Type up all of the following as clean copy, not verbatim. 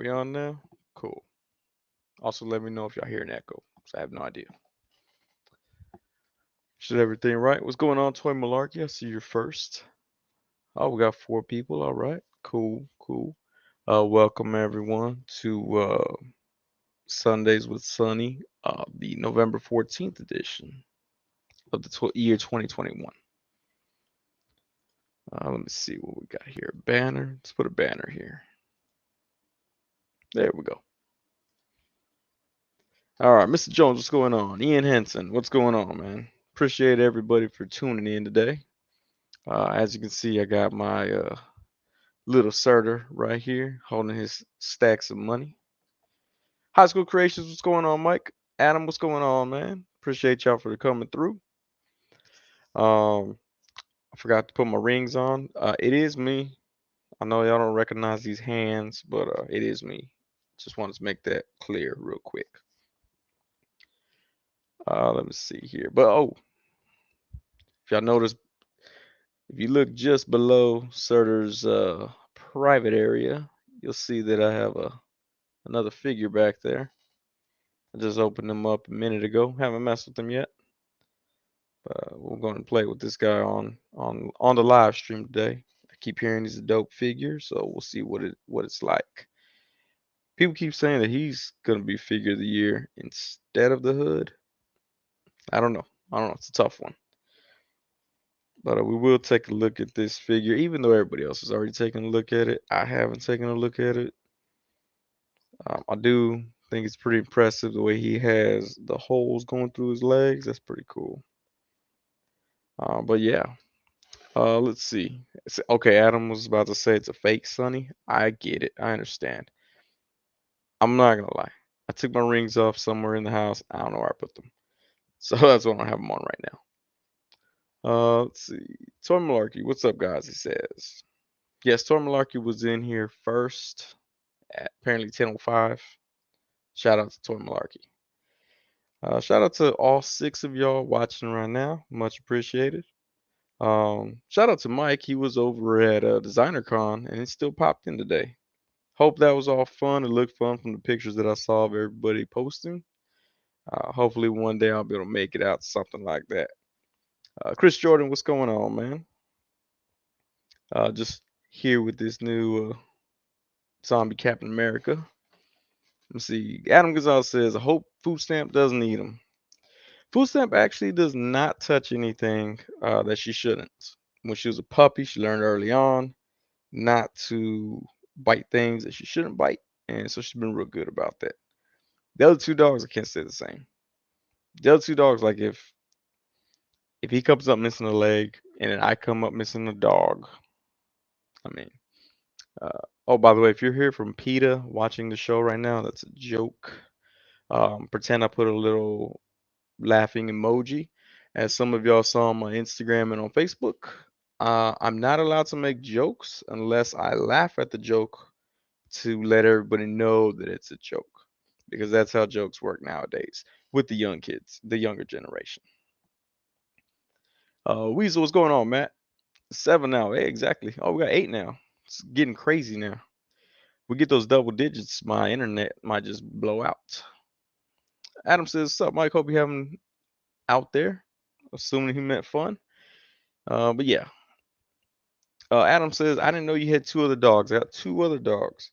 we on now? Cool. Also, let me know if y'all hear an echo, 'cause I have no idea. Should everything right? What's going on, Toy Malarkey? I see you're first. Oh, we got four people. All right. Cool, cool. Welcome everyone to Sundays with Sonny, the November 14th edition of the year 2021. Let me see what we got here. Banner. Let's put a banner here. There we go. All right, Mr. Jones, what's going on? Ian Henson, what's going on, man? Appreciate everybody for tuning in today. As you can see, I got my little Surter right here holding his stacks of money. High School Creations, what's going on, Mike? Adam, what's going on, man? Appreciate y'all for coming through. Um, I forgot to put my rings on. It is me. I know y'all don't recognize these hands, but it is me. Just wanted to make that clear real quick. Let me see here. But oh, if y'all notice, if you look just below Surter's private area, you'll see that I have another figure back there. I just opened them up a minute ago. Haven't messed with them yet. We're going to play with this guy on the live stream today. I keep hearing he's a dope figure, so we'll see what it's like. People keep saying that he's gonna be figure of the year instead of the hood. I don't know. I don't know. It's a tough one. But we will take a look at this figure, even though everybody else has already taken a look at it. I haven't taken a look at it. I do think it's pretty impressive the way he has the holes going through his legs. That's pretty cool. But yeah, let's see. Okay, Adam was about to say it's a fake Sonny. I get it. I understand. I'm not gonna lie. I took my rings off somewhere in the house. I don't know where I put them. So that's why I don't have them on right now. Let's see. Toy Malarkey, what's up, guys? He says. Yes, Toy Malarkey was in here first at apparently 10:05. Shout out to Toy Malarkey. Shout out to all six of y'all watching right now. Much appreciated. Shout out to Mike. He was over at DesignerCon and he still popped in today. Hope that was all fun. It looked fun from the pictures that I saw of everybody posting. Hopefully one day I'll be able to make it out to something like that. Chris Jordan, what's going on, man? Just here with this new zombie Captain America. Let's see. Adam Gonzalez says, I hope food stamp doesn't eat him. Food stamp actually does not touch anything that she shouldn't. When she was a puppy, she learned early on not to bite things that she shouldn't bite. And so she's been real good about that. The other two dogs, I can't say the same. The other two dogs, like if he comes up missing a leg and then I come up missing a dog, I mean, oh, by the way, if you're here from PETA watching the show right now, that's a joke. Pretend I put a little laughing emoji. As some of y'all saw on my Instagram and on Facebook, I'm not allowed to make jokes unless I laugh at the joke to let everybody know that it's a joke. Because that's how jokes work nowadays with the young kids, the younger generation. Weasel, what's going on, Matt? 7 now. Hey, exactly. Oh, we got 8 now. It's getting crazy now. We get those double digits, my internet might just blow out. Adam says, "What's up, Mike? Hope you having out there." Assuming he meant fun. But yeah. Adam says, "I didn't know you had two other dogs. I got two other dogs.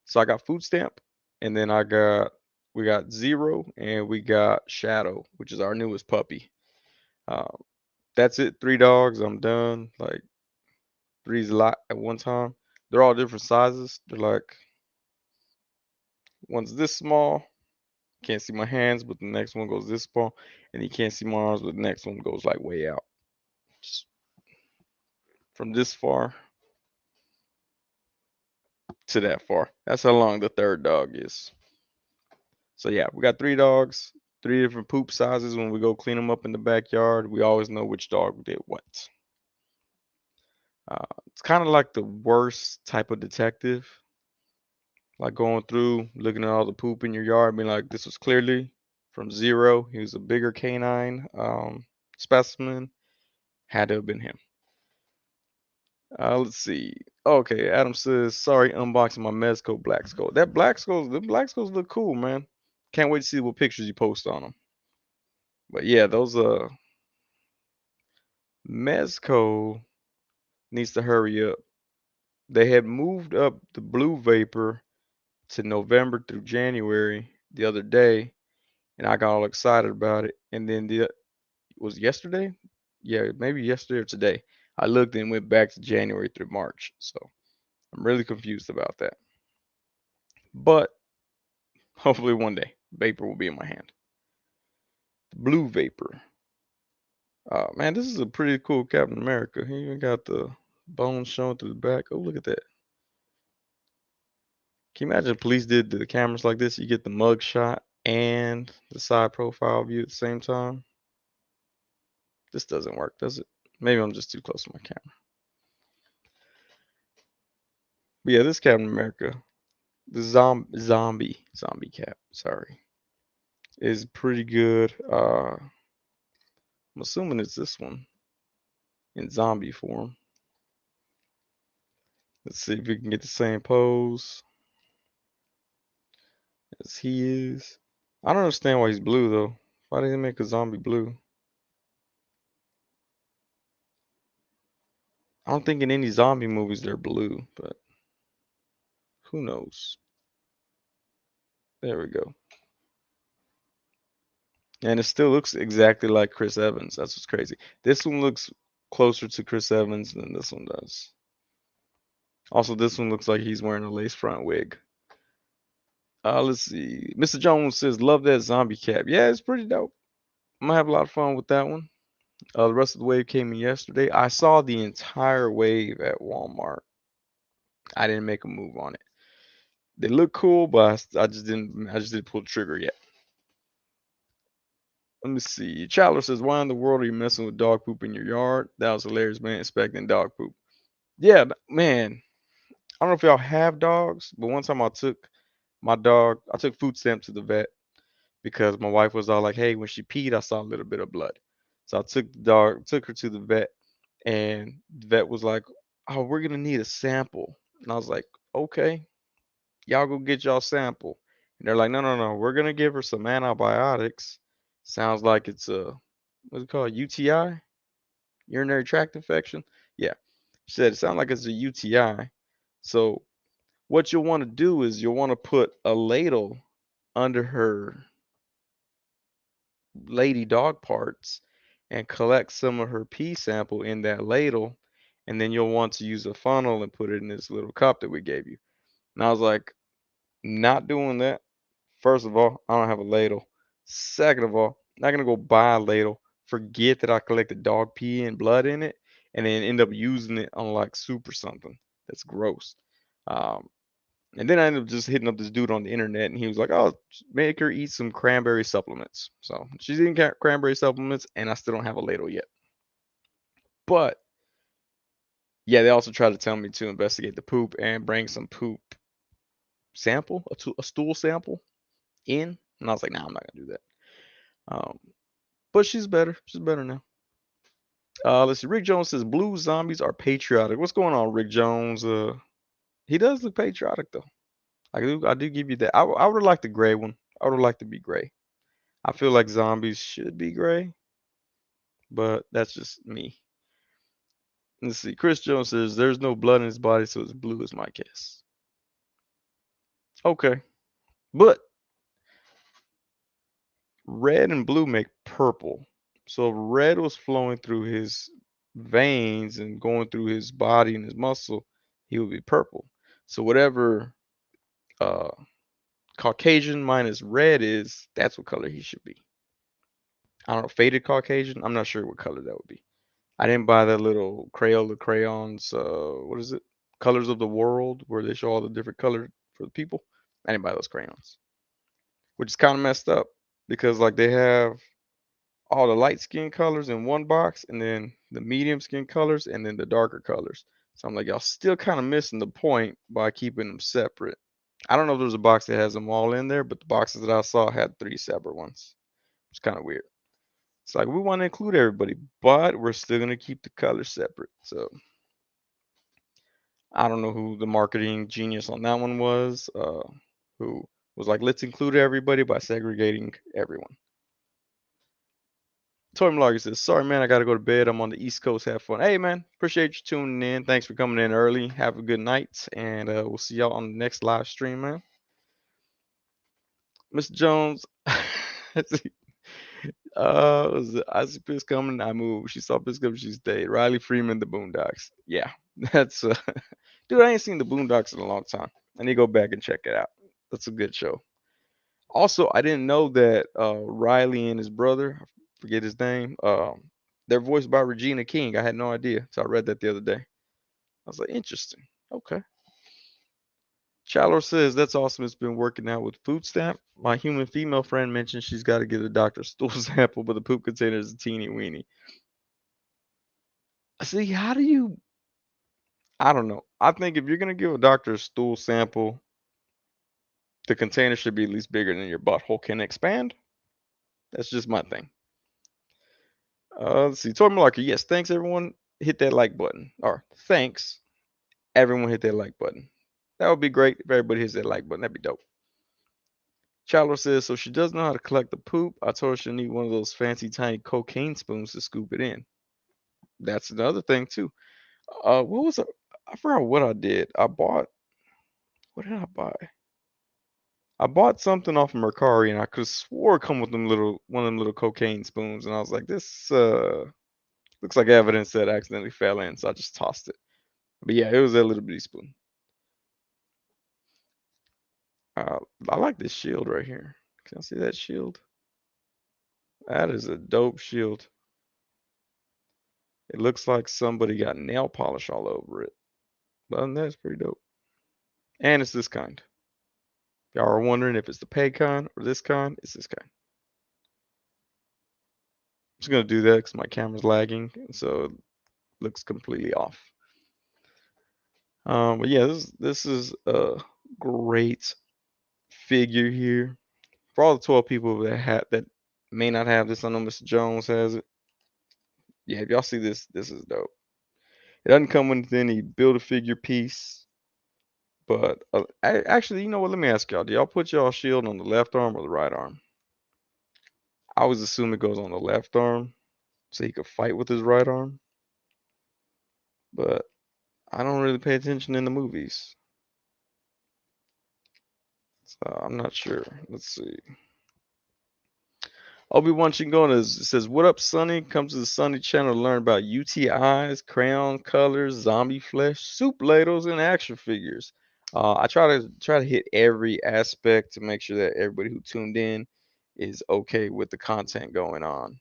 So I got Food Stamp, and then we got Zero, and we got Shadow, which is our newest puppy. Uh, that's it. 3 dogs. I'm done. Like three's a lot at one time. They're all different sizes. They're like one's this small. Can't see my hands, but the next one goes this small, and you can't see my arms, but the next one goes like way out. Just from this far to that far. That's how long the third dog is. So yeah, we got 3 dogs, 3 different poop sizes. When we go clean them up in the backyard, we always know which dog did what. It's kind of like the worst type of detective, like going through, looking at all the poop in your yard, being like, this was clearly from Zero. He was a bigger canine specimen. Had to have been him. Let's see. Okay, Adam says, sorry, unboxing my Mezco Black Skull. That Black Skulls, the Black Skulls look cool, man. Can't wait to see what pictures you post on them. But yeah, those Mezco needs to hurry up. They had moved up the Blue Vapor to November through January the other day, and I got all excited about it. And then was yesterday? Yeah, maybe yesterday or today. I looked and went back to January through March. So I'm really confused about that. But hopefully one day, Vapor will be in my hand. The Blue Vapor. Man, this is a pretty cool Captain America. He even got the bones showing through the back. Oh, look at that. Can you imagine if police did the cameras like this? You get the mug shot and the side profile view at the same time. This doesn't work, does it? Maybe I'm just too close to my camera. But yeah, this Captain America, the zombie cap, sorry, is pretty good. I'm assuming it's this one in zombie form. Let's see if we can get the same pose as he is. I don't understand why he's blue though. Why did they make a zombie blue? I don't think in any zombie movies they're blue, but who knows? There we go. And it still looks exactly like Chris Evans. That's what's crazy. This one looks closer to Chris Evans than this one does. Also, this one looks like he's wearing a lace front wig. Let's see. Mr. Jones says, love that zombie cap. Yeah, it's pretty dope. I'm gonna have a lot of fun with that one. The rest of the wave came in yesterday. I saw the entire wave at Walmart. I didn't make a move on it. They look cool, but I just didn't. I just didn't pull the trigger yet. Let me see. Chandler says, why in the world are you messing with dog poop in your yard? That was hilarious, man. Inspecting dog poop. Yeah, man. I don't know if y'all have dogs, but one time I took my dog. I took food stamp to the vet because my wife was all like, "Hey, when she peed, I saw a little bit of blood." So I took the dog, took her to the vet, and the vet was like, "Oh, we're gonna need a sample." And I was like, "Okay, y'all go get y'all sample." And they're like, "No, no, no, we're gonna give her some antibiotics. Sounds like it's a what's it called, UTI, urinary tract infection." Yeah, she said it sounds like it's a UTI. So what you'll want to do is you'll want to put a ladle under her lady dog parts and collect some of her pee sample in that ladle, and then you'll want to use a funnel and put it in this little cup that we gave you. And I was like, not doing that. First of all, I don't have a ladle. Second of all, not gonna go buy a ladle, forget that I collected dog pee and blood in it, and then end up using it on like soup or something. That's gross. Um, and then I ended up just hitting up this dude on the internet, and he was like, "Oh, make her eat some cranberry supplements." So she's eating cranberry supplements, and I still don't have a ladle yet. But yeah, they also tried to tell me to investigate the poop and bring some poop sample, a stool sample in, and I was like, "Nah, I'm not gonna do that." Um, but she's better. She's better now. Let's see. Rick Jones says blue zombies are patriotic. What's going on, Rick Jones? He does look patriotic though. I do give you that. I would have liked the gray one. I would have liked to be gray. I feel like zombies should be gray, but that's just me. Let's see. Chris Jones says there's no blood in his body, so it's blue is my guess. Okay. But red and blue make purple. So if red was flowing through his veins and going through his body and his muscle, he would be purple. So whatever uh Caucasian minus red is, that's what color he should be. I don't know, faded Caucasian. I'm not sure what color that would be. I didn't buy that little Crayola crayons. What is it? Colors of the World, where they show all the different colors for the people. I didn't buy those crayons, which is kind of messed up because like they have all the light skin colors in one box, and then the medium skin colors, and then the darker colors. So I'm like, y'all still kind of missing the point by keeping them separate. I don't know if there's a box that has them all in there, but the boxes that I saw had three separate ones. It's kind of weird. It's like we want to include everybody, but we're still gonna keep the colors separate. So I don't know who the marketing genius on that one was, who was like, let's include everybody by segregating everyone. Toy Malari says, sorry, man, I got to go to bed. I'm on the East Coast. Have fun. Hey, man, appreciate you tuning in. Thanks for coming in early. Have a good night. And we'll see y'all on the next live stream, man. Mr. Jones, was it I see Piss coming, I moved. She saw Piss coming, she stayed. Riley Freeman, The Boondocks. Yeah, that's dude. I ain't seen The Boondocks in a long time. I need to go back and check it out. That's a good show. Also, I didn't know that Riley and his brother, I forget his name, they're voiced by Regina King. I had no idea, so I read that the other day. I was like, interesting. Okay. Shallow says that's awesome. It's been working out with food stamp. My human female friend mentioned she's got to get a doctor's stool sample, but the poop container is a teeny weeny. See, how do you? I don't know. I think if you're gonna give a doctor a stool sample, the container should be at least bigger than your butthole can expand. That's just my thing. Let's see. Toy Malarkey, yes, thanks everyone. Hit that like button. Or thanks everyone hit that like button. That would be great if everybody hits that like button. That'd be dope. Chandler says, so she does know how to collect the poop. I told her she'll need one of those fancy tiny cocaine spoons to scoop it in. That's another thing too. What was it? I forgot what I did. What did I buy? I bought something off of Mercari and I could have swore it come with one of them little cocaine spoons, and I was like, this looks like evidence that I accidentally fell in, so I just tossed it. But yeah, it was that little bitty spoon. Uh, I like this shield right here. Can I see that shield? That is a dope shield. It looks like somebody got nail polish all over it. But other than that, it's pretty dope. And it's this kind. Y'all are wondering if it's the pay kind or this kind, it's this kind. I'm just gonna do that because my camera's lagging, so it looks completely off. But yeah, this is a great figure here for all the 12 people that may not have this. I know Mr. Jones has it. Yeah, if y'all see this, this is dope. It doesn't come with any build a figure piece, but actually, you know what? Let me ask y'all: do y'all put y'all shield on the left arm or the right arm? I always assume it goes on the left arm so he could fight with his right arm, but I don't really pay attention in the movies, so I'm not sure. Let's see. Obi-Wan Shingon says, what up, Sonny? Come to the Sonny Channel to learn about UTIs, crayon colors, zombie flesh, soup ladles, and action figures. I try to hit every aspect to make sure that everybody who tuned in is okay with the content going on.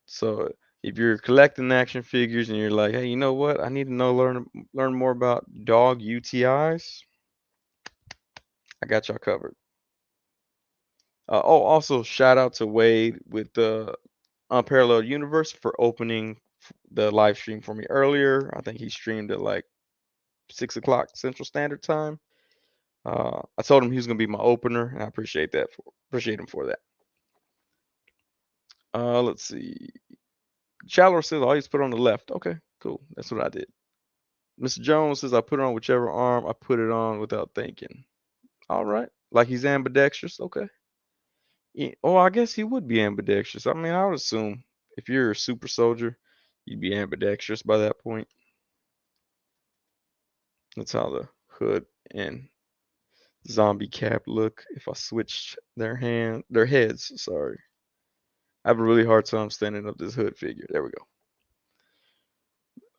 So if you're collecting action figures and you're like, hey, you know what? I need to learn more about dog UTIs. I got y'all covered. Also shout out to Wade with the Unparalleled Universe for opening the live stream for me earlier. I think he streamed at like 6 o'clock Central Standard Time. I told him he was gonna be my opener, and I appreciate him for that. Let's see. Shallow says I always put it on the left. Okay, cool. That's what I did. Mr. Jones says I put it on whichever arm I put it on without thinking. All right, like he's ambidextrous. Okay. Yeah, oh, I guess he would be ambidextrous. I mean, I would assume if you're a super soldier, you'd be ambidextrous by that point. That's how the hood and zombie cap look. If I switch their heads. Sorry, I have a really hard time standing up this hood figure. There we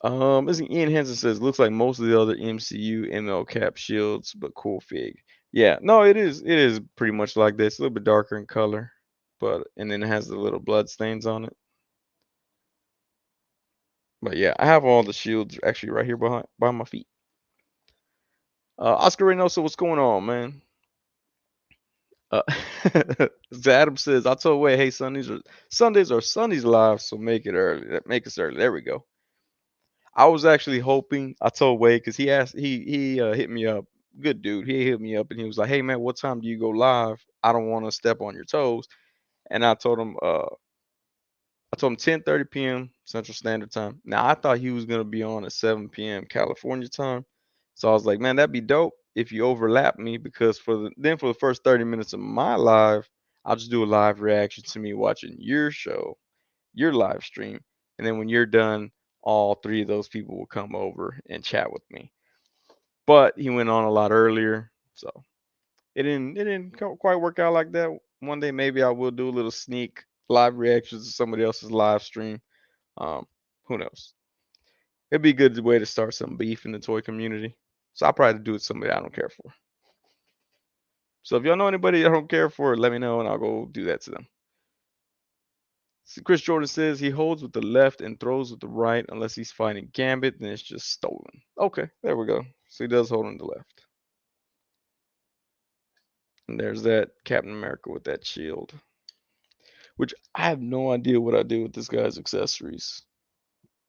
go. This Ian Henson says looks like most of the other MCU ML cap shields, but cool fig. Yeah, no, it is. It is pretty much like this. A little bit darker in color, but and then it has the little blood stains on it. But yeah, I have all the shields actually right here by my feet. Oscar Reynoso, what's going on, man? Uh, Adam says, I told Way, hey, Sundays are Sundays live, so make it early. Make us early. There we go. I was actually hoping. I told Wade because he asked. He hit me up. Good dude. He hit me up and he was like, "Hey man, what time do you go live? I don't want to step on your toes." And I told him, I told him 10:30 p.m. Central Standard Time. Now I thought he was gonna be on at 7 p.m. California time. So I was like, man, that'd be dope if you overlap me because for the first 30 minutes of my live, I'll just do a live reaction to me watching your show, your live stream, and then when you're done, all three of those people will come over and chat with me. But he went on a lot earlier, so it didn't quite work out like that. One day maybe I will do a little sneak live reactions to somebody else's live stream. Um, who knows? It'd be a good way to start some beef in the toy community. So I'll probably do it with somebody I don't care for. So if y'all know anybody I don't care for, let me know and I'll go do that to them. See, Chris Jordan says he holds with the left and throws with the right unless he's fighting Gambit, then it's just stolen. Okay, there we go. So he does hold on the left. And there's that Captain America with that shield. Which I have no idea what I did with this guy's accessories.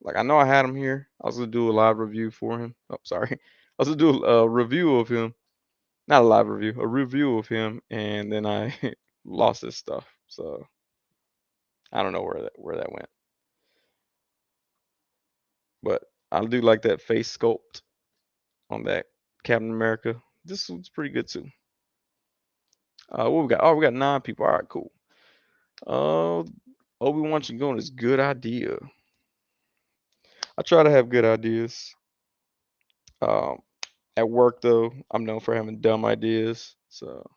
Like I know I had him here. I was gonna do a live review for him. Oh, sorry. I was gonna do a review of him. Not a live review, a review of him, and then I lost his stuff. So I don't know where that went. But I do like that face sculpt on that Captain America. This one's pretty good too. What we got? Oh, we got 9 people. All right, cool. Obi-Wan Shingon is good idea. I try to have good ideas. Um, at work though, I'm known for having dumb ideas, so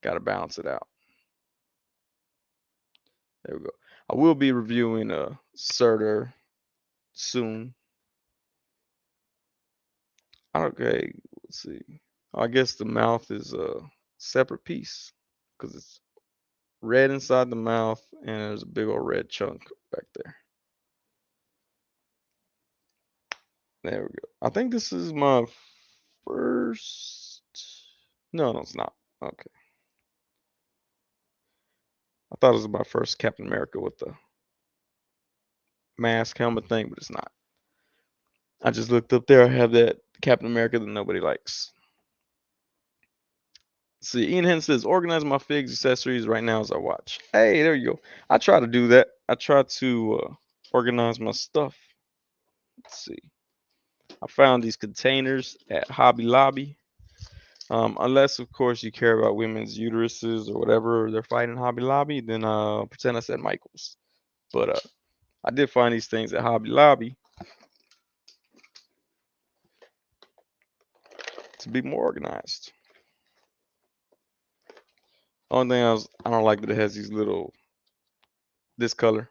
gotta balance it out. There we go. I will be reviewing a Surtur soon. Okay, let's see. I guess the mouth is a separate piece because it's red inside the mouth and there's a big old red chunk back there. There we go. I think this is my first. No, it's not. Okay. I thought it was my first Captain America with the mask helmet thing, but it's not. I just looked up there. I have that Captain America that nobody likes. See, Ian Henson says, organize my figs accessories right now as I watch. Hey, there you go. I try to do that. I try to organize my stuff. Let's see. I found these containers at Hobby Lobby. Unless, of course, you care about women's uteruses or whatever they're fighting Hobby Lobby, then pretend I said Michaels. But I did find these things at Hobby Lobby to be more organized. Only thing I don't like that it has these little this color.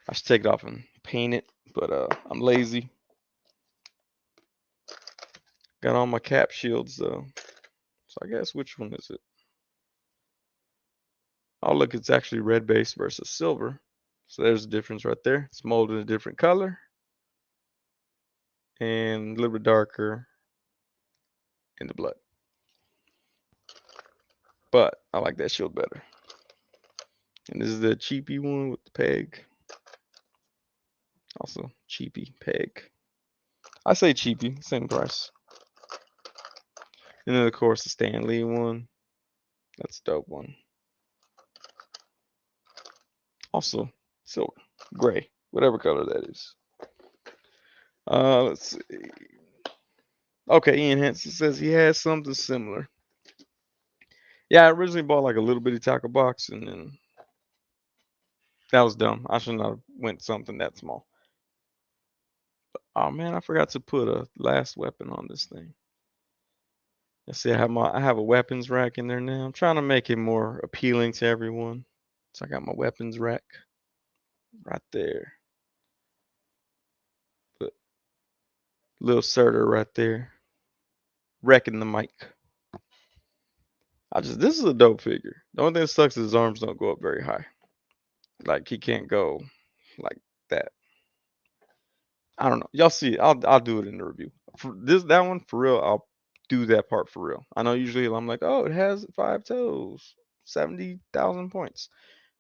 I should take it off and paint it, but I'm lazy. Got all my cap shields though. So I guess which one is it? Oh look, it's actually red base versus silver. So there's a difference right there. It's molded a different color and a little bit darker in the blood. But I like that shield better. And this is the cheapy one with the peg. Also cheapy peg. I say cheapy, same price. And then of course the Stan Lee one. That's a dope one. Also silver, gray, whatever color that is. Let's see. Okay, Ian Henson says he has something similar. Yeah, I originally bought like a little bitty tackle box, and then that was dumb. I shouldn't have went something that small. Oh man, I forgot to put a last weapon on this thing. Let's see, I have a weapons rack in there now. I'm trying to make it more appealing to everyone. So I got my weapons rack right there. Put little Surtur right there. Wrecking the mic. This is a dope figure. The only thing that sucks is his arms don't go up very high. Like he can't go like that. I don't know. Y'all see it. I'll do it in the review. For that one for real, I'll do that part for real. I know usually I'm like, oh, it has 5 toes, 70,000 points.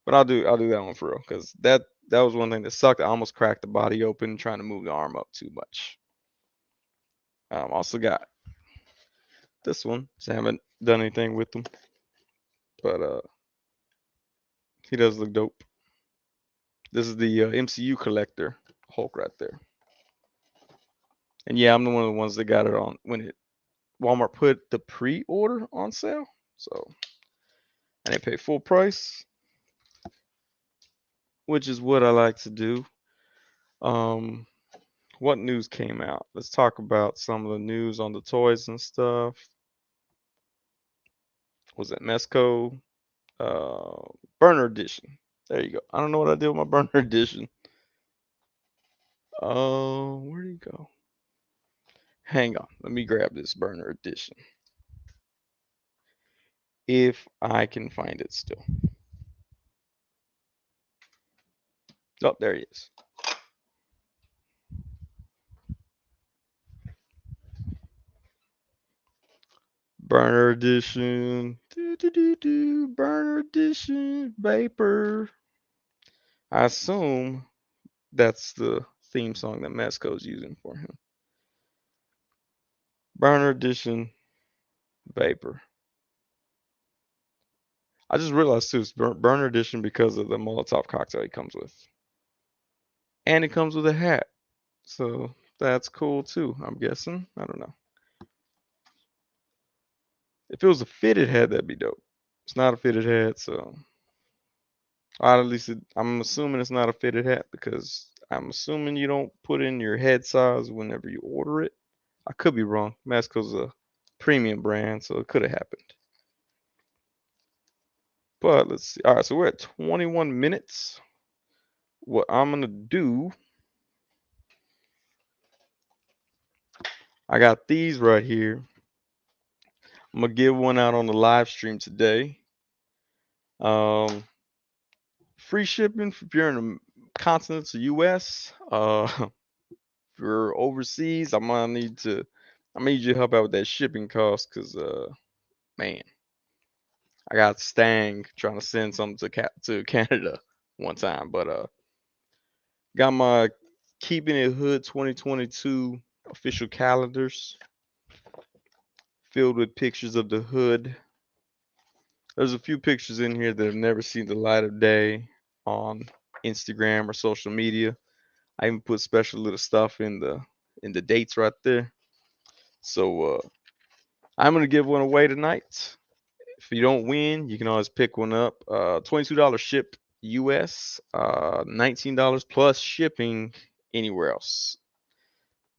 But I'll do that one for real because that was one thing that sucked. I almost cracked the body open trying to move the arm up too much. Also got this one. So I haven't done anything with them, but he does look dope. This is the MCU collector Hulk right there. And yeah, I'm the one of the ones that got it on when it Walmart put the pre-order on sale. So I didn't pay full price, which is what I like to do. Um, what news came out? Let's talk about some of the news on the toys and stuff. Was it Mesco? Uh, Burner Edition. There you go. I don't know what I did with my Burner Edition. Oh, where'd he go? Hang on. Let me grab this Burner Edition. If I can find it still. Oh, there he is. Burner Edition. Burner Edition. Vapor. I assume that's the theme song that Mesco's using for him. Burner Edition. Vapor. I just realized too, it's Burner Edition because of the Molotov cocktail he comes with. And it comes with a hat. So that's cool too, I'm guessing. I don't know. If it was a fitted hat, that'd be dope. It's not a fitted hat, so at least I'm assuming it's not a fitted hat because I'm assuming you don't put in your head size whenever you order it. I could be wrong. Masco's a premium brand, so it could have happened. But let's see. All right, so we're at 21 minutes. What I'm gonna do, I got these right here. I'm gonna give one out on the live stream today. Um, free shipping if you're in the continents of US. If you're overseas, I need you to help out with that shipping cost because man, I got Stang trying to send something to Canada one time, but got my Keeping It Hood 2022 official calendars filled with pictures of the hood. There's a few pictures in here that have never seen the light of day on Instagram or social media. I even put special little stuff in the dates right there. So I'm gonna give one away tonight. If you don't win, you can always pick one up. $22 shipped US, $19 plus shipping anywhere else.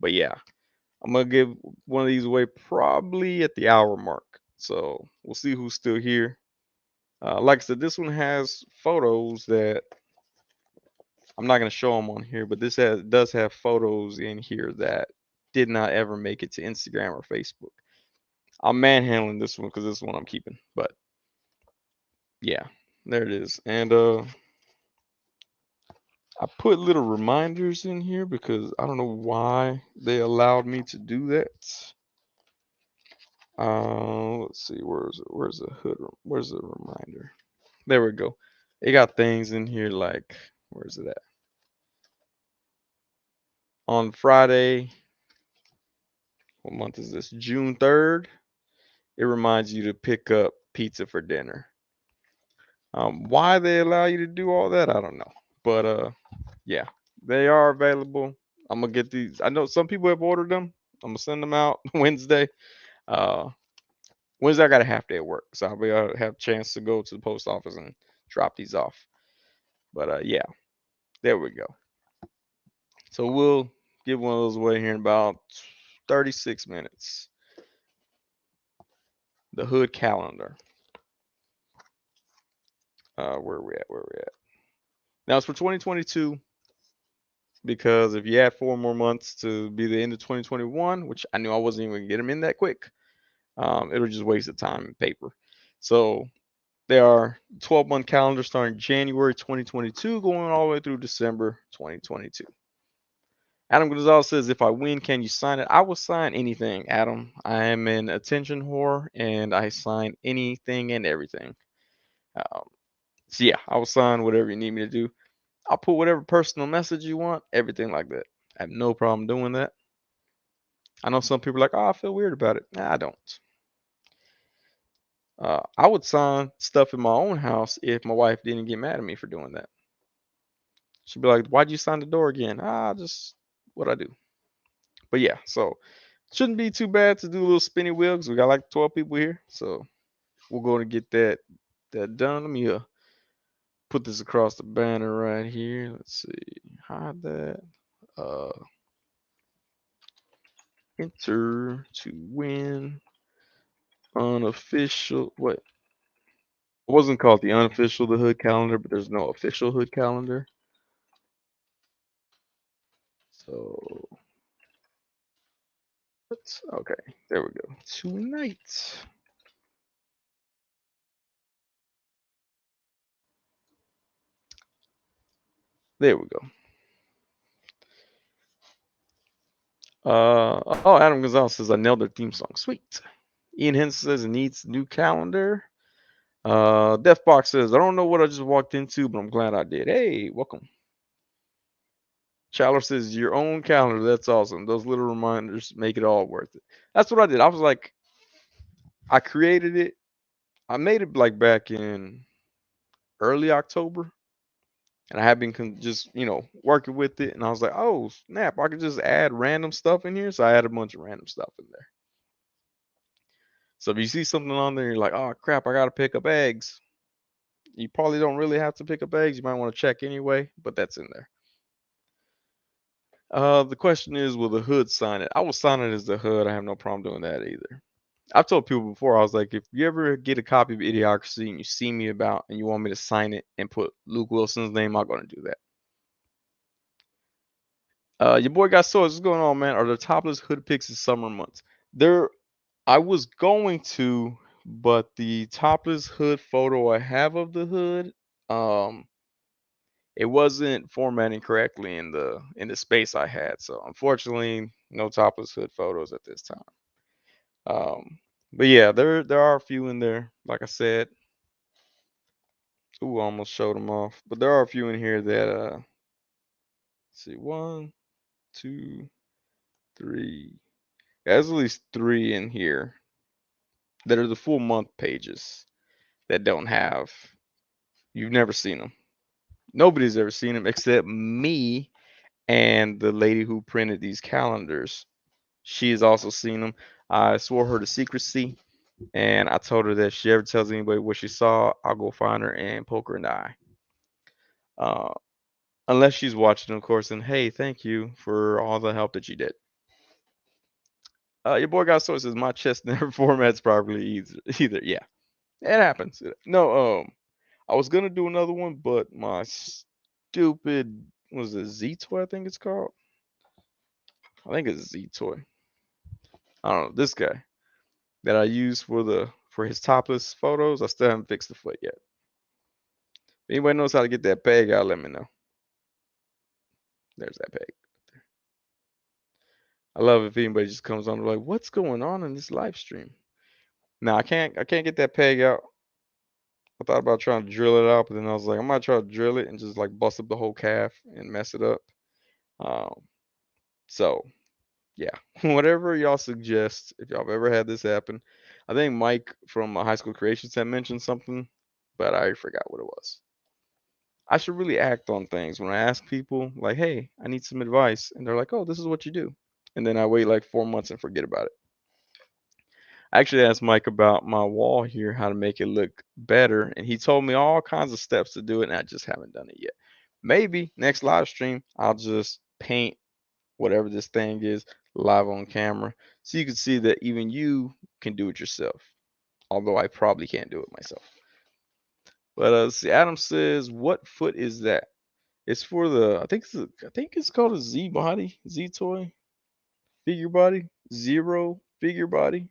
But yeah, I'm gonna give one of these away probably at the hour mark. So we'll see who's still here. Like I said, this one has photos that I'm not gonna show them on here, but does have photos in here that did not ever make it to Instagram or Facebook. I'm manhandling this one because this is one I'm keeping. But yeah, there it is. And I put little reminders in here because I don't know why they allowed me to do that. Let's see, where's it? Where's the hood? Where's the reminder? There we go. They got things in here like, where's it at? On Friday, what month is this? June 3rd. It reminds you to pick up pizza for dinner. Why they allow you to do all that, I don't know. But yeah, they are available. I'm gonna get these. I know some people have ordered them. I'm gonna send them out Wednesday. Uh, Wednesday I got a half day at work, so I'll be able to have a chance to go to the post office and drop these off. But yeah, there we go. So we'll give one of those away here in about 36 minutes. The hood calendar. Where are we at? Where are we at? Now it's for 2022 because if you add 4 more months to be the end of 2021, which I knew I wasn't even gonna get them in that quick, it'll just waste the time and paper. So they are 12-month calendar starting January 2022, going all the way through December 2022. Adam Gonzalez says, if I win, can you sign it? I will sign anything, Adam. I am an attention whore and I sign anything and everything. Um, so yeah, I will sign whatever you need me to do. I'll put whatever personal message you want, everything like that. I have no problem doing that. I know some people are like, oh, I feel weird about it. Nah, I don't. I would sign stuff in my own house if my wife didn't get mad at me for doing that. She'd be like, "Why'd you sign the door again?" Ah, just what I do. But yeah, so shouldn't be too bad to do a little spinny wheel because we got like 12 people here. So we'll go and get that done. Let me put this across the banner right here. Let's see. Hide that. Uh, enter to win unofficial. What? It wasn't called the unofficial the hood calendar, but there's no official hood calendar. So let's. Okay, there we go. Tonight. There we go. Oh, Adam Gonzalez says I nailed their theme song. Sweet. Ian Henson says it needs new calendar. Deathbox says I don't know what I just walked into, but I'm glad I did. Hey, welcome. Chandler says your own calendar. That's awesome. Those little reminders make it all worth it. That's what I did. I was like, I created it. I made it like back in early October, and I have been just working with it. And I was like, oh snap, I could just add random stuff in here. So I added a bunch of random stuff in there. So if you see something on there, you're like, oh crap, I gotta pick up eggs. You probably don't really have to pick up eggs. You might want to check anyway, but that's in there. The question is, will the hood sign it? I will sign it as the hood. I have no problem doing that either. I've told people before, I was like, if you ever get a copy of Idiocracy and you see me about and you want me to sign it and put Luke Wilson's name, I'm going to do that. Your boy got so what's going on, man? Are the topless hood pics in summer months? There, I was going to, but the topless hood photo I have of the hood, um, it wasn't formatting correctly in the space I had. So unfortunately, no topless hood photos at this time. But yeah, there are a few in there. Like I said, ooh, I almost showed them off. But there are a few in here that let's see, one, two, three. There's at least three in here that are the full month pages that don't have. You've never seen them. Nobody's ever seen them except me and the lady who printed these calendars. She has also seen them. I swore her to secrecy, and I told her that if she ever tells anybody what she saw, I'll go find her and poke her in the eye. Uh, unless she's watching, of course. And hey, thank you for all the help that you did. Your boy got sources. My chest never formats properly either. Yeah, it happens. No, I was gonna do another one, but my stupid was it Z toy? I think it's called. I think it's Z toy. I don't know. This guy that I use for his topless photos. I still haven't fixed the foot yet. If anybody knows how to get that peg out, let me know. There's that peg. I love if anybody just comes on and like, what's going on in this live stream? Now I can't get that peg out. I thought about trying to drill it out, but then I was like, I might try to drill it and just like bust up the whole calf and mess it up. Um, so yeah, whatever y'all suggest, if y'all have ever had this happen. I think Mike from High School Creations had mentioned something, but I forgot what it was. I should really act on things when I ask people, like, hey, I need some advice. And they're like, oh, this is what you do. And then I wait like 4 months and forget about it. I actually asked Mike about my wall here, how to make it look better. And he told me all kinds of steps to do it. And I just haven't done it yet. Maybe next live stream, I'll just paint whatever this thing is live on camera. So you can see that even you can do it yourself. Although I probably can't do it myself. But see, Adam says, what foot is that? It's for the I think it's called a Z body, Z toy, figure body, zero figure body.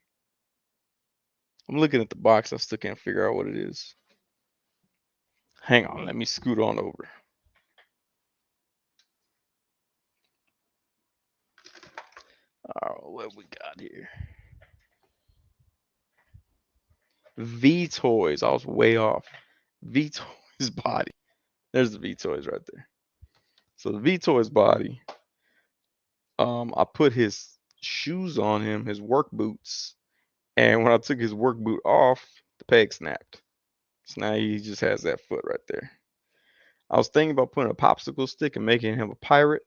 I'm looking at the box. I still can't figure out what it is. Hang on, let me scoot on over. What we got here? V Toys. I was way off. V Toys body. There's the V Toys right there. So the V Toys body. I put his shoes on him, his work boots, and when I took his work boot off, the peg snapped. So now he just has that foot right there. I was thinking about putting a popsicle stick and making him a pirate,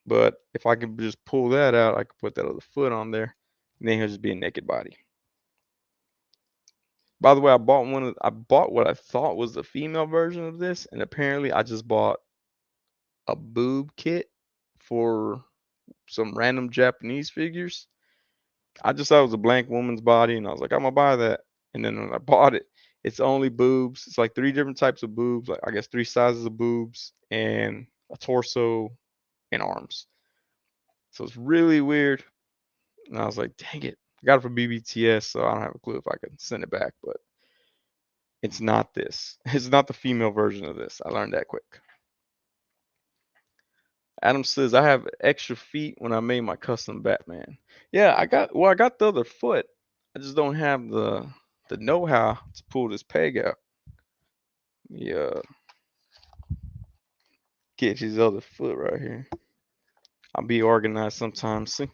but if I could just pull that out, I could put that other foot on there, and then he'll just be a naked body. By the way, I bought what I thought was the female version of this, and apparently I just bought a boob kit for some random Japanese figures. I just thought it was a blank woman's body, and I was like, I'm gonna buy that. And then when I bought it, it's only boobs. It's like three different types of boobs, like I guess three sizes of boobs, and a torso and arms. So it's really weird. And I was like, dang it. I got it for BBTS, so I don't have a clue if I can send it back, but it's not this. It's not the female version of this. I learned that quick. Adam says I have extra feet when I made my custom Batman. Yeah, I got the other foot. I just don't have the know-how to pull this peg out. Yeah, get his other foot right here. I'll be organized sometimes. See?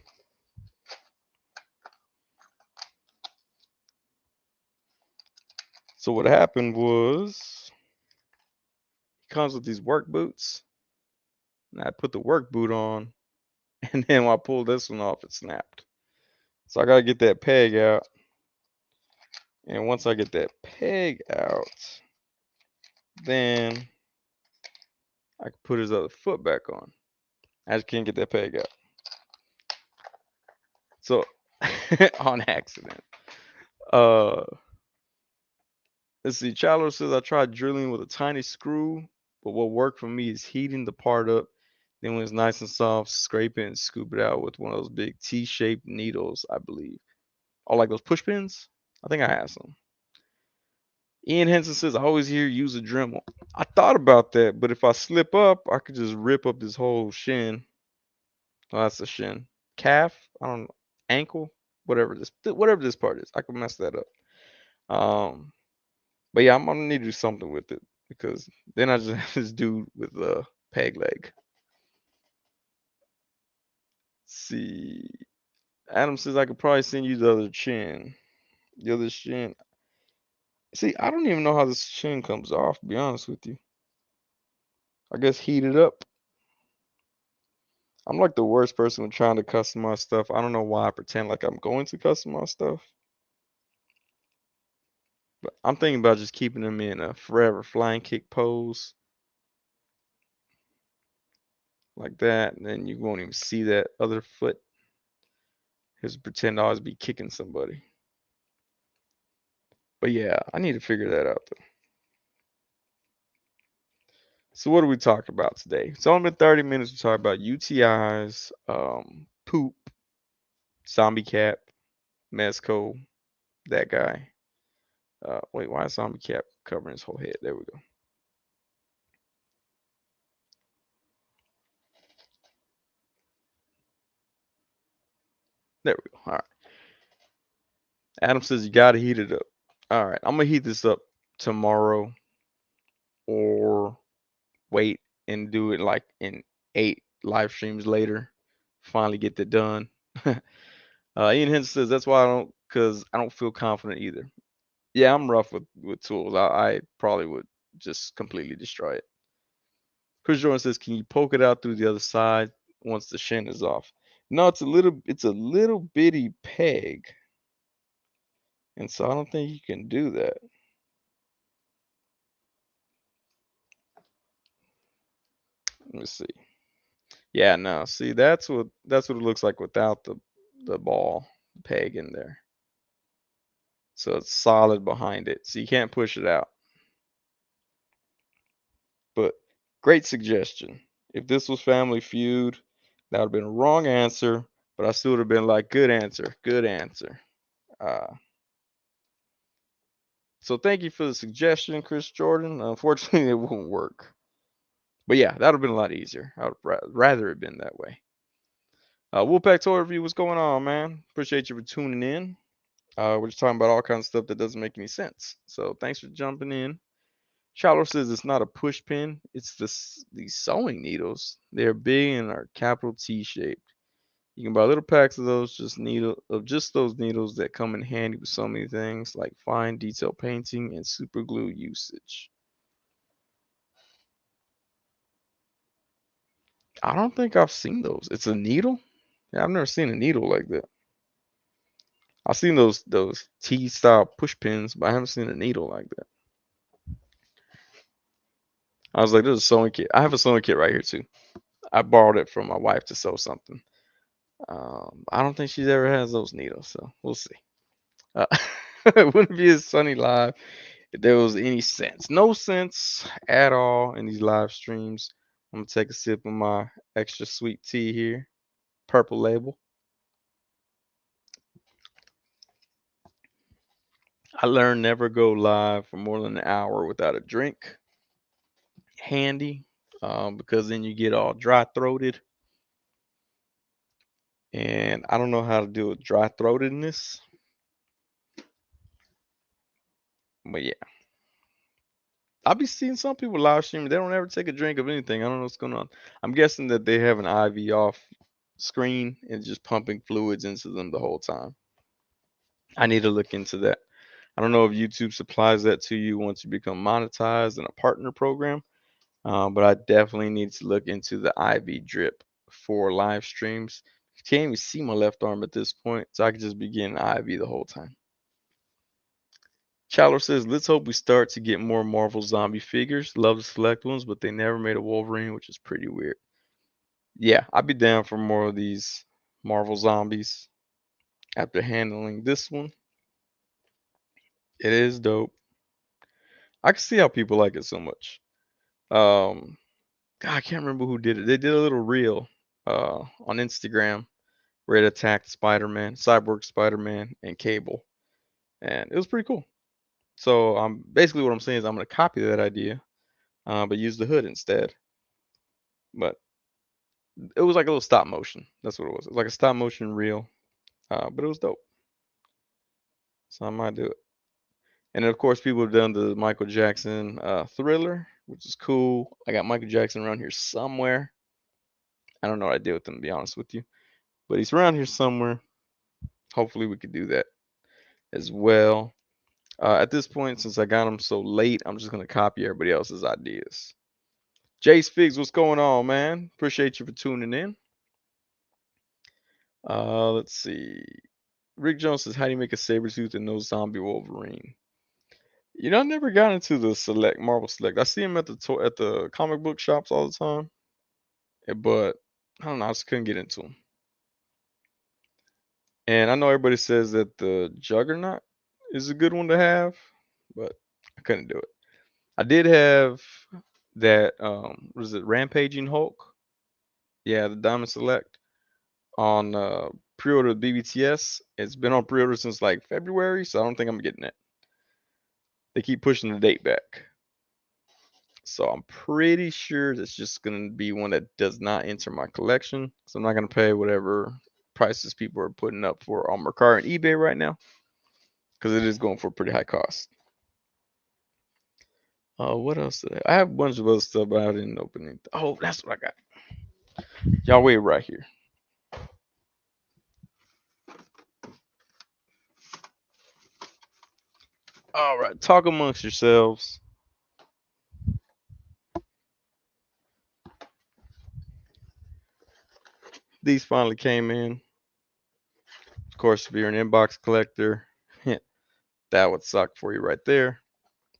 So what happened was he comes with these work boots, and I put the work boot on, and then when I pulled this one off, it snapped. So I gotta get that peg out, and once I get that peg out, then I can put his other foot back on. I just can't get that peg out. So on accident. Uh let's see. Chandler says I tried drilling with a tiny screw, but what worked for me is heating the part up. Then when it's nice and soft, scrape it and scoop it out with one of those big T-shaped needles, I believe. Oh, like those push pins? I think I have some. Ian Henson says I always hear use a Dremel. I thought about that, but if I slip up, I could just rip up this whole shin. Oh, that's a shin. Calf? I don't know. Ankle? Whatever this part is. I could mess that up. But yeah, I'm gonna need to do something with it because then I just have this dude with a peg leg. See. Adam says I could probably send you the other chin. The other shin. See, I don't even know how this chin comes off, to be honest with you. I guess heat it up. I'm like the worst person with trying to customize stuff. I don't know why I pretend like I'm going to customize stuff. But I'm thinking about just keeping them in a forever flying kick pose like that, and then you won't even see that other foot. Just pretend to always be kicking somebody. But yeah, I need to figure that out though. So what are we talking about today? It's only been 30 minutes to talk about UTIs, poop, zombie cap, Mezco, that guy. Wait, why is zombie cap covering his whole head? There we go. There we go. All right. Adam says you gotta heat it up. All right, I'm gonna heat this up tomorrow or wait and do it like in 8 live streams later. Finally get that done. Ian Henson says that's why because I don't feel confident either. Yeah, I'm rough with tools. I probably would just completely destroy it. Chris Jordan says, can you poke it out through the other side once the shin is off? No, it's a little bitty peg, and so I don't think you can do that. Let me see. Yeah, no. See, that's what it looks like without the ball peg in there. So it's solid behind it. So you can't push it out. But great suggestion. If this was Family Feud, that would have been a wrong answer, but I still would have been like, good answer, good answer. Uh, so thank you for the suggestion, Chris Jordan. Unfortunately, it won't work. But yeah, that would have been a lot easier. I would rather it been that way. Wolfpack Toy Review, what's going on, man? Appreciate you for tuning in. We're just talking about all kinds of stuff that doesn't make any sense. So thanks for jumping in. Shallow says it's not a push pin, it's these sewing needles. They're big and are capital T shaped. You can buy little packs of those just those needles that come in handy with so many things like fine detail painting and super glue usage. I don't think I've seen those. It's a needle? Yeah, I've never seen a needle like that. I've seen those T style push pins, but I haven't seen a needle like that. I was like, there's a sewing kit. I have a sewing kit right here too. I borrowed it from my wife to sew something. I don't think she's ever has those needles, so we'll see. Uh, it wouldn't be as sunny live if there was any sense. No sense at all in these live streams. I'm gonna take a sip of my extra sweet tea here, purple label. I learned never go live for more than an hour without a drink handy, because then you get all dry throated, and I don't know how to deal with dry throatedness. But yeah, I'll be seeing some people live streaming. They don't ever take a drink of anything. I don't know what's going on. I'm guessing that they have an IV off screen and just pumping fluids into them the whole time. I need to look into that. I don't know if YouTube supplies that to you once you become monetized in a partner program, but I definitely need to look into the IV drip for live streams. You can't even see my left arm at this point, so I could just be getting IV the whole time. Chandler says, let's hope we start to get more Marvel zombie figures. Love the select ones, but they never made a Wolverine, which is pretty weird. Yeah, I'd be down for more of these Marvel zombies after handling this one. It is dope. I can see how people like it so much. Um, God, I can't remember who did it. They did a little reel on Instagram where it attacked Spider-Man, Cyborg Spider-Man, and Cable, and it was pretty cool. So basically what I'm saying is I'm gonna copy that idea, but use the hood instead. But it was like a little stop motion. That's what it was. It was like a stop motion reel, but it was dope. So I might do it. And then of course, people have done the Michael Jackson Thriller, which is cool. I got Michael Jackson around here somewhere. I don't know what I did with him, to be honest with you, but he's around here somewhere. Hopefully, we could do that as well. At this point, since I got him so late, I'm just gonna copy everybody else's ideas. Jace Figs, what's going on, man? Appreciate you for tuning in. Let's see. Rick Jones says, "How do you make a saber tooth and no zombie Wolverine?" You know, I never got into the select Marvel Select. I see them at the comic book shops all the time, but I don't know. I just couldn't get into them. And I know everybody says that the Juggernaut is a good one to have, but I couldn't do it. I did have that. Was it Rampaging Hulk? Yeah, the Diamond Select on pre-order of BBTS. It's been on pre-order since like February, so I don't think I'm getting it. They keep pushing the date back. So I'm pretty sure that's just going to be one that does not enter my collection. So I'm not going to pay whatever prices people are putting up for on Mercari and eBay right now because it is going for a pretty high cost. What else did I have a bunch of other stuff, but I didn't open it. Oh, that's what I got. Y'all wait right here. All right, talk amongst yourselves. These finally came in. Of course, if you're an inbox collector, that would suck for you right there.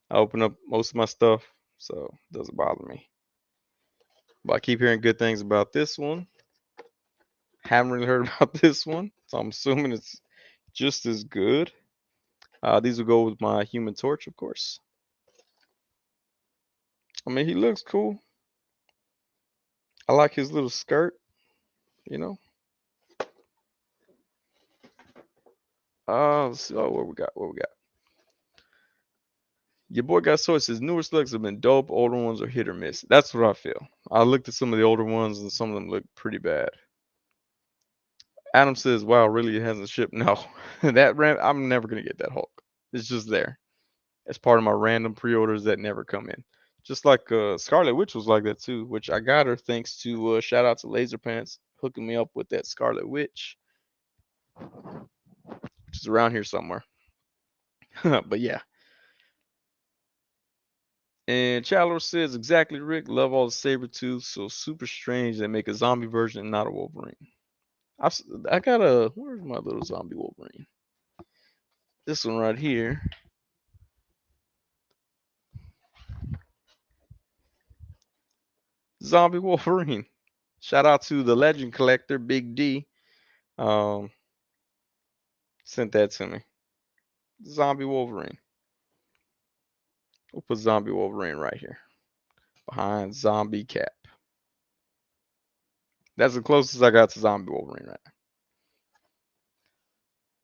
I open up most of my stuff, so it doesn't bother me. But I keep hearing good things about this one. Haven't really heard about this one, so I'm assuming it's just as good. These will go with my Human Torch, of course. I mean, he looks cool. I like his little skirt, you know. Let's see. Oh, what we got? What we got? Your boy got source says newer slugs have been dope. Older ones are hit or miss. That's what I feel. I looked at some of the older ones, and some of them look pretty bad. Adam says, "Wow, really? It hasn't shipped." No, I'm never gonna get that Hulk. It's just there. As part of my random pre-orders that never come in. Just like Scarlet Witch was like that too, which I got her thanks to shout out to Laser Pants hooking me up with that Scarlet Witch, which is around here somewhere. But yeah, And Chandler says, exactly, Rick. Love all the saber tooth. So super strange they make a zombie version and not a Wolverine. I got a. Where's my little zombie Wolverine? This one right here. Zombie Wolverine. Shout out to the legend collector, Big D. Um, Sent that to me. Zombie Wolverine. We'll put Zombie Wolverine right here. Behind Zombie Cap. That's the closest I got to Zombie Wolverine right now.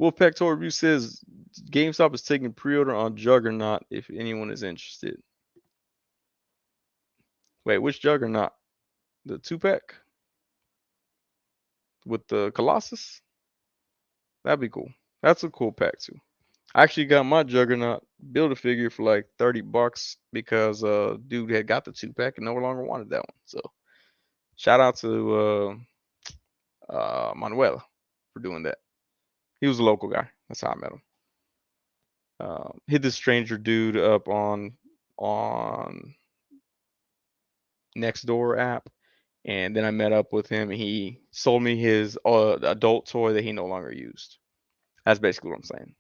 Wolfpack Toy Review says GameStop is taking pre-order on Juggernaut if anyone is interested. Wait, which Juggernaut? The 2-pack? With the Colossus? That'd be cool. That's a cool pack too. I actually got my Juggernaut Build-A-Figure for like $30 because dude had got the 2-pack and no longer wanted that one. So shout out to Manuel for doing that. He was a local guy. That's how I met him. Hit this stranger dude up on Nextdoor app, and then I met up with him. And he sold me his adult toy that he no longer used. That's basically what I'm saying.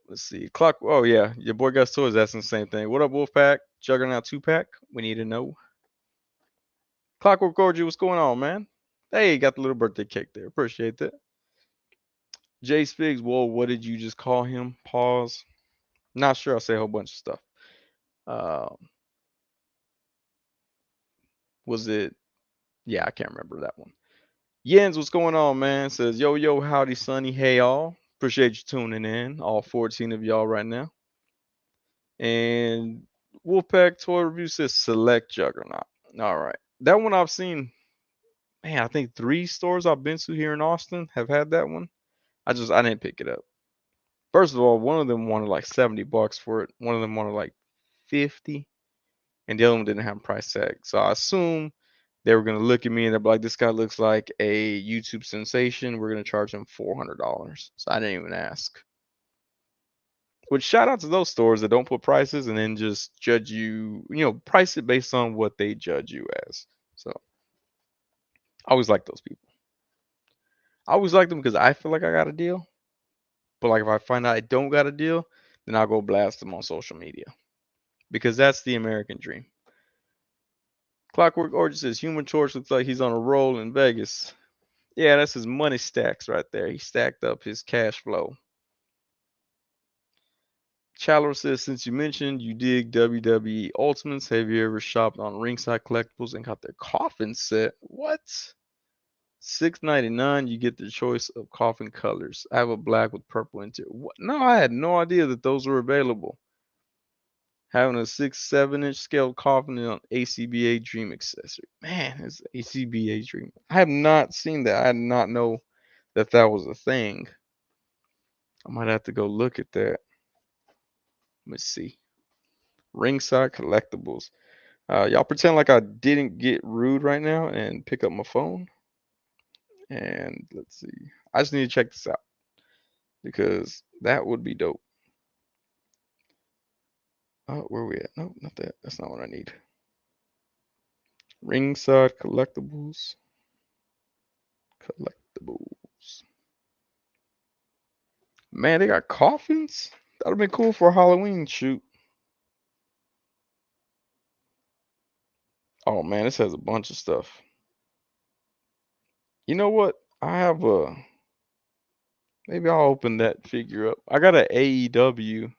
Let's see. Clock. Oh yeah, your boy got toys. That's the same thing. What up, Wolfpack? Juggernaut 2-pack. We need to know. Clockwork Orgy, what's going on, man? Hey, got the little birthday cake there. Appreciate that. Jay Spigs. Whoa, what did you just call him? Pause. Not sure. I'll say a whole bunch of stuff. Uh, was it? Yeah, I can't remember that one. Jens, what's going on, man? Says, yo, howdy, Sonny. Hey, all. Appreciate you tuning in. All 14 of y'all right now. And Wolfpack Toy Review says, select Juggernaut. All right. That one I've seen, man, I think 3 stores I've been to here in Austin have had that one. I didn't pick it up. First of all, one of them wanted like $70 for it. One of them wanted like 50, and the other one didn't have a price tag. So I assume they were gonna look at me and they're like, "This guy looks like a YouTube sensation. We're gonna charge him $400." So I didn't even ask. Which shout out to those stores that don't put prices and then just judge you, price it based on what they judge you as. So I always like those people. I always like them because I feel like I got a deal. But like if I find out I don't got a deal, then I'll go blast them on social media because that's the American dream. Clockwork Orange says Human Torch looks like he's on a roll in Vegas. Yeah, that's his money stacks right there. He stacked up his cash flow. Chalor says, since you mentioned you dig WWE Ultimates, have you ever shopped on Ringside Collectibles and got their coffin set? What? $6.99, you get the choice of coffin colors. I have a black with purple interior. What? No, I had no idea that those were available. Having a 6-7 inch scale coffin on ACBA Dream accessory. Man, it's ACBA Dream. I have not seen that. I did not know that that was a thing. I might have to go look at that. Let's see. Ringside Collectibles. Y'all pretend like I didn't get rude right now and pick up my phone. And let's see. I just need to check this out because that would be dope. Oh, where are we at? No, not that. That's not what I need. Ringside Collectibles. Collectibles. Man, they got coffins? That would have been cool for a Halloween shoot. Oh man, this has a bunch of stuff. You know what? I have a. Maybe I'll open that figure up. I got an AEW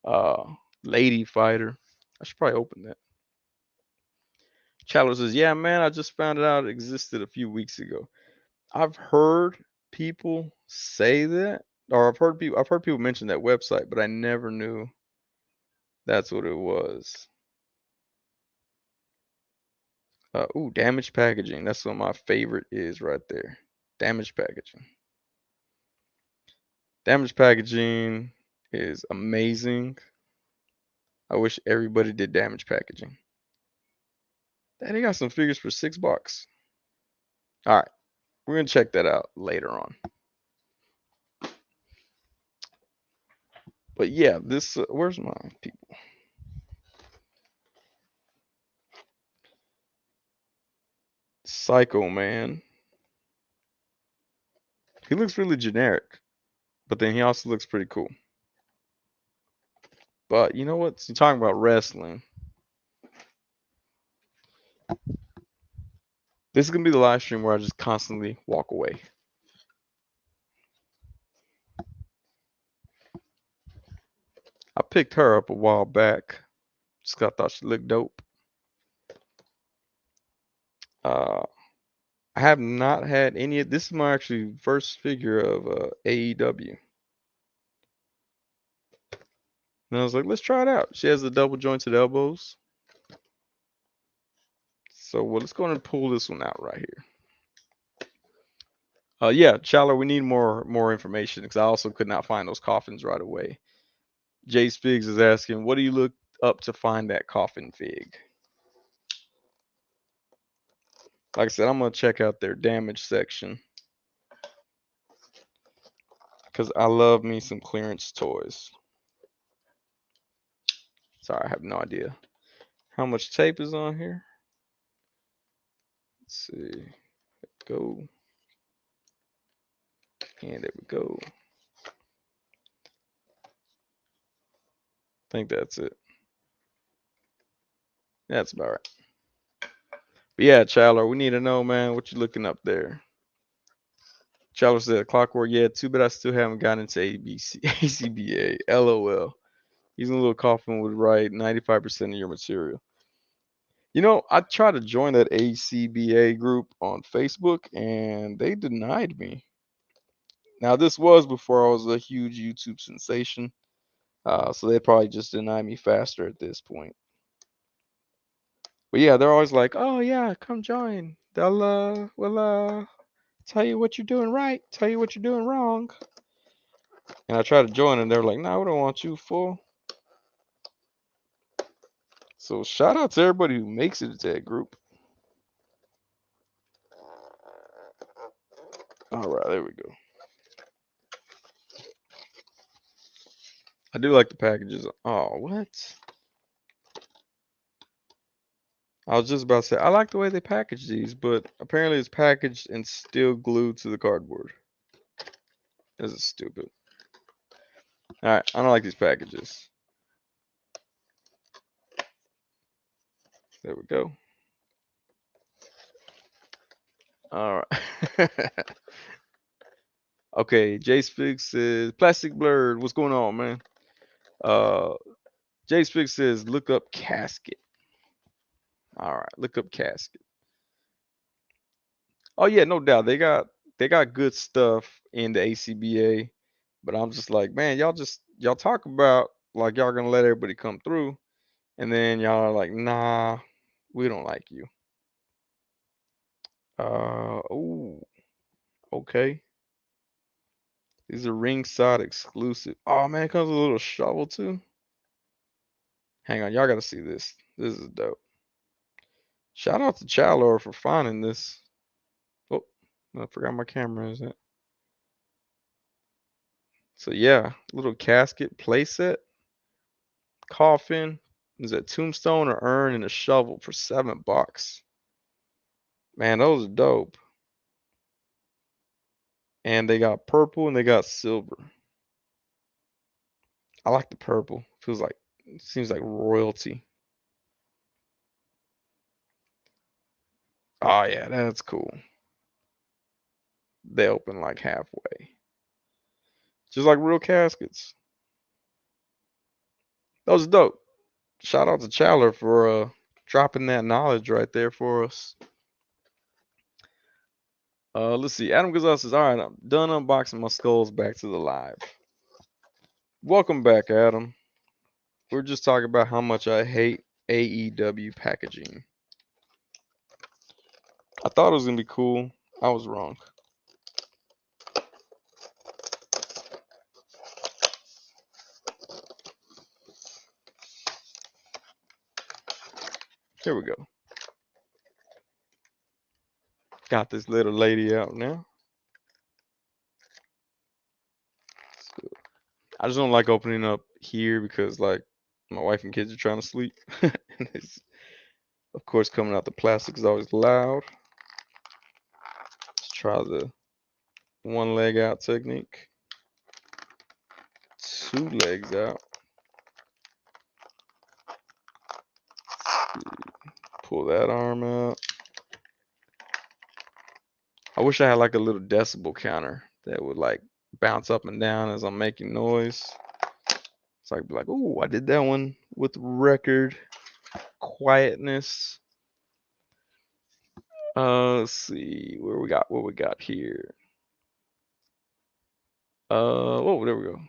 uh lady fighter. I should probably open that. Chandler says, "Yeah, man, I just found it out it existed a few weeks ago." I've heard people say that, or I've heard people mention that website, but I never knew that's what it was. Ooh, damaged packaging. That's what my favorite is right there. Damaged packaging. Damaged packaging is amazing. I wish everybody did damaged packaging. They got some figures for $6. All right, we're gonna check that out later on. But yeah, this where's my people? Psycho Man. He looks really generic, but then he also looks pretty cool. But you know what? So you're talking about wrestling. This is gonna be the live stream where I just constantly walk away. I picked her up a while back. Just 'cause I thought she looked dope. Uh, I have not had any. This is my actually first figure of AEW, and I was like, let's try it out. She has the double jointed elbows, so well, let's go and pull this one out right here. Yeah, Chandler, we need more information because I also could not find those coffins right away. Jay Spiggs is asking, what do you look up to find that coffin fig? Like I said, I'm gonna check out their damage section because I love me some clearance toys. Sorry, I have no idea how much tape is on here. Let's see. Go. And there we go. I think that's it. That's about right. But yeah, Chandler, we need to know, man, what you looking up there. Chandler said, Clockwork, yeah, too bad I still haven't gotten into ACBA. LOL. Using a little coffin would write 95% of your material. You know, I tried to join that ACBA group on Facebook and they denied me. Now, this was before I was a huge YouTube sensation. So they probably just deny me faster at this point. But yeah, they're always like, "Oh yeah, come join. They'll will tell you what you're doing right, tell you what you're doing wrong." And I try to join, and they're like, "No, we don't want you, fool." So shout out to everybody who makes it to that group. All right, there we go. I do like the packages. Oh, what? I was just about to say I like the way they package these, but apparently it's packaged and still glued to the cardboard. This is stupid. All right, I don't like these packages. There we go. All right. Okay, Jay Spig says Plastic Blurred. What's going on, man? Uh, Jay Spig says look up casket. All right, look up casket. Oh yeah, no doubt they got good stuff in the ACBA, but I'm just like, man, y'all talk about like y'all gonna let everybody come through, and then y'all are like, nah, we don't like you. Oh, okay. These are ringside exclusive. Oh man, it comes with a little shovel too. Hang on, y'all gotta see this. This is dope. Shout out to Chalor for finding this. Oh, I forgot my camera is it. So yeah, little casket playset, coffin. Is that tombstone or urn and a shovel for $7? Man, those are dope. And they got purple and they got silver. I like the purple. Feels like seems like royalty. Oh yeah, that's cool. They open like halfway. Just like real caskets. Those are dope. Shout out to Chandler for dropping that knowledge right there for us. Let's see. Adam Gonzalez says, "All right, I'm done unboxing my skulls. Back to the live. Welcome back, Adam. We're just talking about how much I hate AEW packaging. I thought it was gonna be cool. I was wrong. Here we go. Got this little lady out now. I just don't like opening up here because like my wife and kids are trying to sleep. And it's, of course, coming out the plastic is always loud. Let's try the one leg out technique. Two legs out. Pull that arm out. I wish I had like a little decibel counter that would like bounce up and down as I'm making noise. So I could be like, oh, I did that one with record quietness. Let's see what we got here. Oh, there we go.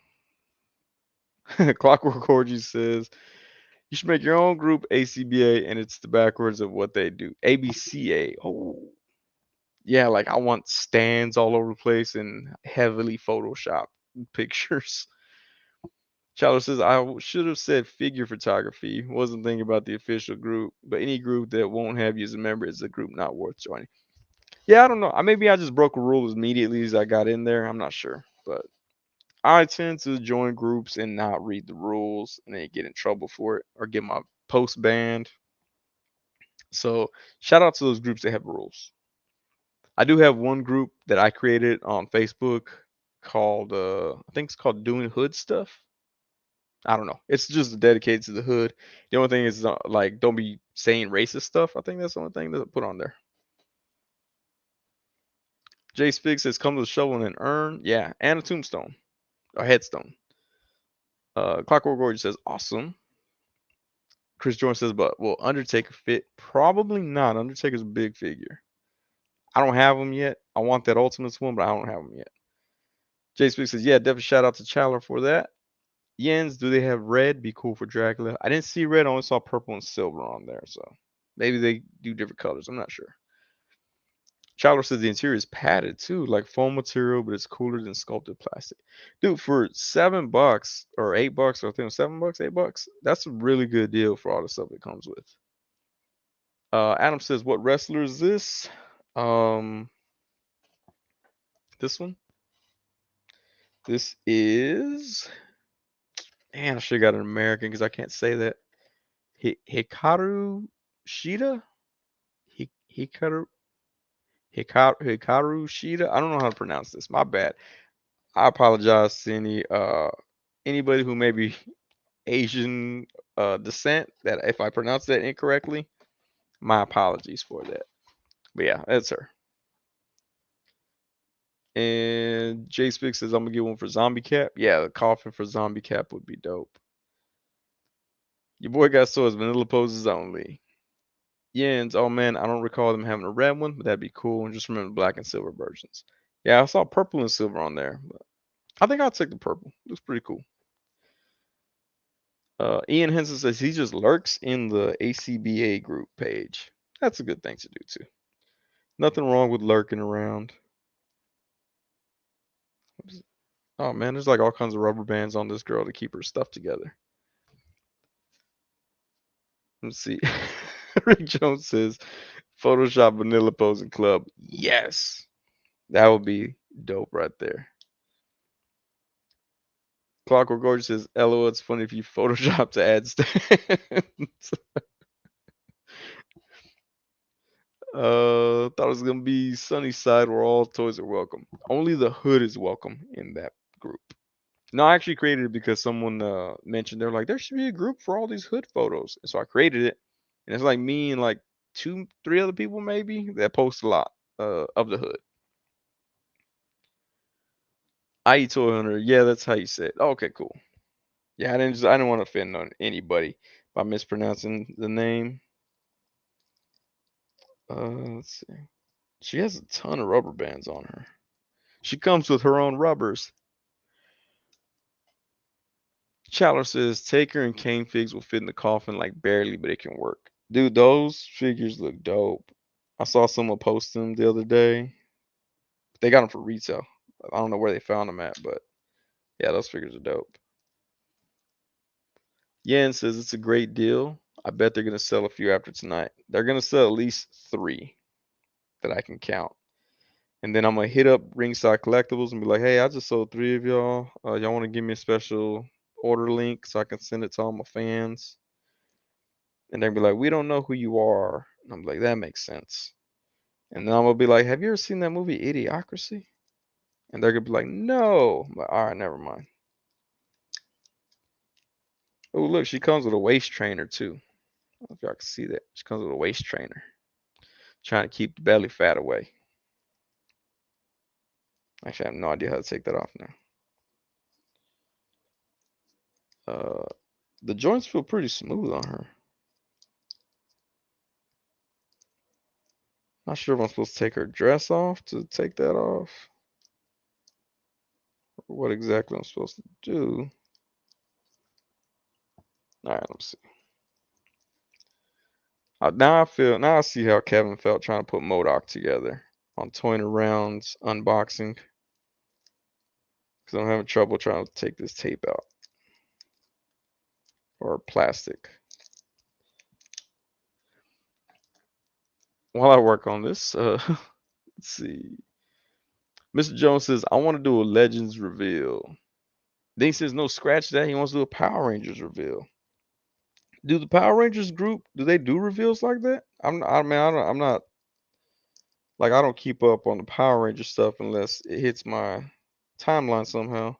Clockwork Orgy says you should make your own group ACBA, and it's the backwards of what they do. ABCA. Oh, yeah, like I want stands all over the place and heavily Photoshop pictures. Shallow says should have said figure photography. Wasn't thinking about the official group, but any group that won't have you as a member is a group not worth joining. Yeah, I don't know. Maybe I just broke a rule immediately as I got in there. I'm not sure, but I tend to join groups and not read the rules and then get in trouble for it or get my post banned. So shout out to those groups that have rules. I do have one group that I created on Facebook called I think it's called Doing Hood Stuff. I don't know. It's just dedicated to the hood. The only thing is like don't be saying racist stuff. I think that's the only thing that I put on there. Jay Spig says come to the shovel and an urn. Yeah, and a tombstone. A headstone. Clockwork Gorge says awesome. Chris Jordan says, but will Undertaker fit? Probably not. Undertaker's a big figure. I don't have him yet. I want that Ultimates one, but I don't have him yet. Jay Speak says, yeah, definitely shout out to Chandler for that. Yens, do they have red? Be cool for Dracula. I didn't see red. I only saw purple and silver on there. So maybe they do different colors. I'm not sure. Chandler says the interior is padded too, like foam material, but it's cooler than sculpted plastic. Dude, for $7 or $8, or I think it was $7, $8, that's a really good deal for all the stuff it comes with. Adam says, what wrestler is this? This one. This is. Man, I should have got an American because I can't say that. Hikaru Shida? Hikaru Shida? I don't know how to pronounce this. My bad. I apologize to anybody who may be Asian descent that if I pronounce that incorrectly, my apologies for that. But yeah, that's her. And Jay Spick says I'm gonna get one for Zombie Cap. Yeah, the coffin for Zombie Cap would be dope. Your boy got swords, vanilla poses only. Yens, oh man, I don't recall them having a red one, but that'd be cool. And just remember black and silver versions. Yeah, I saw purple and silver on there, but I think I'll take the purple. Looks pretty cool. Ian Henson says he just lurks in the ACBA group page. That's a good thing to do too. Nothing wrong with lurking around. Oh man, there's like all kinds of rubber bands on this girl to keep her stuff together. Let's see. Rick Jones says Photoshop vanilla posing club. Yes. That would be dope right there. Clockwork Gorgeous says, LOL, it's funny if you Photoshop to add stands. Thought it was gonna be Sunny Side where all toys are welcome. Only the hood is welcome in that group. No, I actually created it because someone mentioned they're like, there should be a group for all these hood photos. And so I created it. And it's like me and like 2, 3 other people maybe that post a lot of the hood. IE Toy Hunter, yeah, that's how you say it. Oh, okay, cool. Yeah, I didn't want to offend on anybody by mispronouncing the name. Let's see. She has a ton of rubber bands on her. She comes with her own rubbers. Chandler says Taker and Kane figs will fit in the coffin like barely, but it can work. Dude, those figures look dope. I saw someone post them the other day. They got them for retail. I don't know where they found them at, but yeah, those figures are dope. Yan says it's a great deal. I bet they're gonna sell a few after tonight. They're gonna sell at least 3 that I can count. And then I'm gonna hit up Ringside Collectibles and be like, hey, I just sold three of y'all. Y'all want to give me a special order link so I can send it to all my fans? And they'll be like, we don't know who you are. And I'm like, that makes sense. And then I'm gonna be like, have you ever seen that movie Idiocracy? And they're gonna be like, no. I'm like, all right, never mind. Oh, look, she comes with a waist trainer too. I don't know if y'all can see that. She comes with a waist trainer, trying to keep the belly fat away. Actually, I have no idea how to take that off now. The joints feel pretty smooth on her. Not sure if I'm supposed to take her dress off to take that off, or what exactly I'm supposed to do. All right, let's see. Now I see how Kevin felt trying to put MODOK together on toying around's unboxing, because I'm having trouble trying to take this tape out or plastic. While I work on this, let's see. Mr. Jones says, I want to do a Legends reveal. Then he says, no, scratch that. He wants to do a Power Rangers reveal. Do the Power Rangers group, do they do reveals like that? I'm not, like, I don't keep up on the Power Ranger stuff unless it hits my timeline somehow.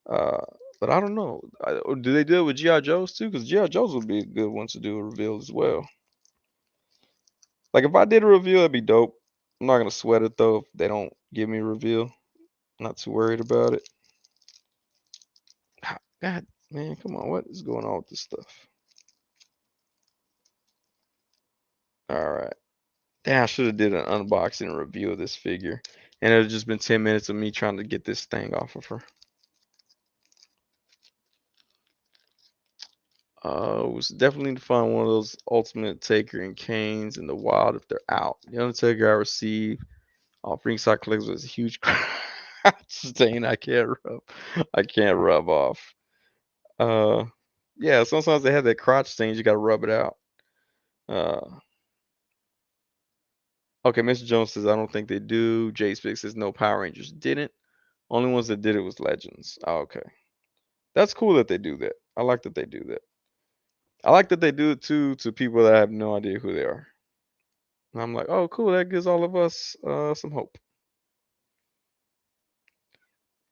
Uh, but I don't know. Or do they do it with G.I. Joes too? Because G.I. Joes would be a good one to do a reveal as well. Like, if I did a reveal, that'd be dope. I'm not gonna sweat it though if they don't give me a reveal. Not too worried about it. God, man, come on. What is going on with this stuff? All right. Damn, I should have did an unboxing and review of this figure. And it would have just been 10 minutes of me trying to get this thing off of her. It was definitely to find one of those Ultimate Taker and Canes in the wild if they're out. The Undertaker I received off Ringside Collectibles was a huge crotch stain I can't rub off. Uh yeah, sometimes they have that crotch stains, you gotta rub it out. Uh okay, Mr. Jones says I don't think they do. Jay Spix says no, Power Rangers didn't. Only ones that did it was Legends. Oh, okay. That's cool that they do that. I like that they do that. I like that they do it too to people that have no idea who they are. And I'm like, oh, cool. That gives all of us some hope.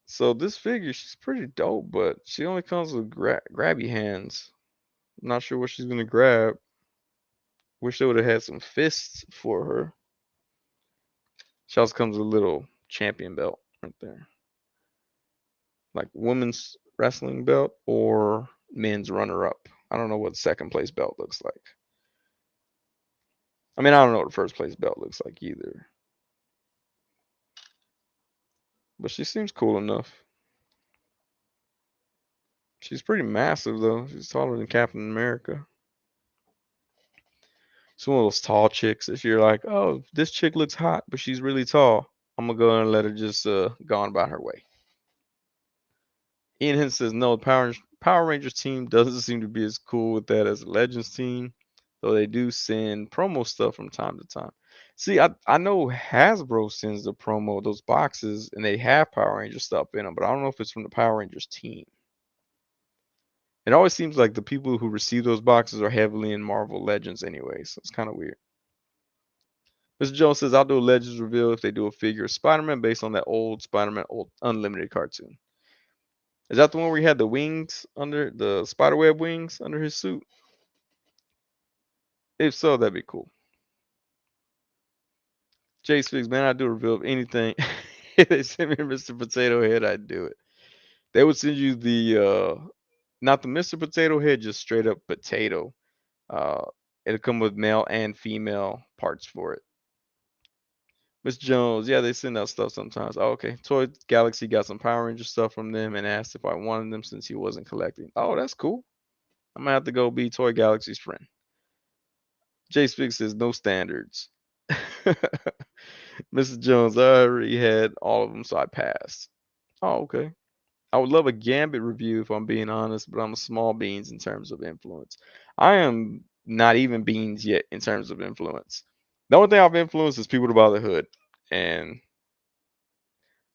So this figure, she's pretty dope, but she only comes with grabby hands. I'm not sure what she's gonna grab. Wish they would have had some fists for her. She also comes with a little champion belt right there, like women's wrestling belt or men's runner-up. I don't know what second place belt looks like. I mean, I don't know what the first place belt looks like either. But she seems cool enough. She's pretty massive though. She's taller than Captain America. She's one of those tall chicks that you're like, oh, this chick looks hot, but she's really tall. I'm gonna go and let her just go on about her way. Ian Hinton says no, Power Rangers team doesn't seem to be as cool with that as the Legends team, though they do send promo stuff from time to time. See, I know Hasbro sends the promo, those boxes, and they have Power Ranger stuff in them, but I don't know if it's from the Power Rangers team. It always seems like the people who receive those boxes are heavily in Marvel Legends anyway, so it's kind of weird. Mr. Jones says, I'll do a Legends reveal if they do a figure of Spider-Man based on that old Spider-Man old Unlimited cartoon. Is that the one where he had the wings under the spiderweb wings under his suit? If so, that'd be cool. Jay Figs, man, I'd do a reveal of anything. If they sent me Mr. Potato Head, I'd do it. They would send you the not the Mr. Potato Head, just straight up potato. Uh, it'll come with male and female parts for it. Miss Jones, yeah, they send out stuff sometimes. Oh, okay. Toy Galaxy got some Power Ranger stuff from them and asked if I wanted them since he wasn't collecting. Oh, that's cool. I'm gonna have to go be Toy Galaxy's friend. Jay Spix says no standards. Mrs. Jones, I already had all of them, so I passed. Oh, okay. I would love a Gambit review if I'm being honest, but I'm a small beans in terms of influence. I am not even beans yet in terms of influence. The only thing I've influenced is people to buy the hood. And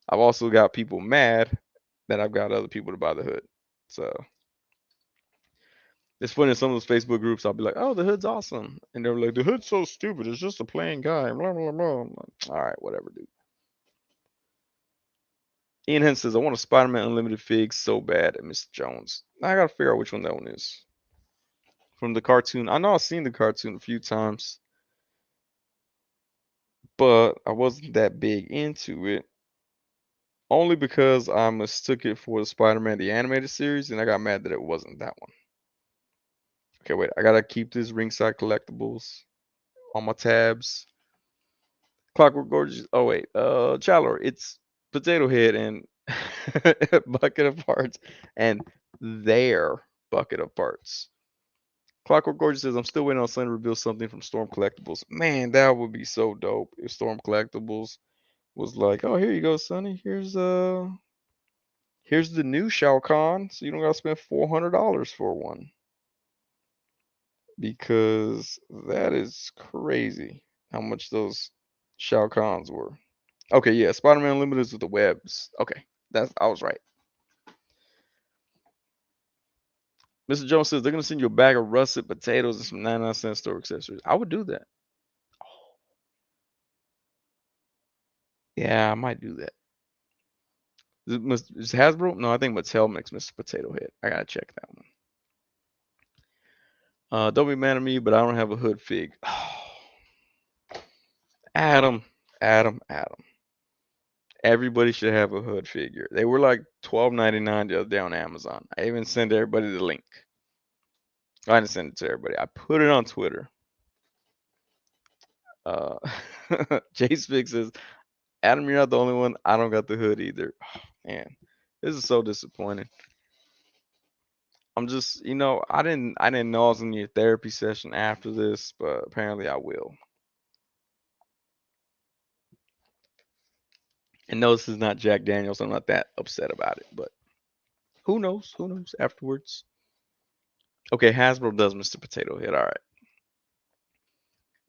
I've also got people mad that I've got other people to buy the hood. So it's funny in some of those Facebook groups, I'll be like, "Oh, the hood's awesome," and they're like, "The hood's so stupid. It's just a plain guy." Blah blah blah. I'm like, all right, whatever, dude. Ian Henson says, "I want a Spider-Man Unlimited fig so bad at Mr. Jones. I gotta figure out which one that one is from the cartoon. I know I've seen the cartoon a few times, but I wasn't that big into it. Only because I mistook it for the Spider-Man the animated series, and I got mad that it wasn't that one. Okay, wait. I gotta keep this ringside collectibles on my tabs. Clockwork Gorgeous. Oh wait, Chalor. It's Potato Head and Bucket of Parts, and their Bucket of Parts. Clockwork Gorgeous says, "I'm still waiting on Sun to reveal something from Storm Collectibles." Man, that would be so dope if Storm Collectibles was like, "Oh, here you go, Sonny. Here's the new Shao Kahn, so you don't gotta spend $400 for one." Because that is crazy how much those Shao Kahns were. Okay, yeah, Spider-Man Unlimited is with the webs. Okay, I was right. Mr. Jones says they're gonna send you a bag of russet potatoes and some 99-cent store accessories. I would do that. Yeah, I might do that. Is Hasbro? No, I think Mattel makes Mr. Potato Head. I gotta check that one. Don't be mad at me, but I don't have a hood fig. Adam, Adam. Everybody should have a hood figure. They were like $12.99 the other day on Amazon. I even sent everybody the link. I didn't send it to everybody. I put it on Twitter. Uh, Chase Fix says, "Adam, you're not the only one. I don't got the hood either." Oh, man, this is so disappointing. I'm just, I didn't know I was gonna need a therapy session after this, but apparently I will. And no, this is not Jack Daniels. I'm not that upset about it, but who knows? Who knows afterwards? Okay, Hasbro does Mr. Potato Head. All right.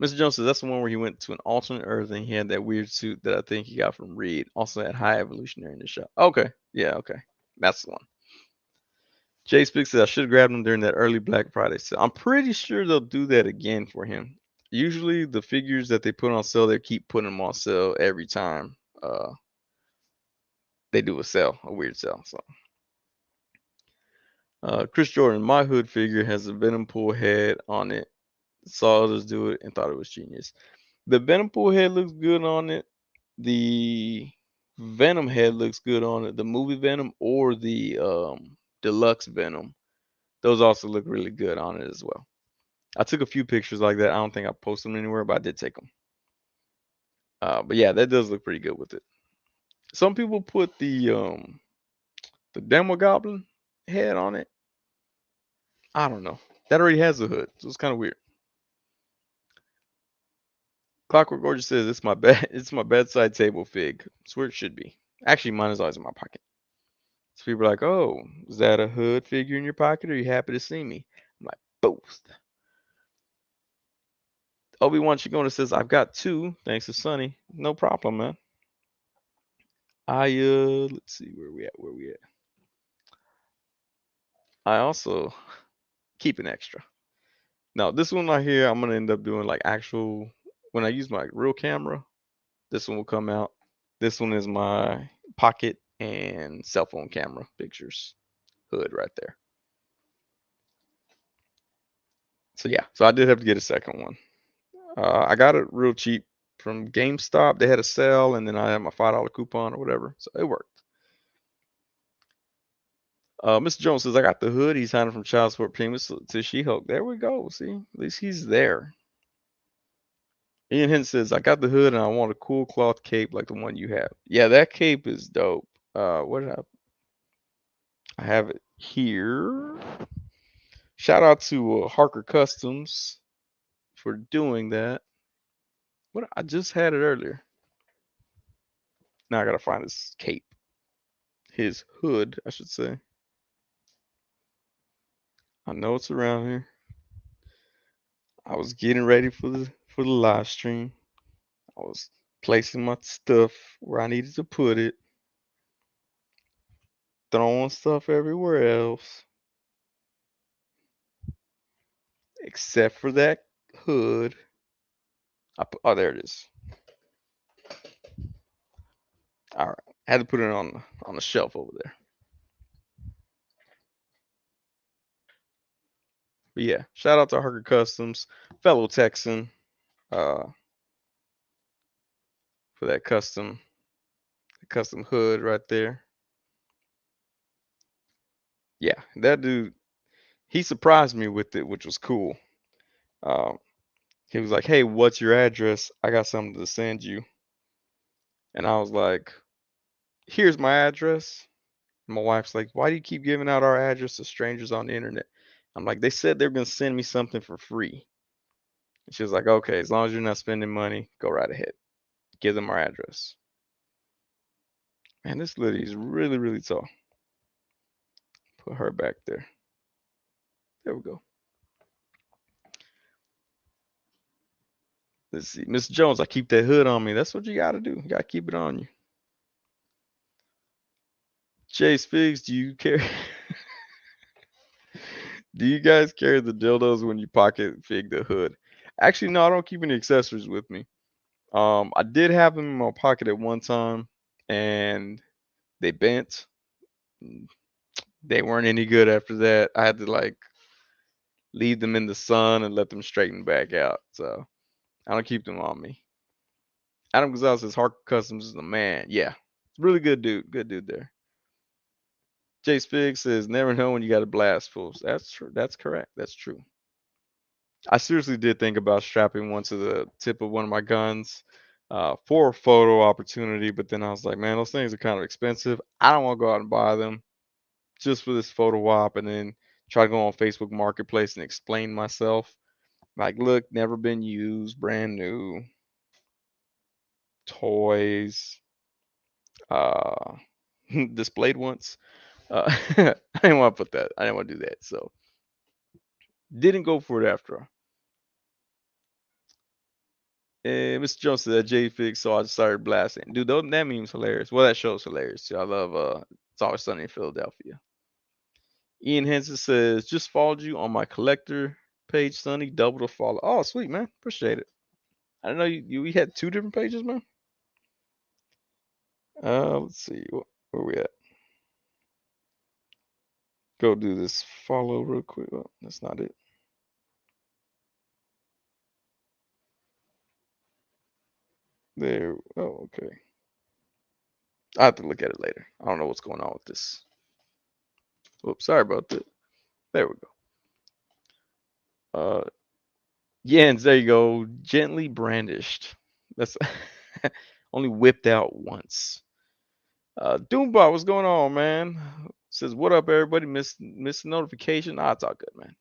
Mr. Jones says that's the one where he went to an alternate Earth and he had that weird suit that I think he got from Reed. Also had High Evolutionary in the show. Okay. Yeah, okay. That's the one. Jay Speaks says I should have grabbed him during that early Black Friday sale. I'm pretty sure they'll do that again for him. Usually the figures that they put on sale, they keep putting them on sale every time they do a sale, a weird sale. So Chris Jordan, my hood figure has a Venom Pool head on it. Saw others do it and thought it was genius. The Venom Pool head looks good on it. The Venom head looks good on it. The movie Venom or the deluxe Venom, those also look really good on it as well. I took a few pictures like that. I don't think I posted them anywhere, but I did take them. But yeah, that does look pretty good with it. Some people put the Demo Goblin head on it. I don't know. That already has a hood, so it's kind of weird. Clockwork Gorgeous says it's my bed. It's my bedside table fig. It's where it should be. Actually, mine is always in my pocket. So people are like, "Oh, is that a hood figure in your pocket? Or are you happy to see me?" I'm like, both. Obi-Wan Chigona says, "I've got two, thanks to Sonny. No problem, man." Let's see where we at. Where we at? I also keep an extra. Now this one right here, I'm gonna end up doing like actual. When I use my real camera, this one will come out. This one is my pocket and cell phone camera pictures hood right there. So yeah, so I did have to get a second one. I got it real cheap from GameStop. They had a sale, and then I had my $5 coupon or whatever, so it worked. Mr. Jones says I got the hood. He's hiding from child support payments to She-Hulk. There we go. See, at least he's there. Ian Henson says I got the hood and I want a cool cloth cape like the one you have. Yeah, that cape is dope. What did I have it here. Shout out to Harker Customs for doing that. What I just had it earlier. Now I gotta find his cape, his hood, I should say. I know it's around here. I was getting ready for the live stream. I was placing my stuff where I needed to put it, throwing stuff everywhere else, except for that hood. Oh, there it is. All right, I had to put it on the shelf over there. But yeah, shout out to Harker Customs, fellow Texan, uh, for that custom hood right there. Yeah, that dude, he surprised me with it, which was cool. Um, he was like, "Hey, what's your address? I got something to send you." And I was like, "Here's my address." My wife's like, "Why do you keep giving out our address to strangers on the internet?" I'm like, "They said they're gonna send me something for free." And she was like, "Okay, as long as you're not spending money, go right ahead. Give them our address." Man, this lady is really, really tall. Put her back there. There we go. Let's see. Miss Jones, I keep that hood on me. That's what you gotta do. You gotta keep it on you. Jay Figs, do you carry do you guys carry the dildos when you pocket fig the hood? Actually, no, I don't keep any accessories with me. I did have them in my pocket at one time and they bent. They weren't any good after that. I had to like leave them in the sun and let them straighten back out. So I don't keep them on me. Adam Gonzalez says Harker Customs is the man. Yeah. Really good dude. Good dude there. Jay Spig says never know when you got a blast full. That's true. That's correct. That's true. I seriously did think about strapping one to the tip of one of my guns for a photo opportunity, but then I was like, man, those things are kind of expensive. I don't want to go out and buy them just for this photo op and then try to go on Facebook Marketplace and explain myself. Like, look, never been used, brand new, toys, uh, displayed once. I didn't want to put that. I didn't want to do that. So didn't go for it after all. And Mr. Jones said that JFix, so I just started blasting. Dude, that meme's hilarious. Well, that show's hilarious too. I love It's Always Sunny in Philadelphia. Ian Henson says, just followed you on my collector page, Sonny. Double the follow. Oh, sweet, man. Appreciate it. I didn't know we had two different pages, man. Let's see. Where we at? Go do this follow real quick. Oh, that's not it. There. Oh, okay. I have to look at it later. I don't know what's going on with this. Oops, sorry about that. There we go. Yens, there you go. Gently brandished. That's only whipped out once. Doombot, what's going on, man? Says, what up, everybody? Missed notification. Ah, it's all good, man.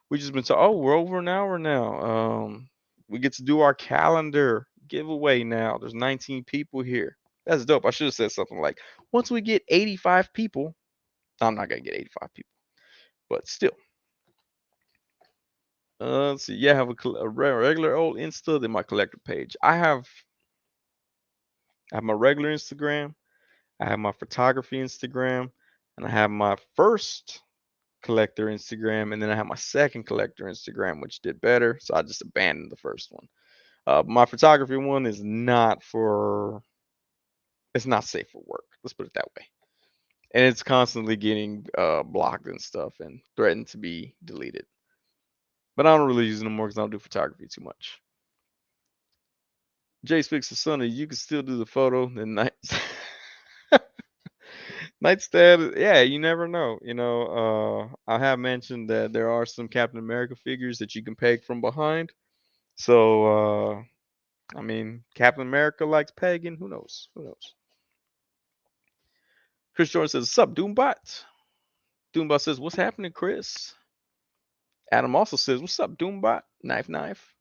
We just been talking. Oh, we're over an hour now. We get to do our calendar giveaway now. There's 19 people here. That's dope. I should have said something like, once we get 85 people, I'm not gonna get 85 people, but still. Let's see. Yeah, I have a regular old Insta, then my collector page. I have my regular Instagram, I have my photography Instagram, and I have my first collector Instagram, and then I have my second collector Instagram, which did better, so I just abandoned the first one. My photography one is not for it's not safe for work. Let's put it that way. And it's constantly getting blocked and stuff and threatened to be deleted. But I don't really use it anymore because I don't do photography too much. Jay speaks to Sonny, you can still do the photo. Then night nightstand, yeah, you never know. I have mentioned that there are some Captain America figures that you can peg from behind. So I mean, Captain America likes pegging. Who knows? Who knows? Chris Jordan says, "Sup, Doombot?" Doombot says, "What's happening, Chris?" Adam also says, "What's up, Doombot?" Knife, knife.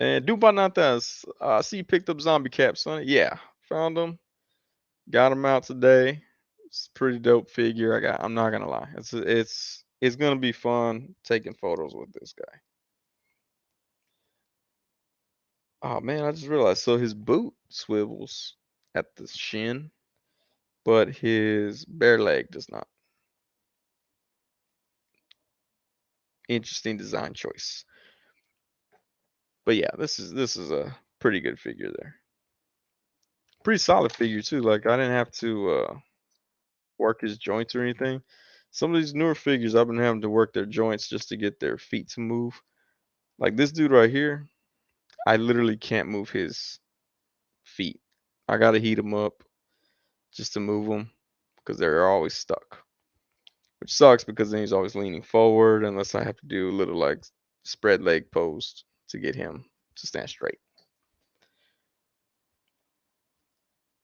And Doombot not that. I see you picked up zombie caps, son. Yeah, found them. Got them out today. It's a pretty dope figure. I'm not gonna lie. It's gonna be fun taking photos with this guy. Oh man, I just realized. So his boot swivels at the shin, but his bare leg does not. Interesting design choice. But yeah, this is a pretty good figure there. Pretty solid figure too. Like I didn't have to work his joints or anything. Some of these newer figures I've been having to work their joints just to get their feet to move. Like this dude right here, I literally can't move his feet. I gotta heat them up just to move them because they're always stuck, which sucks because then he's always leaning forward unless I have to do a little like spread leg pose to get him to stand straight.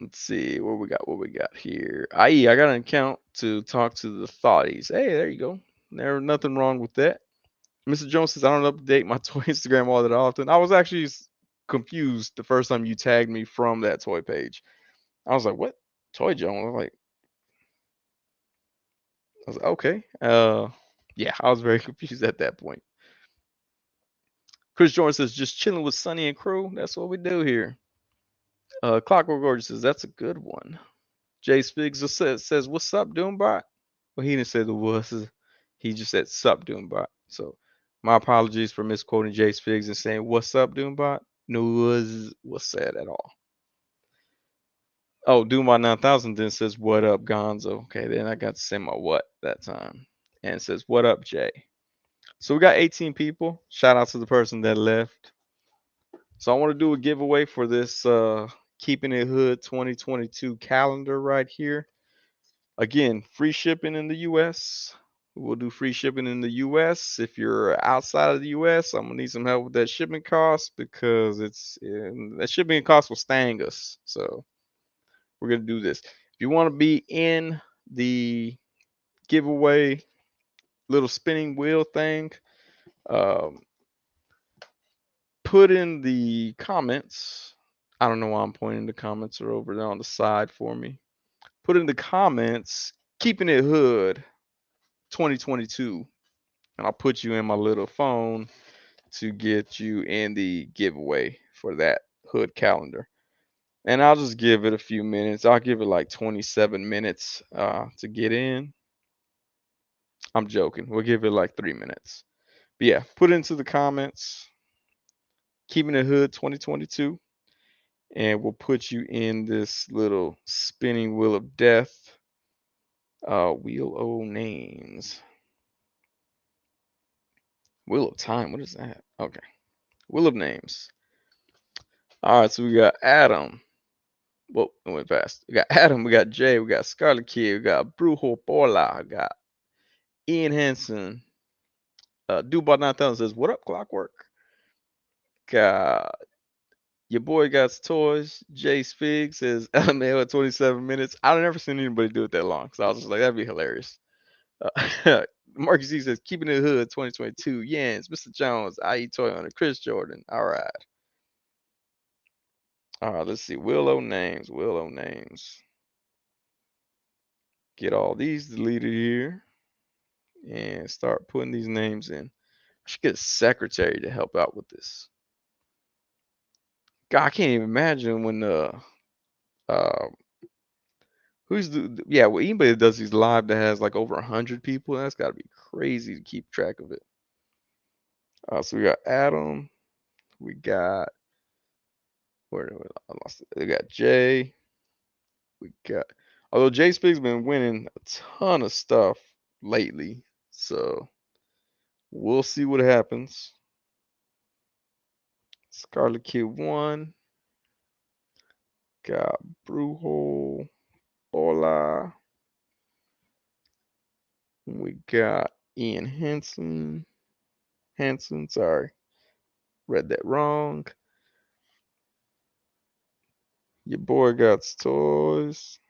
Let's see what we got. What we got here. I got an account to talk to the thoughties. Hey, there you go. There nothing wrong with that. Mr. Jones says I don't update my toy Instagram all that often. I was actually confused the first time you tagged me from that toy page. I was like, "What toy Jones?" I was like, "Okay." Yeah, I was very confused at that point. Chris Jordan says just chilling with Sonny and crew. That's what we do here. Clockwork Gorgeous says that's a good one. Jay Spiggs says what's up, Doombot? Well, he didn't say the was. He just said sup, Doombot. So my apologies for misquoting Jay Spiggs and saying what's up, Doombot. No was said at all. Oh, Doombot 9000 then says what up, Gonzo. Okay, then I got to say my what that time. And it says what up, Jay. So we got 18 people. Shout out to the person that left. So I want to do a giveaway for this Keeping It Hood 2022 calendar right here. Again, free shipping in the US. We'll do free shipping in the US. If you're outside of the US, I'm gonna need some help with that shipping cost because that shipping cost will stang us. So we're gonna do this. If you want to be in the giveaway little spinning wheel thing, um, put in the comments. I don't know why I'm pointing the comments are over there on the side for me. Put in the comments, keeping it hood 2022, and I'll put you in my little phone to get you in the giveaway for that hood calendar. And I'll just give it a few minutes. I'll give it like 27 minutes to get in. I'm joking. We'll give it like 3 minutes. But yeah, put it into the comments. Keeping it hood 2022. And we'll put you in this little spinning wheel of death. Wheel o' names. Wheel of time. What is that? Okay. Wheel of names. All right. So we got Adam. Whoa, it went fast. We got Adam. We got Jay. We got Scarlet Kid. We got Brujo Pola. We got Ian Hansen. Dubot 9000 says, "What up, Clockwork?" Got your boy got toys. Jay Spig says, "LMAO at 27 minutes." I've never seen anybody do it that long, so I was just like, "That'd be hilarious." Marcus E says, "Keeping it hood 2022." Yans, Mr. Jones, IE Toy Hunter, Chris Jordan. All right. All right, let's see. Willow names. Willow names. Get all these deleted here and start putting these names in. I should get a secretary to help out with this. God, I can't even imagine when uh who's the yeah, well, anybody that does these live that has like over 100 people, that's got to be crazy to keep track of it. So we got Adam, we got where I lost it. We got Jay, we got although Jay Spig's been winning a ton of stuff lately, so we'll see what happens. Scarlet Kid 1, got Brujo, Hola, we got Ian Hansen, sorry, read that wrong. Your boy got toys.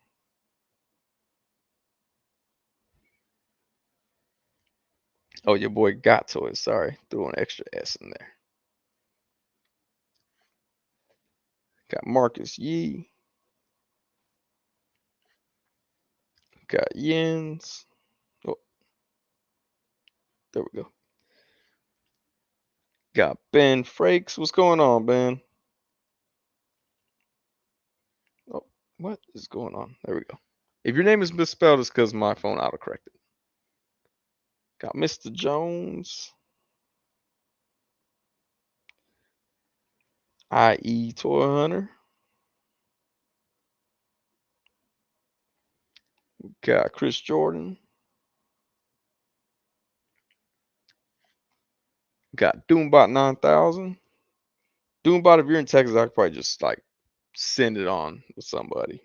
Oh, your boy got toys. Sorry, threw an extra S in there. Got Marcus Yee. Got Yens. Oh, there we go. Got Ben Frakes. What's going on, Ben? What is going on? There we go. If your name is misspelled, it's because my phone autocorrected. Got Mr. Jones, i.e. Toy Hunter. Got Chris Jordan. Got Doombot 9000. Doombot, if you're in Texas, I could probably just like send it on with somebody.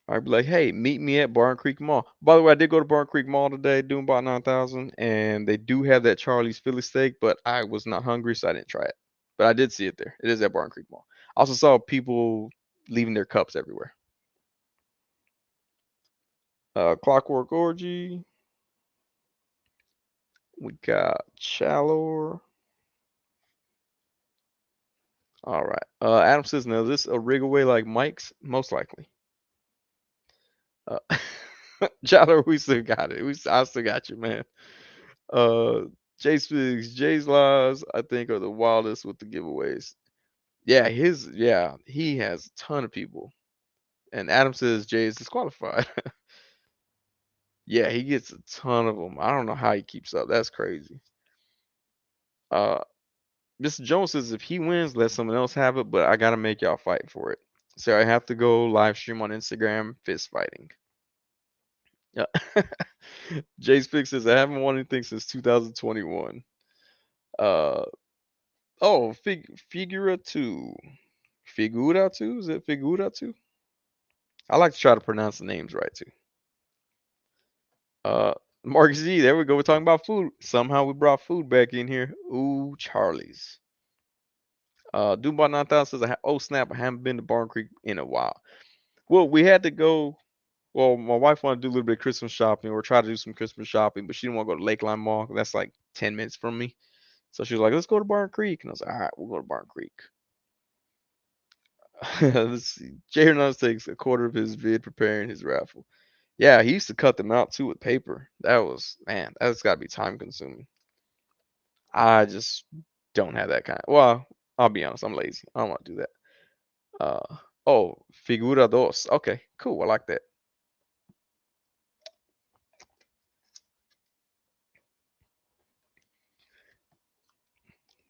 I'd be like, hey, meet me at Barn Creek Mall. By the way, I did go to Barn Creek Mall today, Doombot 9000, and they do have that Charlie's Philly steak, but I was not hungry, so I didn't try it. But I did see it there. It is at Barn Creek Mall. I also saw people leaving their cups everywhere. Clockwork Orgy. We got Chalor. All right. Adam says, now, is this a rig away like Mike's? Most likely. Uh, Chalor, we still got it. I still got you, man. Jay Spigs, Jay's lives, I think, are the wildest with the giveaways. Yeah, he has a ton of people. And Adam says Jay is disqualified. Yeah, he gets a ton of them. I don't know how he keeps up. That's crazy. Uh, Mr. Jones says if he wins, let someone else have it, but I gotta make y'all fight for it. So I have to go live stream on Instagram, fist fighting. Yeah. Jay's Fix says I haven't won anything since 2021. Uh oh, Figura 2. Figura 2? Is it Figura 2? I like to try to pronounce the names right too. Uh Mark Z, there we go. We're talking about food. Somehow we brought food back in here. Ooh, Charlie's. Doombot 9000 says, oh snap, I haven't been to Barn Creek in a while. Well, we had to go. Well, my wife wanted to do a little bit of Christmas shopping or try to do some Christmas shopping, but she didn't want to go to Lakeline Mall. That's like 10 minutes from me. So she was like, let's go to Barn Creek. And I was like, all right, we'll go to Barn Creek. Let's see. Jay Hernandez takes a quarter of his vid preparing his raffle. Yeah, he used to cut them out too with paper. That was, man, that's got to be time consuming. I just don't have that kind. Well, I'll be honest, I'm lazy. I don't want to do that. Oh, Figura dos. Okay, cool. I like that.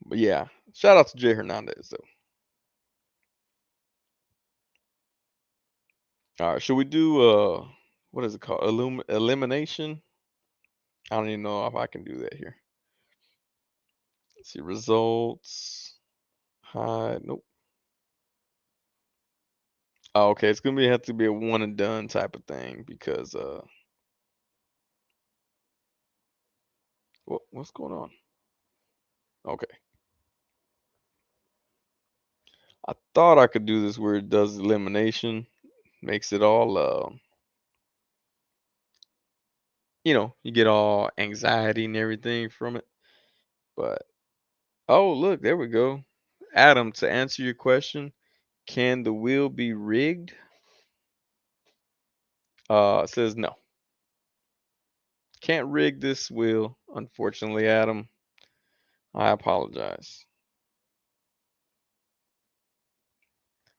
But yeah, shout out to Jay Hernandez though. All right, should we do what is it called? Elimination? I don't even know if I can do that here. Let's see results. Hide. Nope. Oh, okay, it's gonna have to be a one and done type of thing because what's going on? Okay, I thought I could do this where it does elimination, makes it all you get all anxiety and everything from it. But oh, look, there we go. Adam, to answer your question, can the wheel be rigged? It says no. Can't rig this wheel, unfortunately, Adam. I apologize.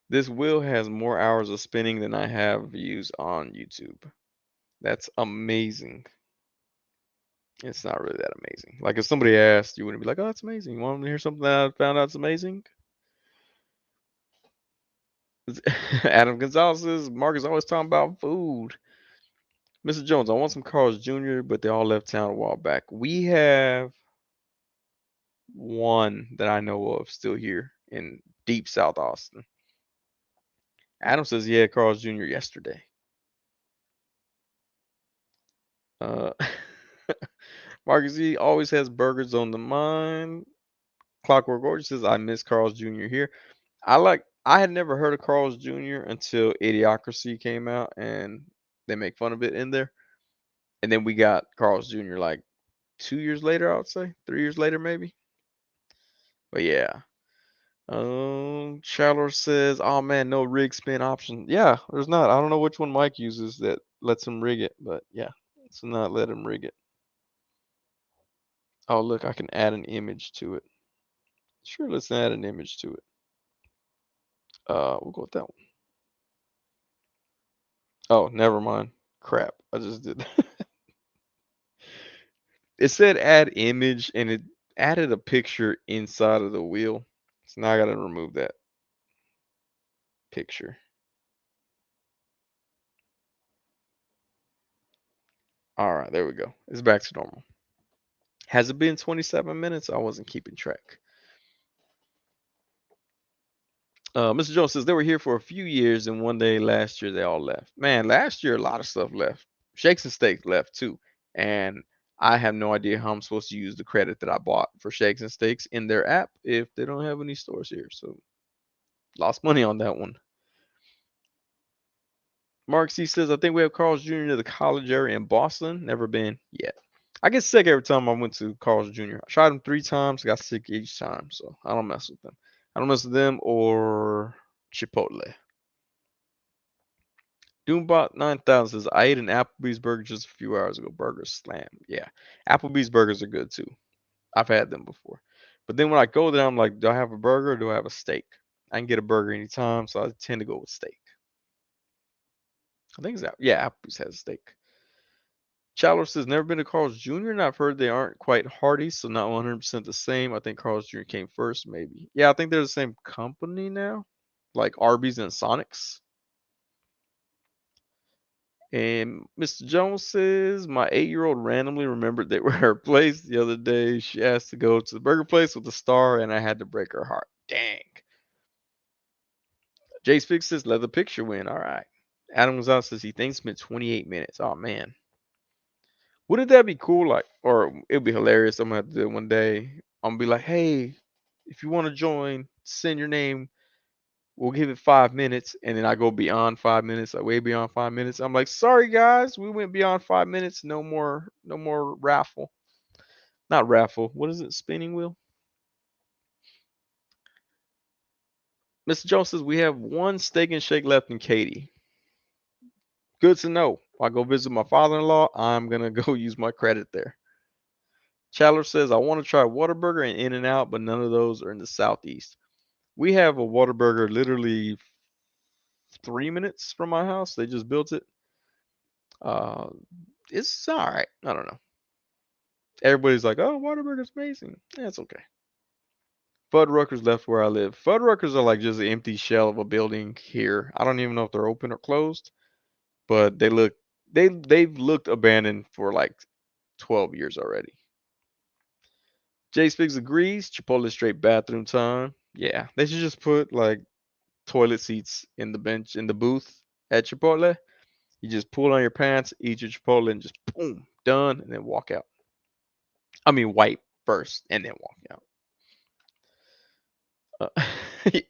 This wheel has more hours of spinning than I have views on YouTube. That's amazing. It's not really that amazing. Like if somebody asked, you wouldn't be like, "Oh, that's amazing." You want to hear something that I found out's amazing? Adam Gonzalez says Mark is always talking about food. Mr. Jones, I want some Carl's Jr., but they all left town a while back. We have one that I know of still here in deep South Austin. Adam says he had Carl's Jr. yesterday. Uh, Marcus Z always has burgers on the mind. Clockwork Orange says I miss Carl's Jr. here. I had never heard of Carl's Jr. until Idiocracy came out and they make fun of it in there. And then we got Carl's Jr. like 2 years later, I would say. 3 years later, maybe. But yeah. Chandler says, "Oh man, no rig spin option." Yeah, there's not. I don't know which one Mike uses that lets him rig it, but yeah, let's not let him rig it. Oh look, I can add an image to it. Sure, let's add an image to it. We'll go with that one. Oh, never mind. Crap. I just did that. It said add image and it added a picture inside of the wheel. So now I gotta remove that picture. All right, there we go. It's back to normal. Has it been 27 minutes? I wasn't keeping track. Mr. Jones says they were here for a few years, and one day last year they all left. Man, last year a lot of stuff left. Shakes and Steaks left too, and I have no idea how I'm supposed to use the credit that I bought for Shakes and Steaks in their app if they don't have any stores here. So lost money on that one. Mark C says I think we have Carl's Jr. to the college area in Boston. Never been yet. I get sick every time I went to Carl's Jr. I tried them 3 times, got sick each time, so I don't mess with them. I don't mess with them or Chipotle. Doombot 9000 says, I ate an Applebee's burger just a few hours ago. Burgers slam. Yeah. Applebee's burgers are good too. I've had them before. But then when I go there, I'm like, do I have a burger or do I have a steak? I can get a burger anytime, so I tend to go with steak. I think it's that. Yeah, Applebee's has a steak. Chandler says, never been to Carl's Jr. and I've heard they aren't quite hearty, so not 100% the same. I think Carl's Jr. came first, maybe. Yeah, I think they're the same company now, like Arby's and Sonic's. And Mr. Jones says, my 8-year-old randomly remembered they were at her place the other day. She asked to go to the burger place with a star, and I had to break her heart. Dang. Jace Fix says, let the picture win. All right. Adam Gonzalez says he thinks it's been 28 minutes. Oh, man. Wouldn't that be cool? Like, or it'd be hilarious. I'm going to have to do it one day. I'm going to be like, hey, if you want to join, send your name. We'll give it 5 minutes, and then I go beyond 5 minutes, like way beyond 5 minutes. I'm like, sorry guys, we went beyond 5 minutes. No more, no more raffle. Not raffle. What is it? Spinning wheel. Mr. Jones says we have one steak and shake left in Katy. Good to know. If I go visit my father-in-law, I'm gonna go use my credit there. Chandler says I want to try Whataburger and In-N-Out, but none of those are in the southeast. We have a Whataburger literally 3 minutes from my house. They just built it. Uh, it's all right. I don't know. Everybody's like, "Oh, Whataburger's amazing." Yeah, it's okay. Fuddruckers left where I live. Fuddruckers are like just an empty shell of a building here. I don't even know if they're open or closed, but they've looked abandoned for like 12 years already. Jay Spiggs agrees. Chipotle straight bathroom time. Yeah, they should just put like toilet seats in the bench in the booth at Chipotle. You just pull on your pants, eat your Chipotle, and just boom, done, and then walk out. I mean, wipe first and then walk out. Uh,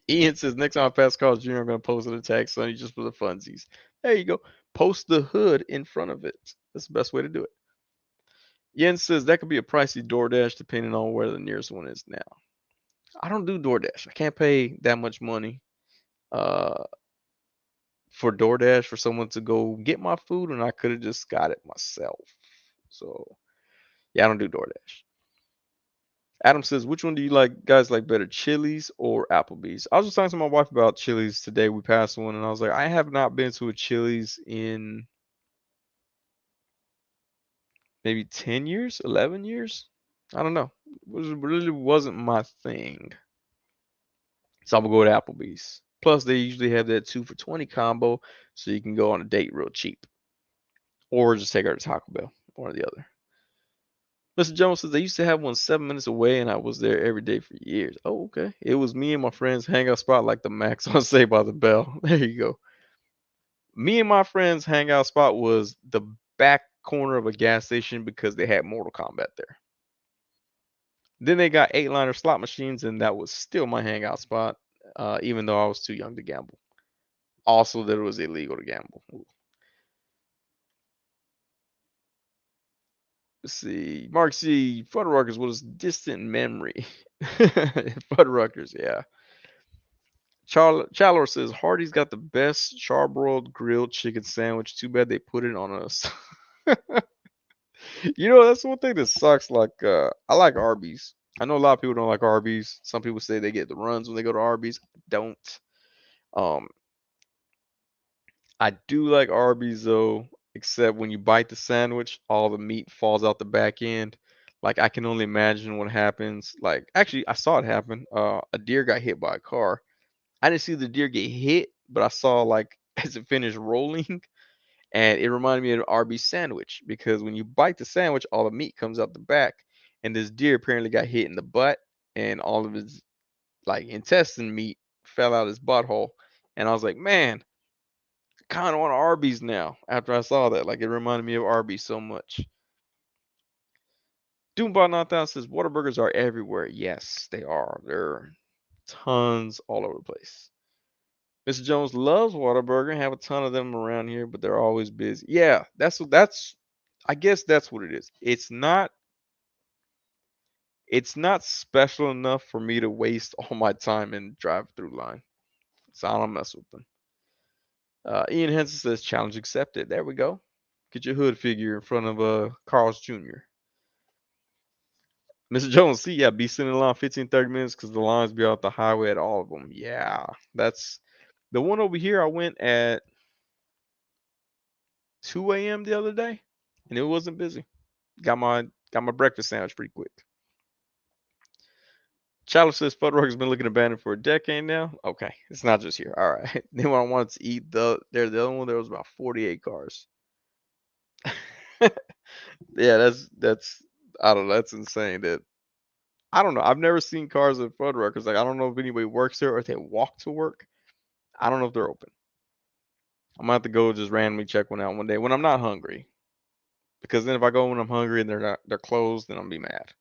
Ian says next time I pass Carl's Jr., I'm gonna post an attack Sonny just for the funsies. There you go. Post the hood in front of it. That's the best way to do it. Yen says that could be a pricey DoorDash depending on where the nearest one is now. I don't do DoorDash. I can't pay that much money uh, for DoorDash for someone to go get my food, and I could have just got it myself. So yeah, I don't do DoorDash. Adam says, which one do you like, guys like better, Chili's or Applebee's? I was just talking to my wife about Chili's today. We passed one, and I was like, I have not been to a Chili's in maybe 10 years, 11 years. I don't know. Really wasn't my thing. So I'm going to go with Applebee's. Plus, they usually have that 2 for 20 combo, so you can go on a date real cheap. Or just take her to Taco Bell, one or the other. Mr. Jones says they used to have one 7 minutes away, and I was there every day for years. Oh, okay. It was me and my friends' hangout spot, like the Max on Say by the Bell. There you go. Me and my friends' hangout spot was the back corner of a gas station because they had Mortal Kombat there. Then they got 8-liner slot machines, and that was still my hangout spot, even though I was too young to gamble. Also, that it was illegal to gamble. Let's see. Mark C. Fuddruckers was distant memory. Fuddruckers, yeah. Chalor says Hardy's got the best charbroiled grilled chicken sandwich. Too bad they put it on us. That's one thing that sucks. Like, I like Arby's. I know a lot of people don't like Arby's. Some people say they get the runs when they go to Arby's. I don't. Um, I do like Arby's though, except when you bite the sandwich, all the meat falls out the back end. Like I can only imagine what happens. Like actually, I saw it happen. A deer got hit by a car. I didn't see the deer get hit, but I saw like as it finished rolling, and it reminded me of an Arby's sandwich because when you bite the sandwich, all the meat comes out the back, and this deer apparently got hit in the butt, and all of his like intestine meat fell out his butthole. And I was like, man, kind of want Arby's now after I saw that. Like it reminded me of Arby's so much. Doombot 9000 says Whataburgers are everywhere. Yes, they are. There are tons all over the place. Mr. Jones loves Whataburger. Have a ton of them around here, but they're always busy. Yeah, that's. I guess that's what it is. It's not special enough for me to waste all my time in drive-through line. So I don't mess with them. Ian Henson says challenge accepted. There we go. Get your hood figure in front of Carl's Jr. Mr. Jones, see, yeah, be sitting in line 15, 30 minutes because the lines be off the highway at all of them. Yeah, that's the one over here. I went at 2 a.m. the other day, and it wasn't busy. Got my breakfast sandwich pretty quick. Chalice says Fuddruckers been looking abandoned for a decade now. Okay, it's not just here. All right. Then when I wanted to eat the other one, there was about 48 cars. Yeah, that's I don't know. That's insane. That I don't know. I've never seen cars at Fuddruckers. Like I don't know if anybody works there or if they walk to work. I don't know if they're open. I'm gonna have to go just randomly check one out one day when I'm not hungry. Because then if I go when I'm hungry and they're closed, then I'm gonna be mad.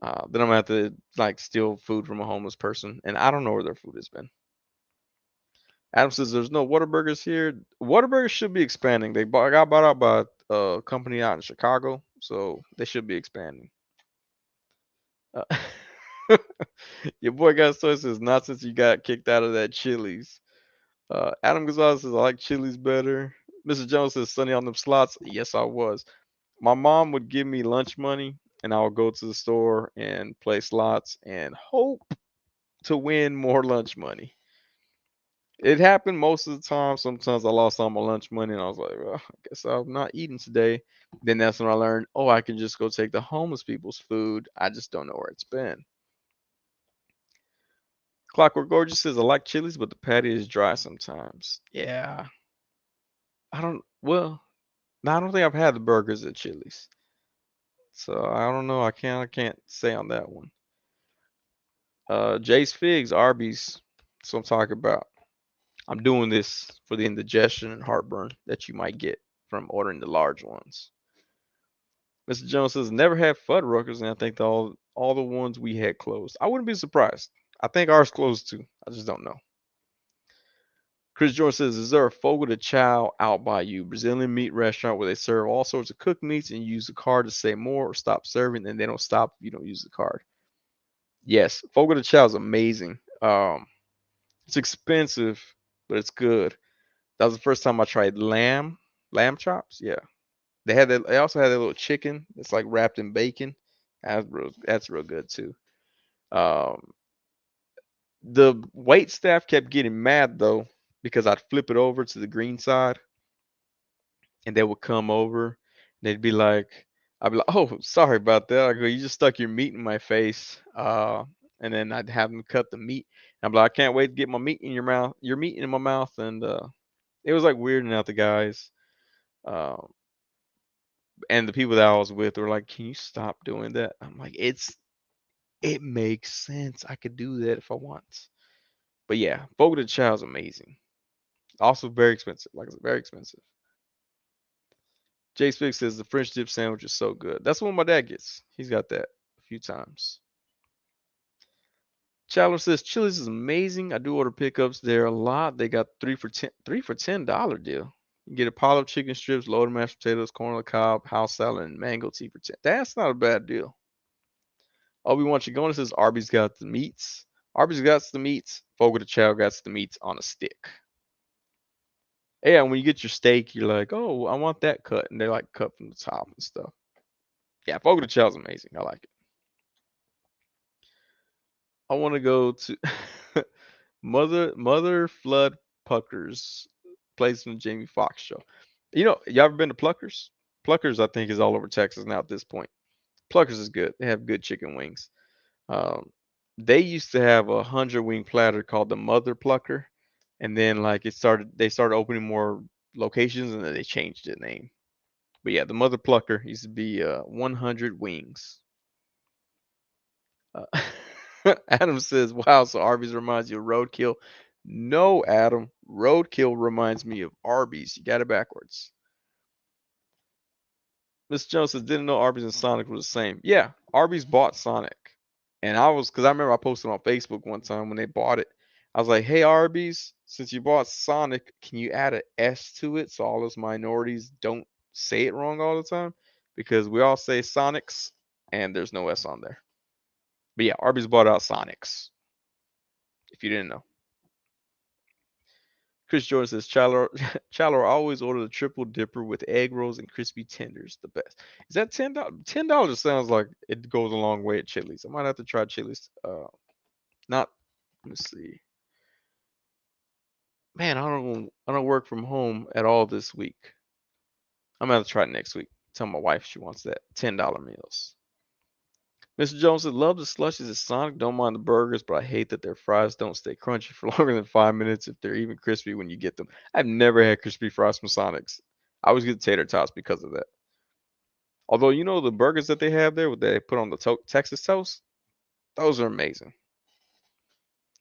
Then I'm gonna have to like steal food from a homeless person, and I don't know where their food has been. Adam says there's no Whataburgers here. Whataburgers should be expanding. Got bought out by a company out in Chicago, so they should be expanding. Uh, your boy got so says not since you got kicked out of that Chili's. Adam Gonzalez says I like Chili's better. Mr. Jones says Sunny on them slots. Yes, I was. My mom would give me lunch money, and I would go to the store and play slots and hope to win more lunch money. It happened most of the time. Sometimes I lost all my lunch money, and I was like, well, I guess I'm not eating today. Then that's when I learned, oh, I can just go take the homeless people's food. I just don't know where it's been. Clockwork Gorgeous says I like Chili's, but the patty is dry sometimes. Yeah, I don't. Well, no, I don't think I've had the burgers at Chili's, so I don't know. I can't say on that one. Jace Figs, Arby's. That's what I'm talking about. I'm doing this for the indigestion and heartburn that you might get from ordering the large ones. Mr. Jones says never had Fuddruckers, and I think all the ones we had closed. I wouldn't be surprised. I think ours closed too. I just don't know. Chris George says, is there a Fogo de Chao out by you? Brazilian meat restaurant where they serve all sorts of cooked meats and you use the card to say more or stop serving, and they don't stop if you don't use the card. Yes, Fogo de Chao is amazing. It's expensive, but it's good. That was the first time I tried lamb chops. Yeah, they had that. They also had that little chicken that's like wrapped in bacon. That's real good too. Um, the wait staff kept getting mad though because I'd flip it over to the green side and they would come over. And they'd be like, I'd be like, "Oh, sorry about that." I go, "You just stuck your meat in my face." And then I'd have them cut the meat. And I'm like, "I can't wait to get my meat in your mouth, your meat in my mouth." And it was like weirding out the guys. Um, and the people that I was with were like, "Can you stop doing that?" I'm like, it makes sense. I could do that if I want. But yeah, Fogo de Chao is amazing. Also very expensive. Like I said, very expensive. Jay Spix says the French dip sandwich is so good. That's the one my dad gets. He's got that a few times. Chandler says Chili's is amazing. I do order pickups there a lot. They got $3 for $10 deal. You get a pile of chicken strips, loaded mashed potatoes, corn on the cob, house salad, and mango tea for 10. That's not a bad deal. Obi-Wan Chigona says Arby's got the meats. Arby's got the meats. Fogo de Chao got the meats on a stick. Yeah, when you get your steak, you're like, oh, I want that cut, and they like cut from the top and stuff. Yeah, Fogo de Chao is amazing. I like it. I want to go to Mother Flood Puckers plays from the Jamie Foxx show. Y'all ever been to Pluckers? Pluckers, I think, is all over Texas now at this point. Pluckers is good. They have good chicken wings. Um, they used to have a 100 wing platter called the Mother Plucker, and then like they started opening more locations, and then they changed the name. But yeah, the Mother Plucker used to be 100 wings. Uh, Adam says, "Wow, so Arby's reminds you of Roadkill." No, Adam, Roadkill reminds me of Arby's. You got it backwards. Miss Jones says, "Didn't know Arby's and Sonic were the same." Yeah, Arby's bought Sonic, and because I remember I posted on Facebook one time when they bought it. I was like, "Hey Arby's, since you bought Sonic, can you add a S to it so all us minorities don't say it wrong all the time? Because we all say Sonics, and there's no S on there." But yeah, Arby's bought out Sonics. If you didn't know. Chris Jordan says, Chandler, Chandler always order the triple dipper with egg rolls and crispy tenders. The best. Is that $10? $10 sounds like it goes a long way at Chili's. I might have to try Chili's. Not. Let me see. Man, I don't work from home at all this week. I'm gonna have to try it next week. Tell my wife she wants that $10 meals. Mr. Jones said, love the slushies at Sonic. Don't mind the burgers, but I hate that their fries don't stay crunchy for longer than 5 minutes if they're even crispy when you get them. I've never had crispy fries from Sonic's. I always get tater tots because of that. Although, the burgers that they have there, that they put on the Texas toast, those are amazing.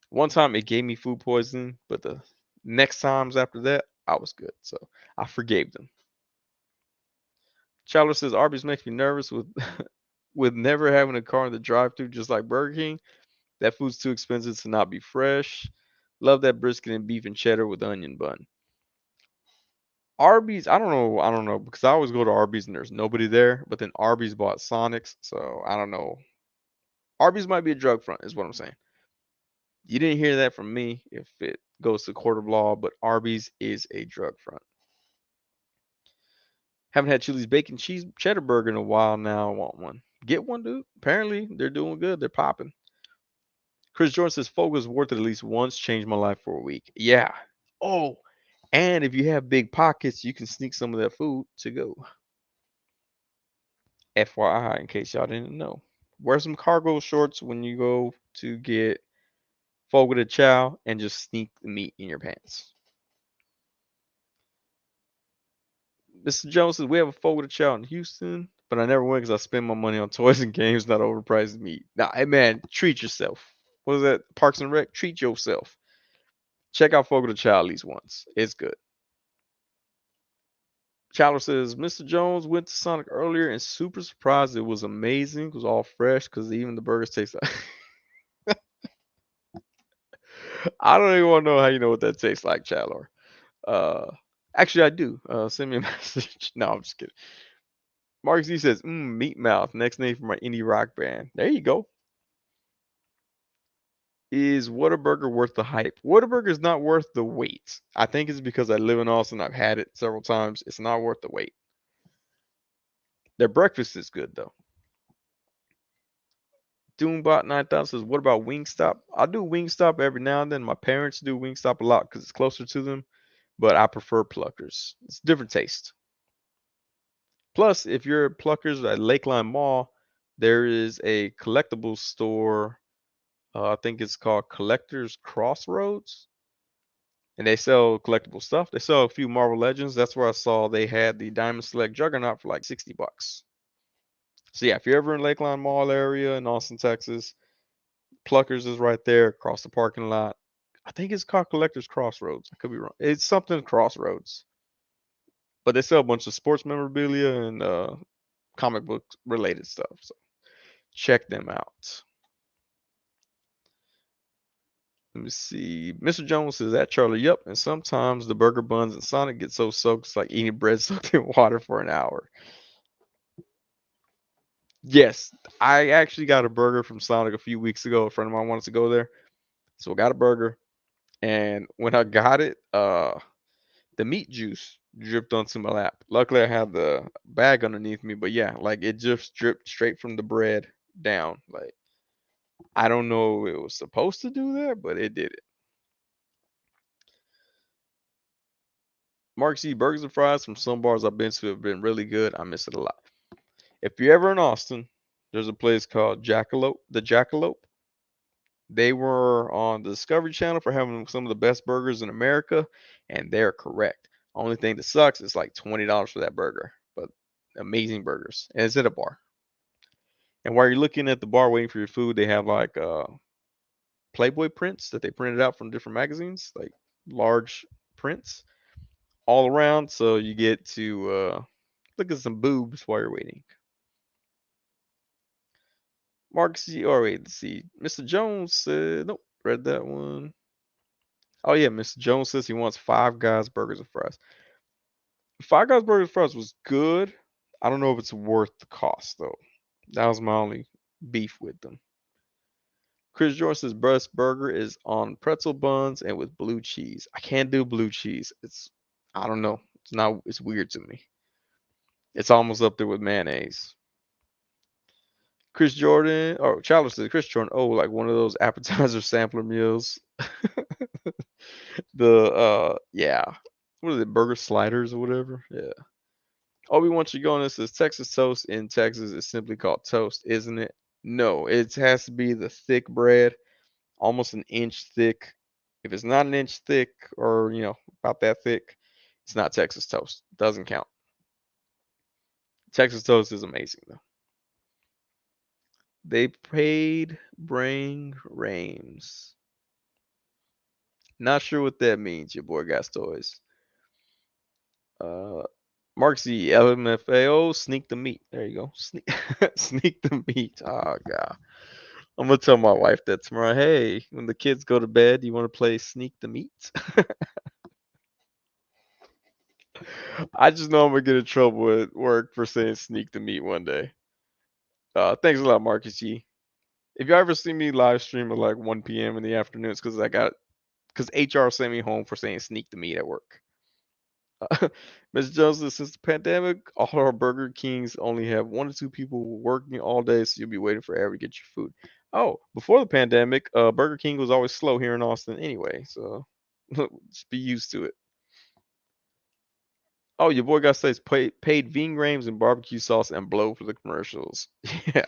One time it gave me food poisoning, but the next times after that, I was good. So I forgave them. Chandler says, Arby's makes me nervous with with never having a car in the drive-thru just like Burger King. That food's too expensive to not be fresh. Love that brisket and beef and cheddar with onion bun. Arby's, I don't know because I always go to Arby's and there's nobody there, but then Arby's bought Sonics, so I don't know. Arby's might be a drug front, is what I'm saying. You didn't hear that from me if it goes to court of law, but Arby's is a drug front. Haven't had Chili's bacon cheese cheddar burger in a while now. I want one. Get one, dude. Apparently they're doing good. They're popping. Chris Jordan says Focus worth it at least once. Changed my life for a week. Yeah. Oh, and if you have big pockets, you can sneak some of that food to go. FYI, in case y'all didn't know. Wear some cargo shorts when you go to get Fogo de Chow and just sneak the meat in your pants. Mr. Jones says we have a Fogo de Chow in Houston, but I never went because I spend my money on toys and games, not overpriced meat. Nah, hey man, treat yourself. What is that? Parks and Rec? Treat yourself. Check out Fogo de Chow at least once. It's good. Chandler says Mr. Jones went to Sonic earlier and super surprised it was amazing. It was all fresh because even the burgers taste like. I don't even want to know how you know what that tastes like, Chandler. Uh, actually, I do. Send me a message. No, I'm just kidding. Mark Z says, Meat Mouth, next name for my indie rock band. There you go. Is Whataburger worth the hype? Whataburger is not worth the wait. I think it's because I live in Austin. I've had it several times. It's not worth the wait. Their breakfast is good though. Doombot 9000 says, what about Wingstop? I do Wingstop every now and then. My parents do Wingstop a lot because it's closer to them, but I prefer Pluckers. It's different taste. Plus, if you're at Pluckers at Lakeline Mall, there is a collectibles store. I think it's called Collectors Crossroads, and they sell collectible stuff. They sell a few Marvel Legends. That's where I saw they had the Diamond Select Juggernaut for like $60. So yeah, if you're ever in Lakeline Mall area in Austin, Texas, Pluckers is right there across the parking lot. I think it's called Collectors Crossroads. I could be wrong. It's something Crossroads. But they sell a bunch of sports memorabilia and comic book related stuff. So check them out. Let me see. Mr. Jones says that Charlie. Yep. And sometimes the burger buns and Sonic get so soaked it's like eating bread soaked in water for an hour. Yes, I actually got a burger from Sonic a few weeks ago. A friend of mine wanted to go there, so I got a burger. And when I got it, the meat juice dripped onto my lap. Luckily, I had the bag underneath me, but yeah, like it just dripped straight from the bread down. Like I don't know if it was supposed to do that, but it did it. Mark C. Burgers and fries from some bars I've been to have been really good. I miss it a lot. If you're ever in Austin, there's a place called Jackalope. The Jackalope. They were on the Discovery Channel for having some of the best burgers in America, and they're correct. Only thing that sucks is like $20 for that burger, but amazing burgers, and it's at a bar. And while you're looking at the bar waiting for your food, they have like Playboy prints that they printed out from different magazines, like large prints all around, so you get to look at some boobs while you're waiting. Mark C. Oh wait, let's see. Mr. Jones said, nope, read that one. Oh yeah, Mr. Jones says he wants Five Guys burgers and fries. Five Guys burgers and fries was good. I don't know if it's worth the cost though. That was my only beef with them. Chris Jordan says best burger is on pretzel buns and with blue cheese. I can't do blue cheese. It's I don't know. It's not. It's weird to me. It's almost up there with mayonnaise. Chris Jordan or Childish says Chris Jordan. Oh, like one of those appetizer sampler meals. Yeah. What is it? Burger sliders or whatever. Yeah. Obi-Wan Chigonis says Texas toast in Texas is simply called toast, isn't it? No, it has to be the thick bread, almost an inch thick. If it's not an inch thick or, about that thick, it's not Texas toast. Doesn't count. Texas toast is amazing though. They paid bring Rames. Not sure what that means, your boy got toys. Uh Mark Z, LMFAO, sneak the meat. There you go. Sneak, sneak the meat. Oh god. I'm gonna tell my wife that tomorrow. Hey, when the kids go to bed, you want to play sneak the meat? I just know I'm gonna get in trouble at work for saying sneak the meat one day. Thanks a lot, Marcus G. If you ever see me live stream at like 1 p.m. in the afternoon, it's because HR sent me home for saying sneak the meat at work. Ms. Jones, since the pandemic, all our Burger Kings only have 1 to 2 people working all day, so you'll be waiting forever to get your food. Oh, before the pandemic, Burger King was always slow here in Austin anyway, so just be used to it. Oh, your boy got says paid Ving Rhames and barbecue sauce and blow for the commercials. Yeah,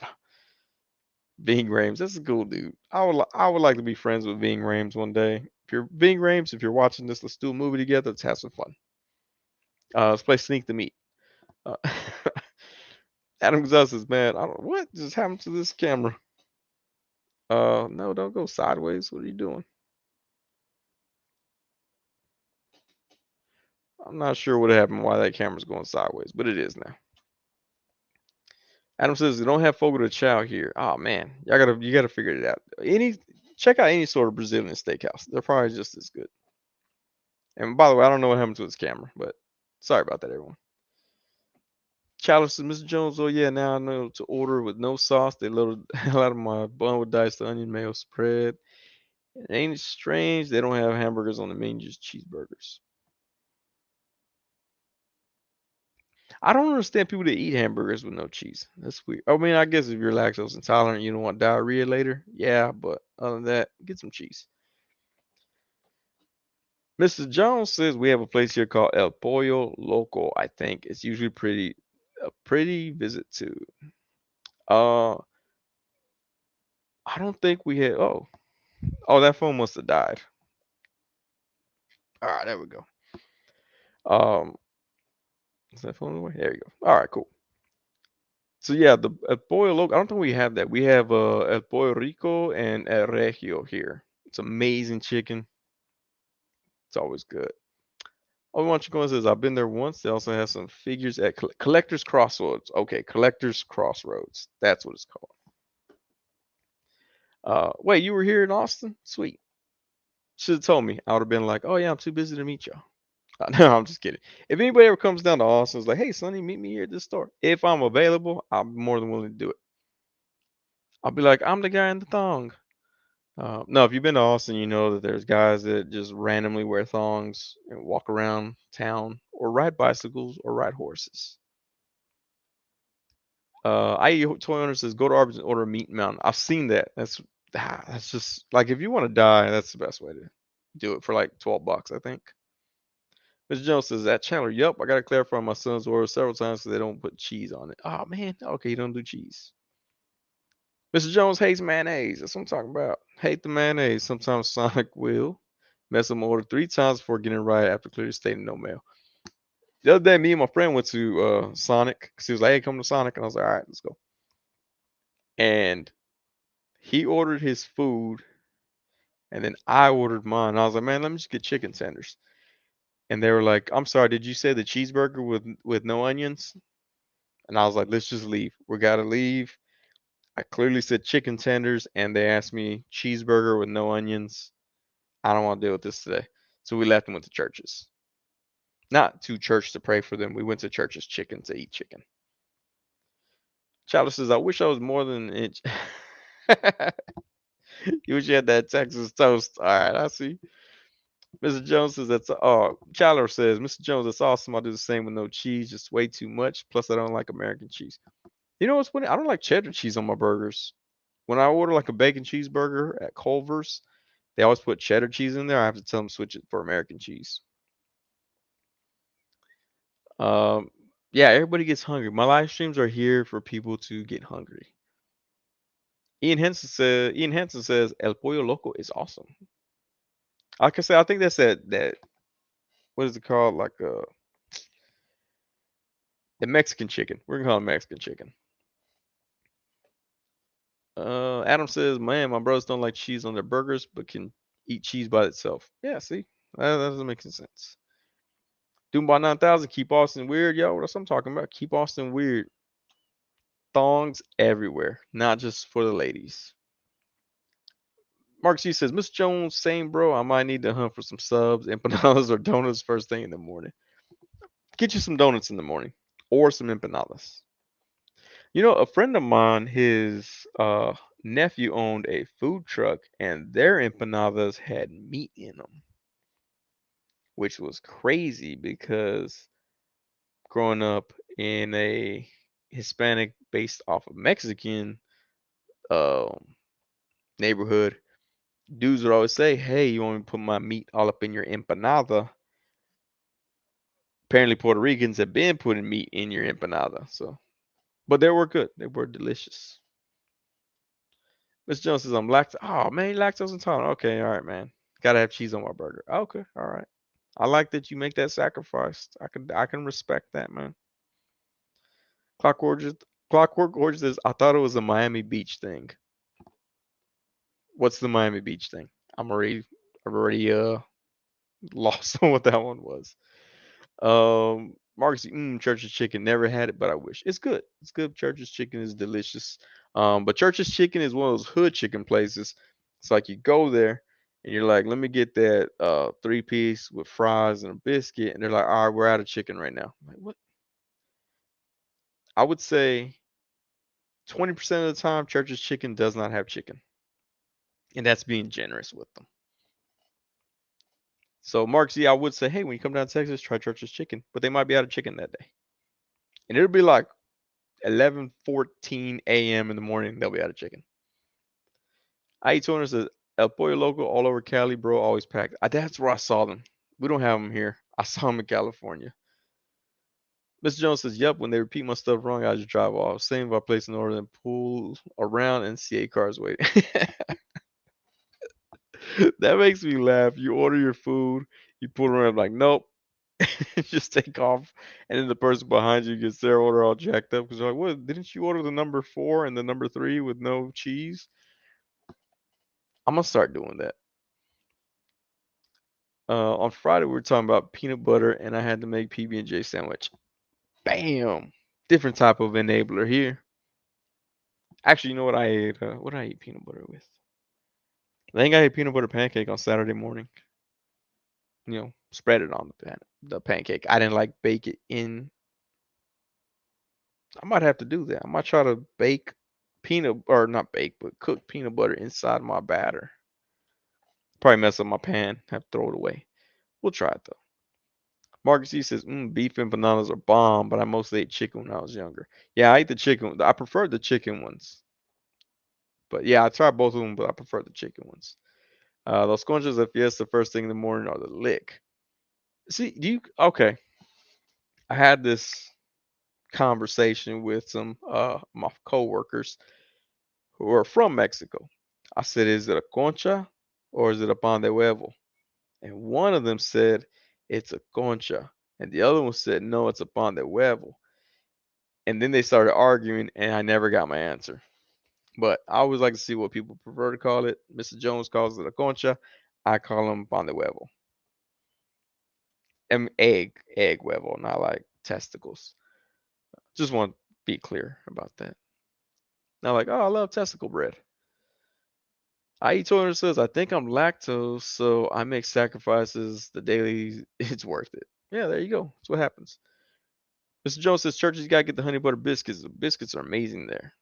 Ving Rhames, that's a cool dude. I would like to be friends with Ving Rhames one day. If you're Ving Rhames, if you're watching this, let's do a movie together. Let's have some fun. Let's play Sneak the Meat. Uh, Adam Gonzalez says, man, I don't what just happened to this camera. No, don't go sideways. What are you doing? I'm not sure what happened, why that camera's going sideways, but it is now. Adam says they don't have fogo de chao here. Oh man, you gotta figure it out. Check out any sort of Brazilian steakhouse. They're probably just as good. And by the way, I don't know what happened to its camera, but sorry about that, everyone. Chalice says, Mr. Jones, oh yeah, now I know to order with no sauce. They loaded the hell out of my bun with diced onion mayo spread. And ain't it strange they don't have hamburgers on the menu, just cheeseburgers. I don't understand people that eat hamburgers with no cheese. That's weird. I mean, I guess if you're lactose intolerant, you don't want diarrhea later. Yeah, but other than that, get some cheese. Mr. Jones says we have a place here called El Pollo Loco. I think it's usually a pretty visit too. Uh, I don't think we had. Oh, that phone must have died. All right, there we go. Um, is that phone away? There you go. All right, cool. So yeah, the El Pollo Loco. I don't think we have that. We have El Pollo Rico and El Regio here. It's amazing chicken. It's always good. Only one Chicken says I've been there once. They also have some figures at Collectors Crossroads. Okay, Collectors Crossroads. That's what it's called. Wait, you were here in Austin? Sweet. Should have told me. I would have been like, oh yeah, I'm too busy to meet y'all. No, I'm just kidding. If anybody ever comes down to Austin, it's like, hey, Sonny, meet me here at this store. If I'm available, I'm more than willing to do it. I'll be like, I'm the guy in the thong. No, if you've been to Austin, you know that there's guys that just randomly wear thongs and walk around town or ride bicycles or ride horses. IE Toy Owner says go to Arby's and order a meat mountain. I've seen that. That's just like if you want to die, that's the best way to do it for like $12, I think. Mr. Jones says, that Chandler, yup, I got to clarify my son's order several times because they don't put cheese on it. Oh, man. Okay, you don't do cheese. Mr. Jones hates mayonnaise. That's what I'm talking about. Hate the mayonnaise. Sometimes Sonic will mess up my order 3 times before getting it right after clearly stating no mail. The other day, me and my friend went to Sonic because he was like, hey, come to Sonic. And I was like, all right, let's go. And he ordered his food, and then I ordered mine. I was like, man, let me just get chicken tenders. And they were like, I'm sorry, did you say the cheeseburger with no onions? And I was like, let's just leave. We gotta leave. I clearly said chicken tenders, and they asked me cheeseburger with no onions. I don't want to deal with this today. So we left and went to churches. Not to church to pray for them. We went to church's chicken to eat chicken. Chowder says, I wish I was more than an inch. You wish you had that Texas toast. All right, I see. Mr. Jones says that's Chowder says, Mr. Jones, that's awesome. I'll do the same with no cheese, just way too much. Plus I don't like American cheese. You know what's funny? I don't like cheddar cheese on my burgers. When I order like a bacon cheeseburger at Culver's, they always put cheddar cheese in there. I have to tell them switch it for American cheese. Um, yeah, everybody gets hungry. My live streams are here for people to get hungry. Ian Henson says El Pollo Loco is awesome. Like I said, I think that's that what is it called? Like the Mexican chicken. We're gonna call it Mexican chicken. Adam says, man, my brothers don't like cheese on their burgers, but can eat cheese by itself. Yeah, see, that doesn't make any sense. Doom by 9,000, keep Austin weird, yo. That's what I'm talking about. Keep Austin weird. Thongs everywhere, not just for the ladies. Mark C says, Mr. Jones, same bro. I might need to hunt for some subs, empanadas, or donuts first thing in the morning. Get you some donuts in the morning, or some empanadas. You know, a friend of mine, his nephew owned a food truck, and their empanadas had meat in them, which was crazy because growing up in a Hispanic based off of Mexican um, neighborhood, dudes would always say, "Hey, you want me to put my meat all up in your empanada?" Apparently, Puerto Ricans have been putting meat in your empanada, so but they were good. They were delicious. Mr. Jones says I'm lactose. Oh man, lactose intolerant. Okay, all right, man. Gotta have cheese on my burger. Okay, all right. I like that you make that sacrifice. I can respect that, man. Clockwork Clockwork Orange says I thought it was a Miami Beach thing. What's the Miami Beach thing? I'm already lost on what that one was. Marcus, Church's Chicken. Never had it, but I wish. It's good. It's good. Church's Chicken is delicious. But Church's Chicken is one of those hood chicken places. It's like you go there and you're like, let me get that 3-piece with fries and a biscuit, and they're like, all right, we're out of chicken right now. I'm like, what? I would say 20% of the time, Church's Chicken does not have chicken, and that's being generous with them. So, Mark Z, I would say, hey, when you come down to Texas, try Church's Chicken, but they might be out of chicken that day, and it'll be like 11:14 a.m. in the morning. They'll be out of chicken. I200 says El Pollo Loco all over Cali, bro. Always packed. That's where I saw them. We don't have them here. I saw them in California. Mr. Jones says, yep. When they repeat my stuff wrong, I just drive off. Same if I place an order and pull around and see 8 cars waiting. That makes me laugh. You order your food, you pull around like, nope, just take off, and then the person behind you gets their order all jacked up because they're like, what? Didn't you order the number 4 and the number 3 with no cheese? I'm gonna start doing that. On Friday we were talking about peanut butter, and I had to make PB&J sandwich. Bam! Different type of enabler here. Actually, you know what I ate? What did I eat peanut butter with? I think I ate peanut butter pancake on Saturday morning. Spread it on the pancake. I didn't like bake it in. I might have to do that. I might try to bake peanut or not bake, but cook peanut butter inside my batter. Probably mess up my pan. Have to throw it away. We'll try it though. Marcus E says, beef empanadas are bomb, but I mostly ate chicken when I was younger. Yeah, I ate the chicken. I prefer the chicken ones. But yeah, I tried both of them, but I prefer the chicken ones. Those conchas of fiesta first thing in the morning are the lick. See, do you okay? I had this conversation with some my coworkers who are from Mexico. I said, "Is it a concha or is it a pan de huevo?" And one of them said, "It's a concha," and the other one said, "No, it's a pan de huevo." And then they started arguing, and I never got my answer. But I always like to see what people prefer to call it. Mr. Jones calls it a concha. I call them pan de huevo. Egg huevo, not like testicles. Just want to be clear about that. Not like, oh, I love testicle bread. I eat toilet says, I think I'm lactose, so I make sacrifices the daily. It's worth it. Yeah, there you go. That's what happens. Mr. Jones says, churches, you got to get the honey butter biscuits. The biscuits are amazing there.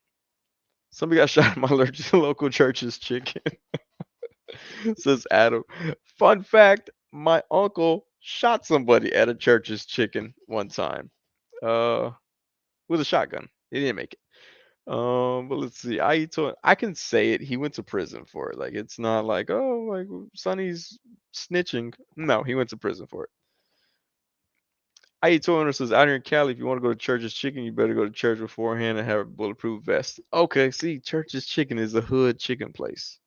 Somebody got shot at my local church's chicken, says Adam. Fun fact, my uncle shot somebody at a church's chicken one time uh, with a shotgun. He didn't make it. But let's see. I can say it. He went to prison for it. Like it's not like oh like Sonny's snitching. No, he went to prison for it. I told him says out here in Cali, if you want to go to Church's Chicken, you better go to church beforehand and have a bulletproof vest. Okay, see, Church's Chicken is a hood chicken place,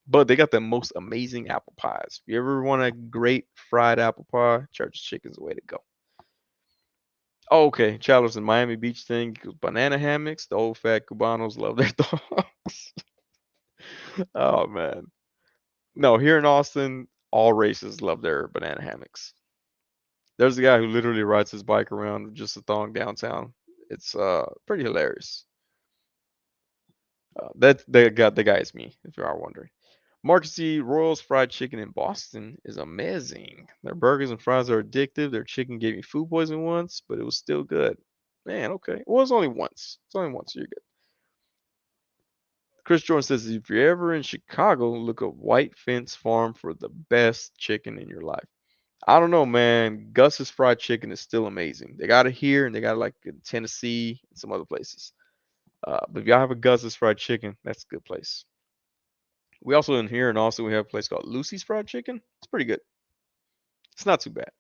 but they got the most amazing apple pies. If you ever want a great fried apple pie, Church's Chicken's the way to go. Oh, okay, Childers in Miami Beach thing, banana hammocks. The old fat Cubanos love their dogs. Oh man. No, here in Austin, all races love their banana hammocks. There's a guy who literally rides his bike around with just a thong downtown. It's pretty hilarious. That the guy is me, if you are wondering. Marcus C. Royals Fried Chicken in Boston is amazing. Their burgers and fries are addictive. Their chicken gave me food poisoning once, but it was still good. Man, okay. Well, it's only once. It's only once. So you're good. Chris Jordan says if you're ever in Chicago, look up White Fence Farm for the best chicken in your life. I don't know, man. Gus's fried chicken is still amazing. They got it here and they got it like in Tennessee and some other places. But if y'all have a Gus's fried chicken, that's a good place. We also in here and also we have a place called Lucy's Fried Chicken. It's pretty good. It's not too bad.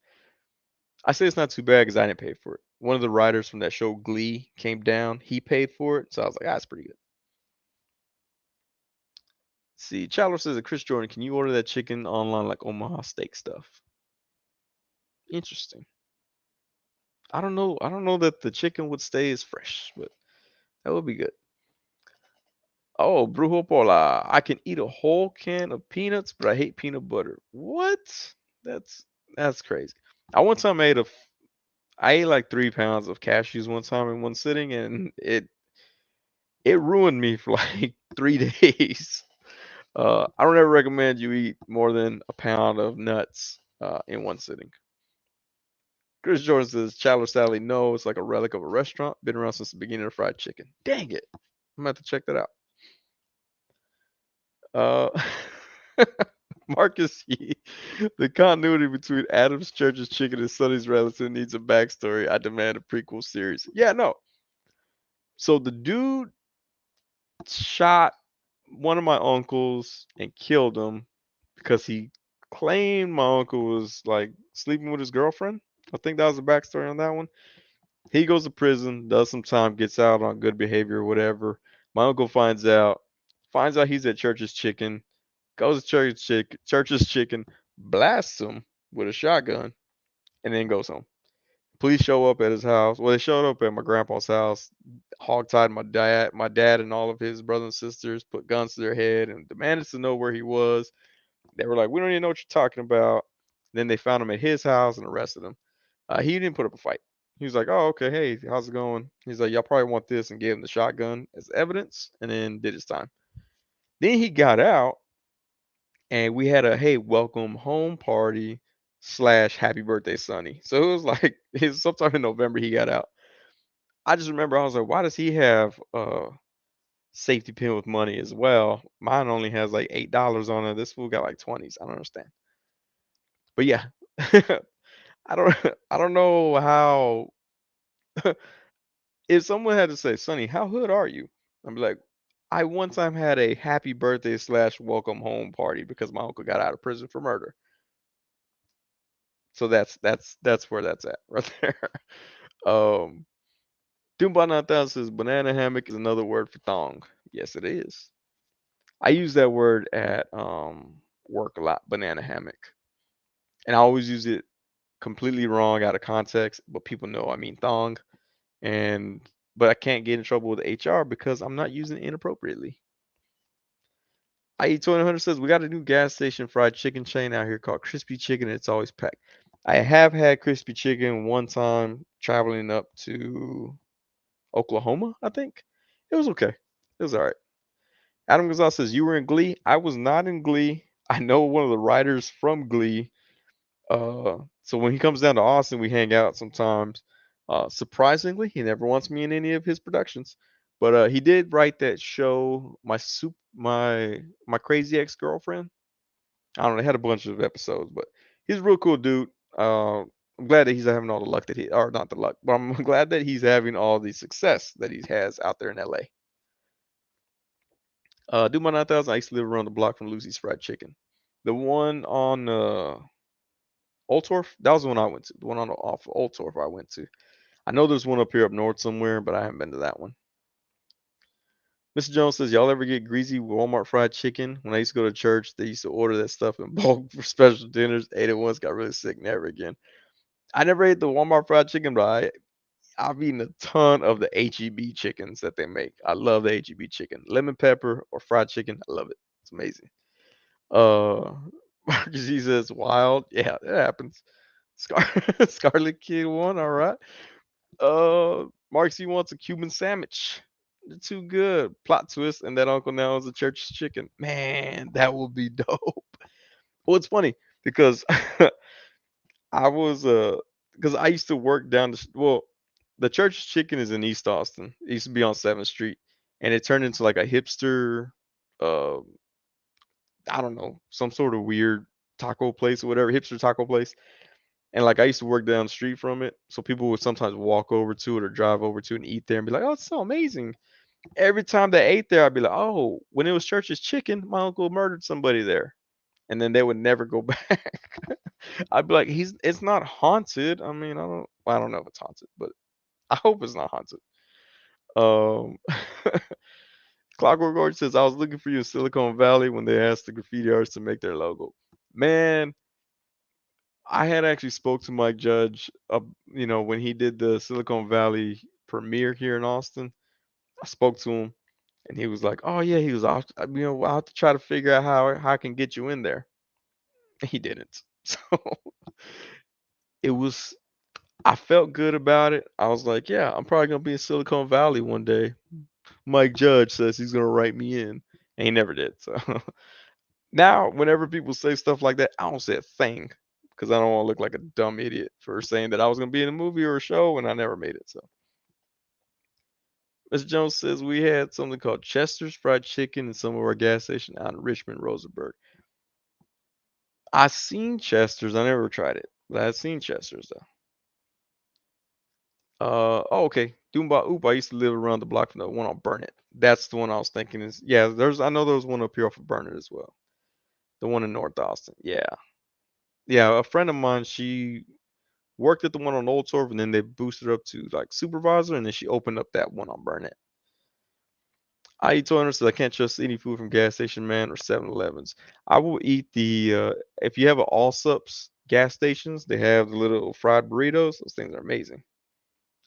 I say it's not too bad because I didn't pay for it. One of the writers from that show Glee came down. He paid for it, so I was like, ah, it's pretty good. See, Chandler says that Chris Jordan, can you order that chicken online like Omaha steak stuff? Interesting. I don't know. I don't know that the chicken would stay as fresh, but that would be good. Oh, brujo pola. I can eat a whole can of peanuts, but I hate peanut butter. What? That's that's crazy. I one time I ate like 3 pounds of cashews one time in one sitting, and it ruined me for like 3 days. I don't ever recommend you eat more than a pound of nuts in one sitting. Chris Jordan says, Chandler Sally, no, it's like a relic of a restaurant. Been around since the beginning of fried chicken. Dang it. I'm gonna have to check that out. Uh, Marcus Yee, the continuity between Adam's Church's chicken and Sonny's relative needs a backstory. I demand a prequel series. Yeah, no. So the dude shot one of my uncles and killed him because he claimed my uncle was like sleeping with his girlfriend. I think that was the backstory on that one. He goes to prison, does some time, gets out on good behavior or whatever. My uncle finds out he's at Church's Chicken, goes to Church's Chicken, blasts him with a shotgun, and then goes home. Police show up at his house. Well, they showed up at my grandpa's house, hogtied my dad and all of his brothers and sisters, put guns to their head, and demanded to know where he was. They were like, "We don't even know what you're talking about." Then they found him at his house and arrested him. He didn't put up a fight. He was like, "Oh, okay, hey, how's it going?" He's like, "Y'all probably want this," and gave him the shotgun as evidence, and then did his time. Then he got out, and we had a hey, welcome home party slash happy birthday, Sonny. So it was like it's sometime in November he got out. I just remember I was like, why does he have a safety pin with money as well? Mine only has like $8 on it. This fool got like 20s. I don't understand. But yeah, I don't I don't know how if someone had to say, Sonny, how hood are you? I'm like, I one time had a happy birthday slash welcome home party because my uncle got out of prison for murder. So that's where that's at right there. Um, Doomba 9000 says banana hammock is another word for thong. Yes, it is. I use that word at work a lot, banana hammock, and I always use it completely wrong out of context, but people know I mean thong, and but I can't get in trouble with HR because I'm not using it inappropriately. IE 2000 says we got a new gas station fried chicken chain out here called Crispy Chicken. And it's always packed. I have had crispy chicken one time traveling up to Oklahoma, I think. It was okay. It was all right. Adam Gonzalez says you were in Glee. I was not in Glee. I know one of the writers from Glee. So when he comes down to Austin, we hang out sometimes. Surprisingly, he never wants me in any of his productions, but he did write that show, my crazy ex girlfriend. I don't know. They had a bunch of episodes, but he's a real cool dude. I'm glad that he's having all the luck that or not the luck, but I'm glad that he's having all the success that he has out there in LA. Do my 9000. I used to live around the block from Lucy's Fried Chicken. The one on Old Torf, that was the one I went to. The one on off of Old Torf I went to. I know there's one up here up north somewhere, but I haven't been to that one. Mr. Jones says, y'all ever get greasy Walmart fried chicken? When I used to go to church, they used to order that stuff in bulk for special dinners. Ate it once, got really sick, never again. I never ate the Walmart fried chicken, but I've eaten a ton of the HEB chickens that they make. I love the HEB chicken. Lemon pepper or fried chicken. I love it. It's amazing. Uh Marcus he says wild. Yeah, it happens. Scar- Scarlet Kid one, all right. Marcy wants a Cuban sandwich. They're too good. Plot twist, and that uncle now is a church's chicken. Man, that would be dope. Well, it's funny because I was because I used to work down the church's chicken is in East Austin. It used to be on 7th Street, and it turned into like a hipster, uh, I don't know, some sort of weird taco place or whatever, hipster taco place. And like I used to work down the street from it, so people would sometimes walk over to it or drive over to it and eat there and be like, "Oh, it's so amazing." Every time they ate there, I'd be like, "Oh, when it was Church's Chicken, my uncle murdered somebody there," and then they would never go back. I'd be like, It's not haunted. I mean, I don't know if it's haunted, but I hope it's not haunted." Um, Clockwork Orange says, "I was looking for you in Silicon Valley when they asked the graffiti artists to make their logo." Man, I had actually spoke to Mike Judge, when he did the Silicon Valley premiere here in Austin. I spoke to him, and he was like, "Oh yeah," he was, I'll have to try to figure out how I can get you in there." He didn't. So it was. I felt good about it. I was like, "Yeah, I'm probably gonna be in Silicon Valley one day." Mike Judge says he's gonna write me in, and he never did. So now, whenever people say stuff like that, I don't say a thing because I don't want to look like a dumb idiot for saying that I was going to be in a movie or a show and I never made it. So, Mr. Jones says we had something called Chester's Fried Chicken in some of our gas station out in Richmond, Rosenberg. I seen Chester's. I never tried it, but I've seen Chester's though. Oh, okay. Doomba Oop. I used to live around the block from the one on Burnett. That's the one I was thinking is, yeah, I know there was one up here off of Burnett as well. The one in North Austin. Yeah. Yeah. A friend of mine, she worked at the one on Old Torv, and then they boosted her up to like supervisor, and then she opened up that one on Burnett. I eat 200, so I can't trust any food from gas station man or 7-Elevens. I will eat if you have an Allsups gas stations, they have the little fried burritos. Those things are amazing.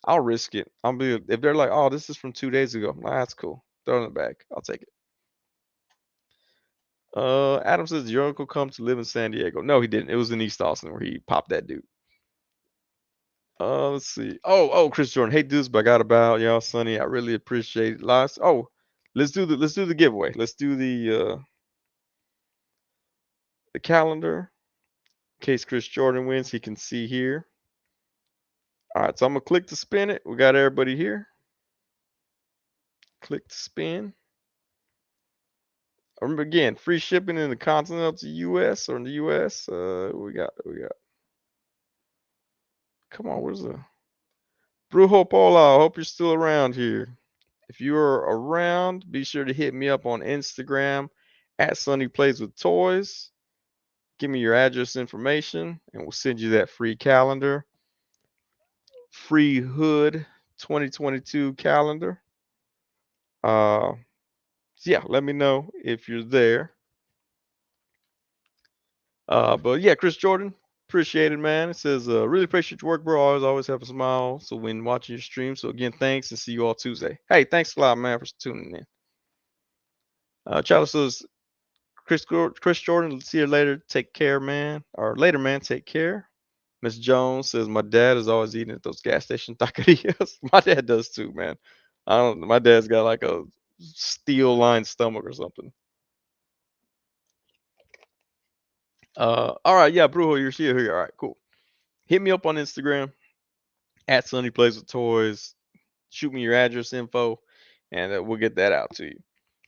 I'll risk it. If they're like, "Oh, this is from 2 days ago," nah, that's cool. Throw it in the bag. I'll take it. Adam says, "Did your uncle come to live in San Diego?" No, he didn't. It was in East Austin where he popped that dude. Let's see. Oh, Chris Jordan. Hey, dudes, but I got about y'all, Sonny. I really appreciate it. Last. Oh, let's do the giveaway. Let's do the calendar. In case Chris Jordan wins, he can see here. All right, so I'm gonna click to spin it. We got everybody here. Click to spin. Remember again, free shipping in the continental U.S. or in the U.S. We got. Come on, where's the Brujo Pola? I hope you're still around here. If you are around, be sure to hit me up on Instagram at Sonny Plays with Toys. Give me your address information, and we'll send you that free calendar. Free Hood 2022 calendar. Uh, yeah, let me know if you're there. But yeah, Chris Jordan, appreciate it, man. It says, really appreciate your work, bro. Always have a smile. So when watching your stream. So again, thanks and see you all Tuesday. Hey, thanks a lot, man, for tuning in. Charlie says, Chris Jordan, see you later. Take care, man. Or later, man. Take care. Miss Jones says, my dad is always eating at those gas station taquerias. My dad does too, man. I don't. My dad's got like a steel lined stomach or something. All right, yeah, Brujo, you're still here. All right, cool. Hit me up on Instagram at Sonny Plays with Toys. Shoot me your address info, and we'll get that out to you.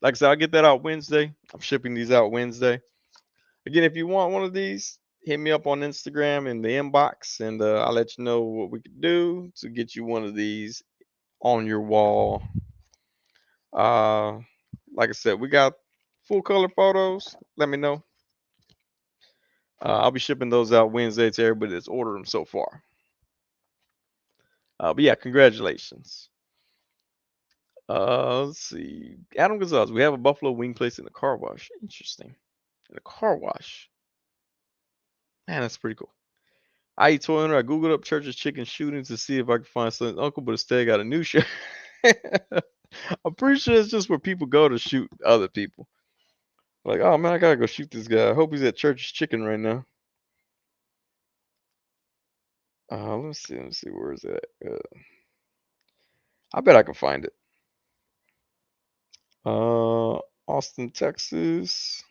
Like I said, I'll get that out Wednesday. I'm shipping these out Wednesday. Again, if you want one of these, hit me up on Instagram in the inbox, and I'll let you know what we could do to get you one of these on your wall. Uh, like I said, we got full color photos. Let me know. I'll be shipping those out Wednesday to everybody that's ordered them so far. But yeah, congratulations. Let's see. Adam Gonzalez, we have a buffalo wing place in the car wash. Interesting. In the car wash. Man, that's pretty cool. I eat toy hunter. I googled up church's chicken shooting to see if I could find Sonny's uncle, but instead got a new show. I'm pretty sure it's just where people go to shoot other people. Like, oh man, I gotta go shoot this guy. I hope he's at church's chicken right now. Let me see. Let me see. Where is that? I bet I can find it. Austin, Texas.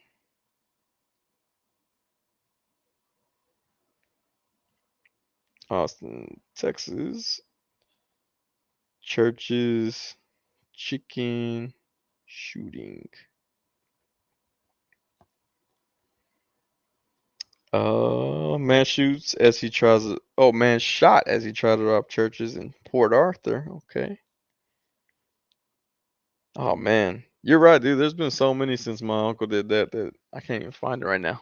Austin, Texas. Church's chicken shooting. Man shoots as he tries to. Oh, man shot as he tried to rob churches in Port Arthur. Okay. Oh man, you're right, dude. There's been so many since my uncle did that that I can't even find it right now.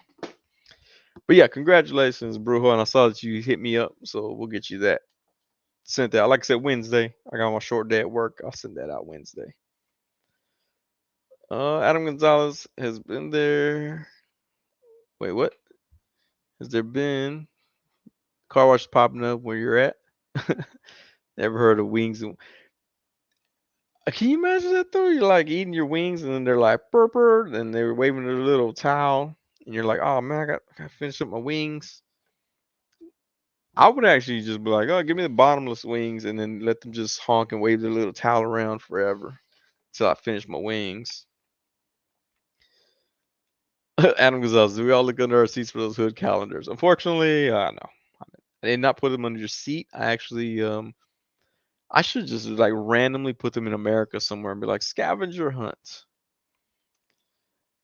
But yeah, congratulations, Brujo. And I saw that you hit me up, so we'll get you that sent out. Like I said, Wednesday. I got my short day at work. I'll send that out Wednesday. Adam Gonzalez has been there. Wait, what? Has there been car wash popping up where you're at? Never heard of wings. Can you imagine that though? You're like eating your wings and then they're like purr, and they're waving their little towel, and you're like, oh man, I got to finish up my wings. I would actually just be like, oh, give me the bottomless wings, and then let them just honk and wave their little towel around forever until I finish my wings. Adam Gonzalez, do we all look under our seats for those hood calendars? Unfortunately, no. I did not put them under your seat. I actually, I should just like randomly put them in America somewhere and be like scavenger hunt.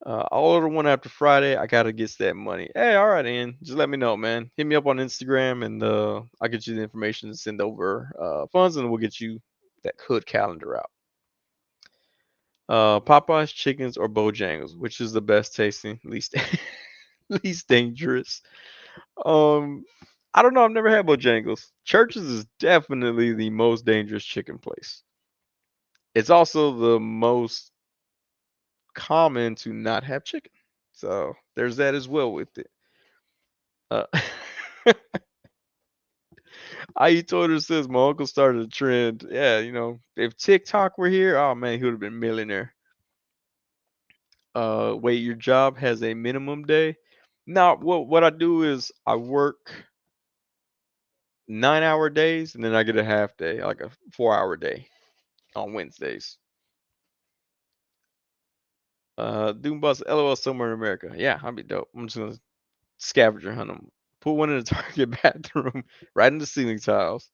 I'll order one after Friday. I gotta get that money. Hey, all right, Ian. Just let me know, man. Hit me up on Instagram, and I'll get you the information to send over funds, and we'll get you that hood calendar out. Popeyes, chickens, or Bojangles, which is the best tasting, least least dangerous? Um, I don't know. I've never had Bojangles. Church's is definitely the most dangerous chicken place. It's also the most common to not have chicken. So there's that as well with it. Uh, IE Twitter says my uncle started a trend. Yeah, if TikTok were here, oh man, he would have been millionaire. Wait, your job has a minimum day? Now, what I do is I work 9-hour days and then I get a half day, like a 4-hour day on Wednesdays. Doombus LOL somewhere in America. Yeah, I'd be dope. I'm just gonna scavenger hunt them. Put one in the Target bathroom, right in the ceiling tiles.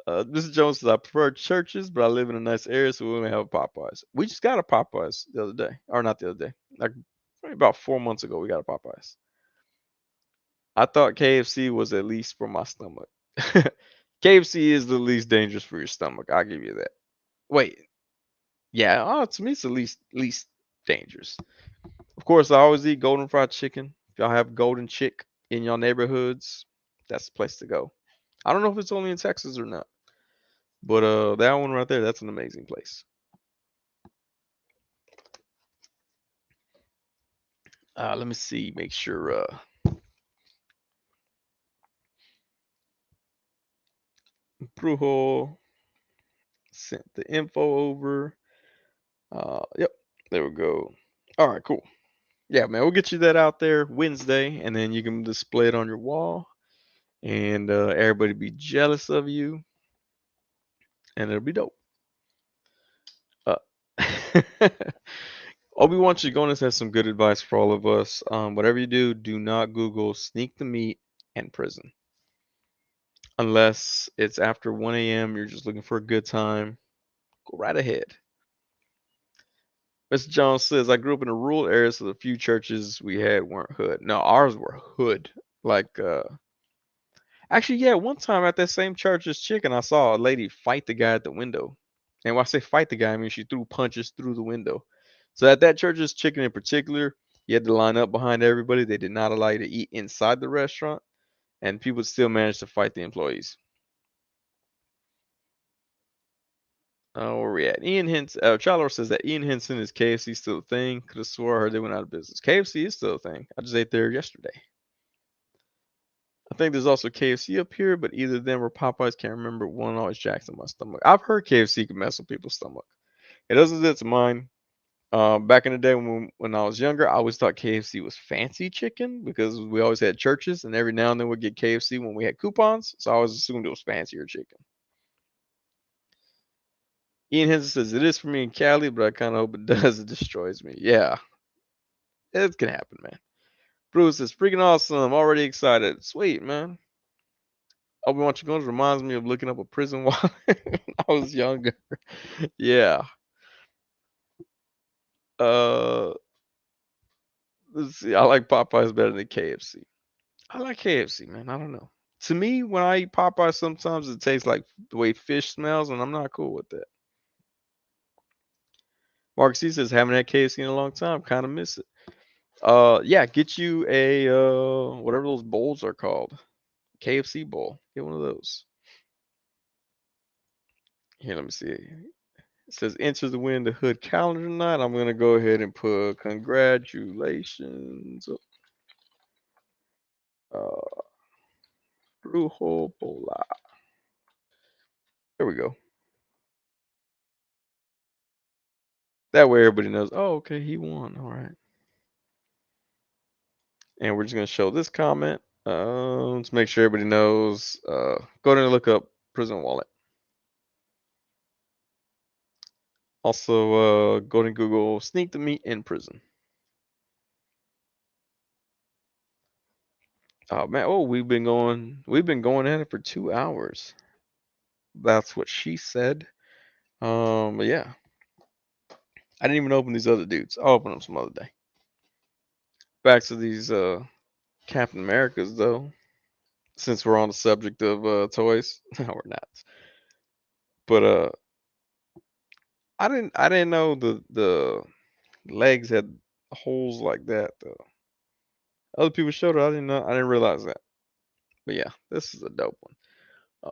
Mr. Jones says I prefer churches, but I live in a nice area, so we only have a Popeyes. We just got a Popeyes the other day, or not the other day, like probably about 4 months ago. We got a Popeyes. I thought KFC was at least for my stomach. KFC is the least dangerous for your stomach. I'll give you that. Wait, yeah, to me it's the least dangerous. Of course, I always eat golden fried chicken, y'all have Golden Chick in your neighborhoods, that's the place to go. I don't know if it's only in Texas or not, but that one right there, that's an amazing place. Let me see, make sure Brujo sent the info over. Yep, there we go. All right, cool. Yeah, man, we'll get you that out there Wednesday, and then you can display it on your wall, and everybody be jealous of you, and it'll be dope. Uh, Obi-Wan Chigonis has some good advice for all of us. Whatever you do, do not Google sneak the meat and prison. Unless it's after 1 a.m., you're just looking for a good time, go right ahead. Mr. Jones says, I grew up in a rural area, so the few churches we had weren't hood. No, ours were hood. Like, actually, yeah, one time at that same church's chicken, I saw a lady fight the guy at the window. And when I say fight the guy, I mean she threw punches through the window. So at that church's chicken in particular, you had to line up behind everybody. They did not allow you to eat inside the restaurant, and people still managed to fight the employees. Where we at? Ian Henson. Chalor says that Ian Henson is KFC still a thing. Could have swore I heard they went out of business. KFC is still a thing. I just ate there yesterday. I think there's also KFC up here, but either them or Popeyes, can't remember. One always jacks in my stomach. I've heard KFC can mess with people's stomach. It doesn't do it to mine. Back in the day when I was younger, I always thought KFC was fancy chicken because we always had churches, and every now and then we'd get KFC when we had coupons. So I always assumed it was fancier chicken. Ian Henson says it is for me in Cali, but I kind of hope it does. It destroys me. Yeah, it can happen, man. Bruce says freaking awesome. Already excited. Sweet, man. Obi-Wan Chigones reminds me of looking up a prison while I was younger. Yeah. Uh, let's see. I like Popeyes better than KFC. I like KFC, man. I don't know. To me, when I eat Popeyes, sometimes it tastes like the way fish smells, and I'm not cool with that. Mark C says haven't had KFC in a long time. Kind of miss it. Yeah, get you a whatever those bowls are called. KFC bowl. Get one of those. Here, let me see. It says enter the win the hood calendar tonight. I'm gonna go ahead and put congratulations. Uh, Brujo Bola. There we go. That way everybody knows. Oh, okay, he won. All right. And we're just gonna show this comment. Let's make sure everybody knows. Go ahead and look up Prison Wallet. Also, go to Google sneak the meat in prison. Oh man, oh we've been going at it for 2 hours. That's what she said. But yeah, I didn't even open these other dudes. I'll open them some other day. Back to these Captain Americas though, since we're on the subject of toys. No, we're not. But I didn't know the legs had holes like that though. Other people showed it. I didn't know. I didn't realize that. But yeah, this is a dope one.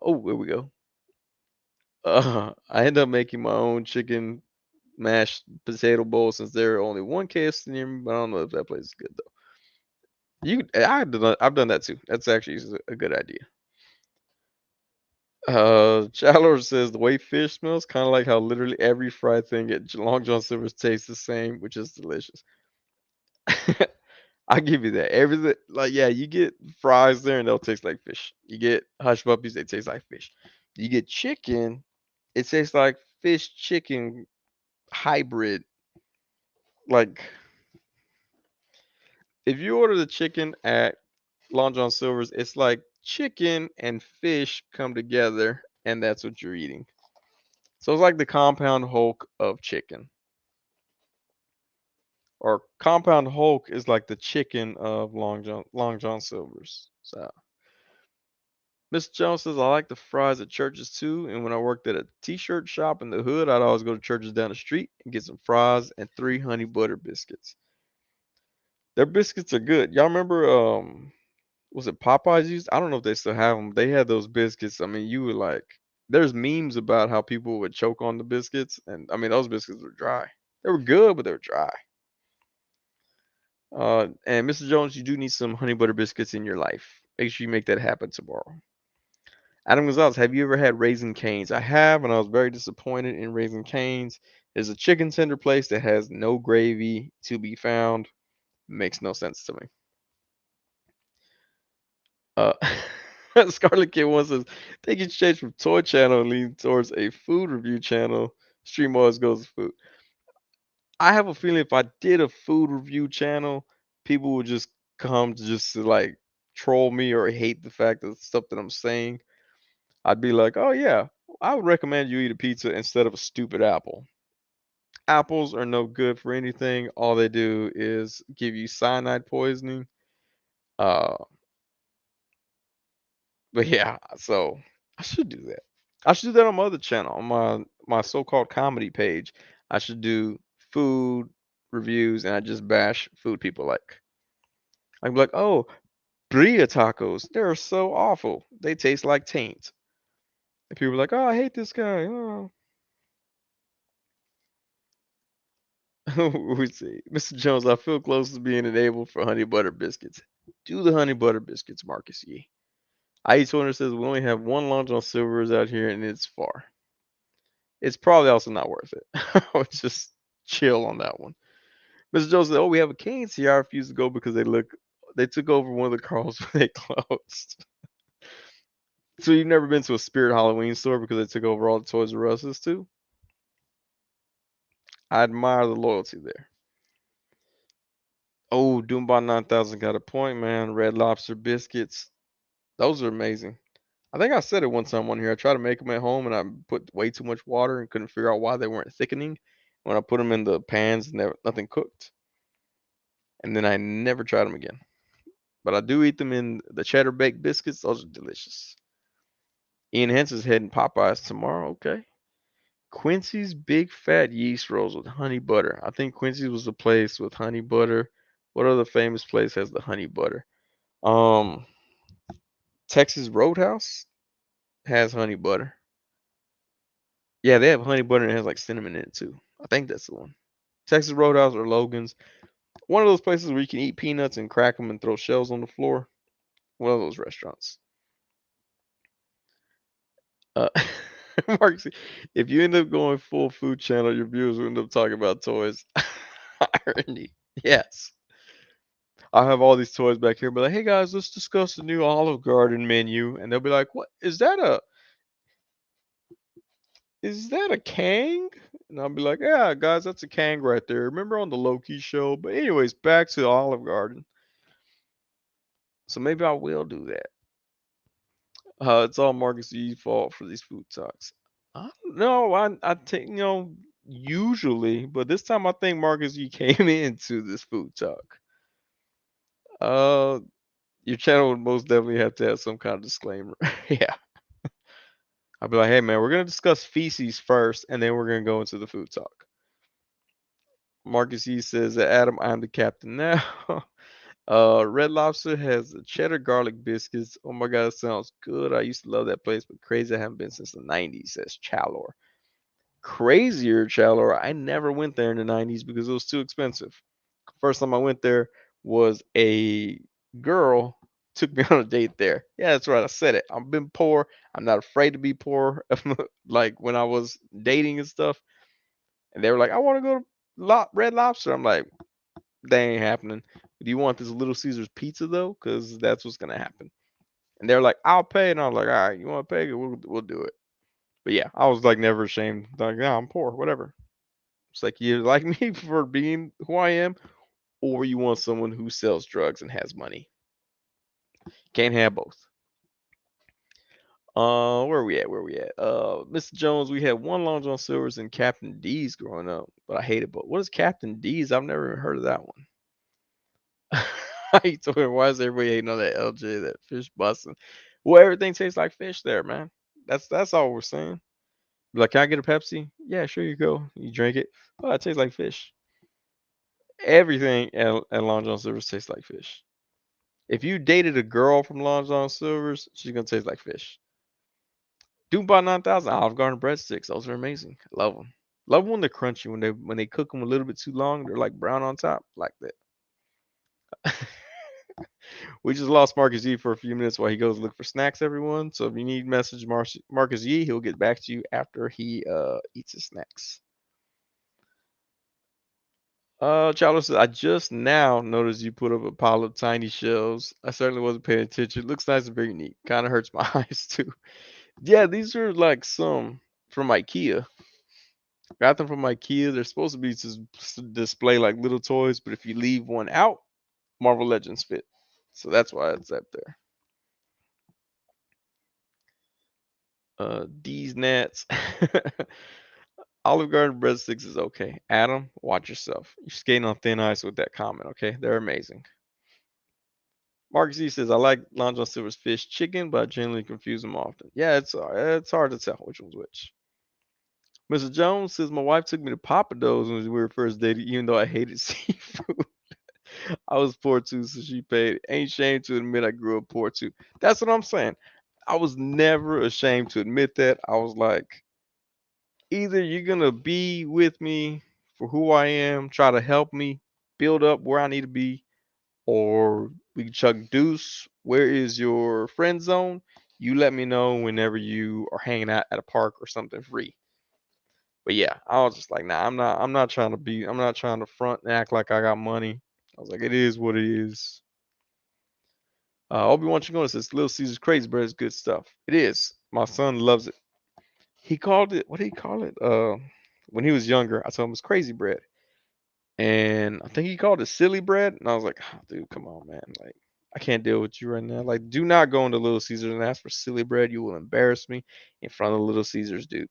Oh, here we go. I ended up making my own chicken mashed potato bowl since there are only one KFC near me, but I don't know if that place is good though. I've done that too. That's actually a good idea. Chandler says the way fish smells, kind of like how literally every fried thing at Long John Silver's tastes the same, which is delicious. I'll give you that. Everything, like, yeah, you get fries there and they'll taste like fish. You get hush puppies, they taste like fish. You get chicken, it tastes like fish chicken hybrid. Like, if you order the chicken at Long John Silver's, it's like chicken and fish come together, and that's what you're eating. So it's like the compound Hulk of chicken. Or compound Hulk is like the chicken of Long John Silver's. So Miss Jones says I like the fries at churches too, and when I worked at a t-shirt shop in the hood, I'd always go to churches down the street and get some fries and 3 honey butter biscuits. Their biscuits are good. Y'all remember was it Popeyes used? I don't know if they still have them. They had those biscuits. I mean, you would like there's memes about how people would choke on the biscuits, and I mean those biscuits were dry. They were good, but they were dry. And Mr. Jones, you do need some honey butter biscuits in your life. Make sure you make that happen tomorrow. Adam Gonzalez, have you ever had Raisin Canes? I have, and I was very disappointed in Raisin Canes. There's a chicken tender place that has no gravy to be found. Makes no sense to me. Uh, Scarlet Kid wants us. Think you change from toy channel and lean towards a food review channel. Stream always goes to food. I have a feeling if I did a food review channel, people would just come to just to like troll me or hate the fact of stuff that I'm saying. I'd be like, oh yeah, I would recommend you eat a pizza instead of a stupid apple. Apples are no good for anything. All they do is give you cyanide poisoning. Uh, but yeah, so I should do that. I should do that on my other channel, on my so-called comedy page. I should do food reviews and I just bash food people like. I'd be like, oh, burrito tacos, they're so awful. They taste like taint. And people are like, oh, I hate this guy. Oh. We see. Mr. Jones, I feel close to being enabled for honey butter biscuits. Do the honey butter biscuits, Marcus Yee. IE200 says we only have one Long John Silver's out here and it's far. It's probably also not worth it. I would just chill on that one. Mr. Jones said, oh, we have a Canes here. I refuse to go because they took over one of the Carls when they closed. So you've never been to a Spirit Halloween store because they took over all the Toys R Us's too? I admire the loyalty there. Oh, Doombot 9000 got a point, man. Red Lobster biscuits. Those are amazing. I think I said it one time on here. I tried to make them at home and I put way too much water and couldn't figure out why they weren't thickening. When I put them in the pans, nothing cooked. And then I never tried them again. But I do eat them in the cheddar baked biscuits. Those are delicious. Ian Henson's heading Popeyes tomorrow. Okay. Quincy's Big Fat Yeast Rolls with honey butter. I think Quincy's was the place with honey butter. What other famous place has the honey butter? Um, Texas Roadhouse has honey butter. Yeah, they have honey butter and it has like cinnamon in it too. I think that's the one. Texas Roadhouse or Logan's. One of those places where you can eat peanuts and crack them and throw shells on the floor. One of those restaurants. Uh, Mark, if you end up going full food channel, your viewers will end up talking about toys. Irony. Yes. I have all these toys back here, but like, hey guys, let's discuss the new Olive Garden menu. And they'll be like, what is that a Kang? And I'll be like, yeah, guys, that's a Kang right there. Remember on the Loki show? But anyways, back to Olive Garden. So maybe I will do that. It's all Marcus E's fault for these food talks. I don't know. I think usually, but this time I think Marcus E came into this food talk. Uh, your channel would most definitely have to have some kind of disclaimer. Yeah, I'd be like, hey man, we're gonna discuss feces first, and then we're gonna go into the food talk. Marcus E says that Adam, I'm the captain now. Red Lobster has the cheddar garlic biscuits. Oh my god, it sounds good. I used to love that place, but crazy I haven't been since the 90s, says Chalor. Crazier Chalor, I never went there in the 90s because it was too expensive. First time I went there was a girl took me on a date there. Yeah, that's right. I said it. I've been poor. I'm not afraid to be poor. Like when I was dating and stuff, and they were like, "I want to go to Red Lobster." I'm like, "That ain't happening." Do you want this Little Caesars pizza though? Because that's what's gonna happen. And they're like, "I'll pay," and I was like, "All right, you want to pay? We'll do it." But yeah, I was like never ashamed. Like, yeah, I'm poor, whatever. It's like you like me for being who I am, or you want someone who sells drugs and has money. Can't have both. Where are we at? Where are we at? Mr. Jones, we had one Long John Silver's and Captain D's growing up, but I hated both. What is Captain D's? I've never even heard of that one. I told him, why is everybody hating on that LJ, that fish busting? Well, everything tastes like fish there, man. That's all we're saying. Be like, can I get a Pepsi? Yeah, sure you go. You drink it. Oh, it tastes like fish. Everything at Long John Silver's tastes like fish. If you dated a girl from Long John Silver's, she's gonna taste like fish. Dubai 9000 Olive Garden breadsticks. Those are amazing. Love them. Love 'em when they're crunchy. When they cook them a little bit too long, they're like brown on top, like that. We just lost Marcus Yee for a few minutes while he goes look for snacks, everyone. So if you need message Marcus Yee, he'll get back to you after he eats his snacks. Chowder says, I just now noticed you put up a pile of tiny shells. I certainly wasn't paying attention. Looks nice and very neat. Kind of hurts my eyes too. Yeah, these are like some from IKEA. Got them from IKEA. They're supposed to be to display like little toys, but if you leave one out, Marvel Legends fit. So that's why it's up there. These Nats. Olive Garden breadsticks is okay. Adam, watch yourself. You're skating on thin ice with that comment, okay? They're amazing. Marcus E says, I like Long John Silver's fish chicken, but I generally confuse them often. Yeah, it's hard to tell which one's which. Mr. Jones says, my wife took me to Papa Do's when we were first dating, even though I hated seafood. I was poor too, so she paid. Ain't ashamed to admit I grew up poor too. That's what I'm saying. I was never ashamed to admit that. I was like, either you're gonna be with me for who I am, try to help me build up where I need to be, or we can chuck deuce. Where is your friend zone? You let me know whenever you are hanging out at a park or something free. But yeah, I was just like, nah, I'm not trying to be, I'm not trying to front and act like I got money. I was like, it is what it is. Obi-Wan Chingona says, Little Caesar's crazy bread is good stuff. It is. My son loves it. He called it, what did he call it? When he was younger, I told him it's crazy bread. And I think he called it silly bread. And I was like, oh, dude, come on, man. Like, I can't deal with you right now. Like, do not go into Little Caesars and ask for silly bread. You will embarrass me in front of Little Caesars, dude.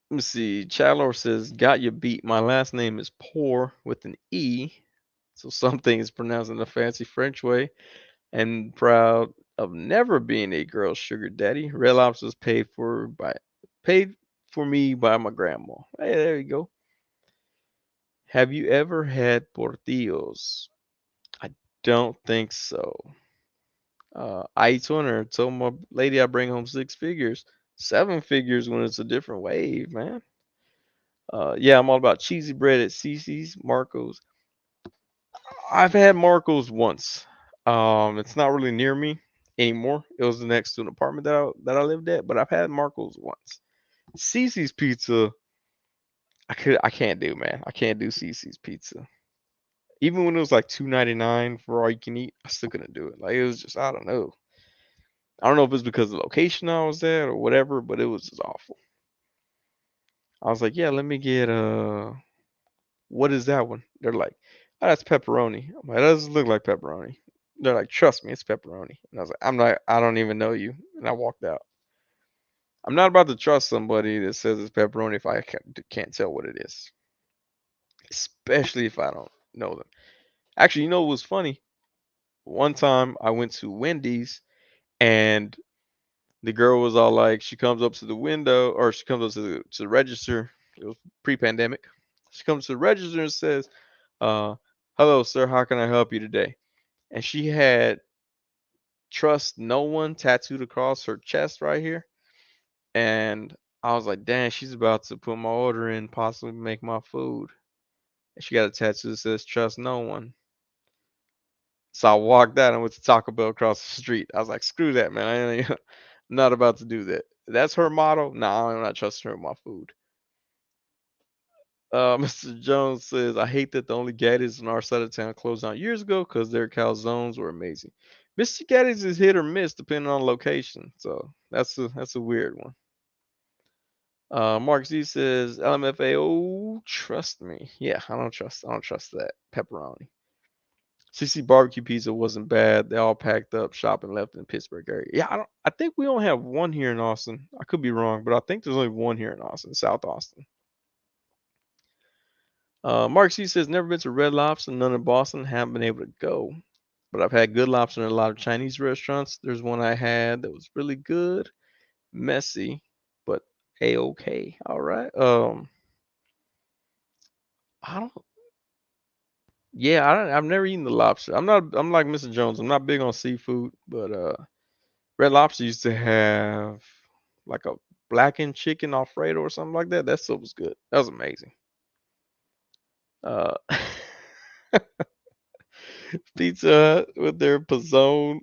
Let me see. Chandler says, got you beat. My last name is Poor with an E. So something is pronounced in a fancy French way. And proud of never being a girl's sugar daddy. Red Lobster's paid for me by my grandma. Hey, there you go. Have you ever had portillos? I don't think so. I eat 200. Told my lady I bring home six figures, seven figures when it's a different wave, man. Yeah, I'm all about cheesy bread at Cece's, Marco's. I've had Marco's once. It's not really near me anymore. It was next to an apartment that I lived at, but I've had Marco's once. Cece's pizza, I can't do, man. I can't do Cece's pizza. Even when it was like 2.99 for all you can eat, I still couldn't do it. Like it was just I don't know. I don't know if it's because of the location I was at or whatever, but it was just awful. I was like, yeah, let me get what is that one? They're like, oh, that's pepperoni. I'm like, that doesn't look like pepperoni. They're like, trust me, it's pepperoni. And I was like, I don't even know you. And I walked out. I'm not about to trust somebody that says it's pepperoni if I can't tell what it is, especially if I don't know them. Actually, you know what was funny? One time I went to Wendy's and the girl was all like, she comes up to the window or she comes up to the register. It was pre-pandemic. She comes to the register and says, uh, hello, sir, how can I help you today? And she had trust no one tattooed across her chest right here. And I was like, dang, she's about to put my order in, possibly make my food. And she got a tattoo that says trust no one. So I walked out and went to Taco Bell across the street. I was like, screw that, man. I'm not about to do that. That's her motto. Nah, I'm not trusting her with my food. Mr. Jones says, I hate that the only Gaddies on our side of town closed down years ago because their calzones were amazing. Mr. Gaddies is hit or miss depending on location. So that's a weird one. Mark Z says, LMFAO, trust me. Yeah, I don't trust that. Pepperoni. CC barbecue pizza wasn't bad. They all packed up shop and left in the Pittsburgh area. Yeah, I think we only have one here in Austin. I could be wrong, but I think there's only one here in Austin, South Austin. Mark C says never been to Red Lobster, none in Boston, haven't been able to go. But I've had good lobster in a lot of Chinese restaurants. There's one I had that was really good, messy, but a okay. All right. I don't. Yeah, I've never eaten the lobster. I'm like Mr. Jones. I'm not big on seafood, but Red Lobster used to have like a blackened chicken Alfredo or something like that. That stuff was good. That was amazing. Uh, Pizza Hut with their Pizzone.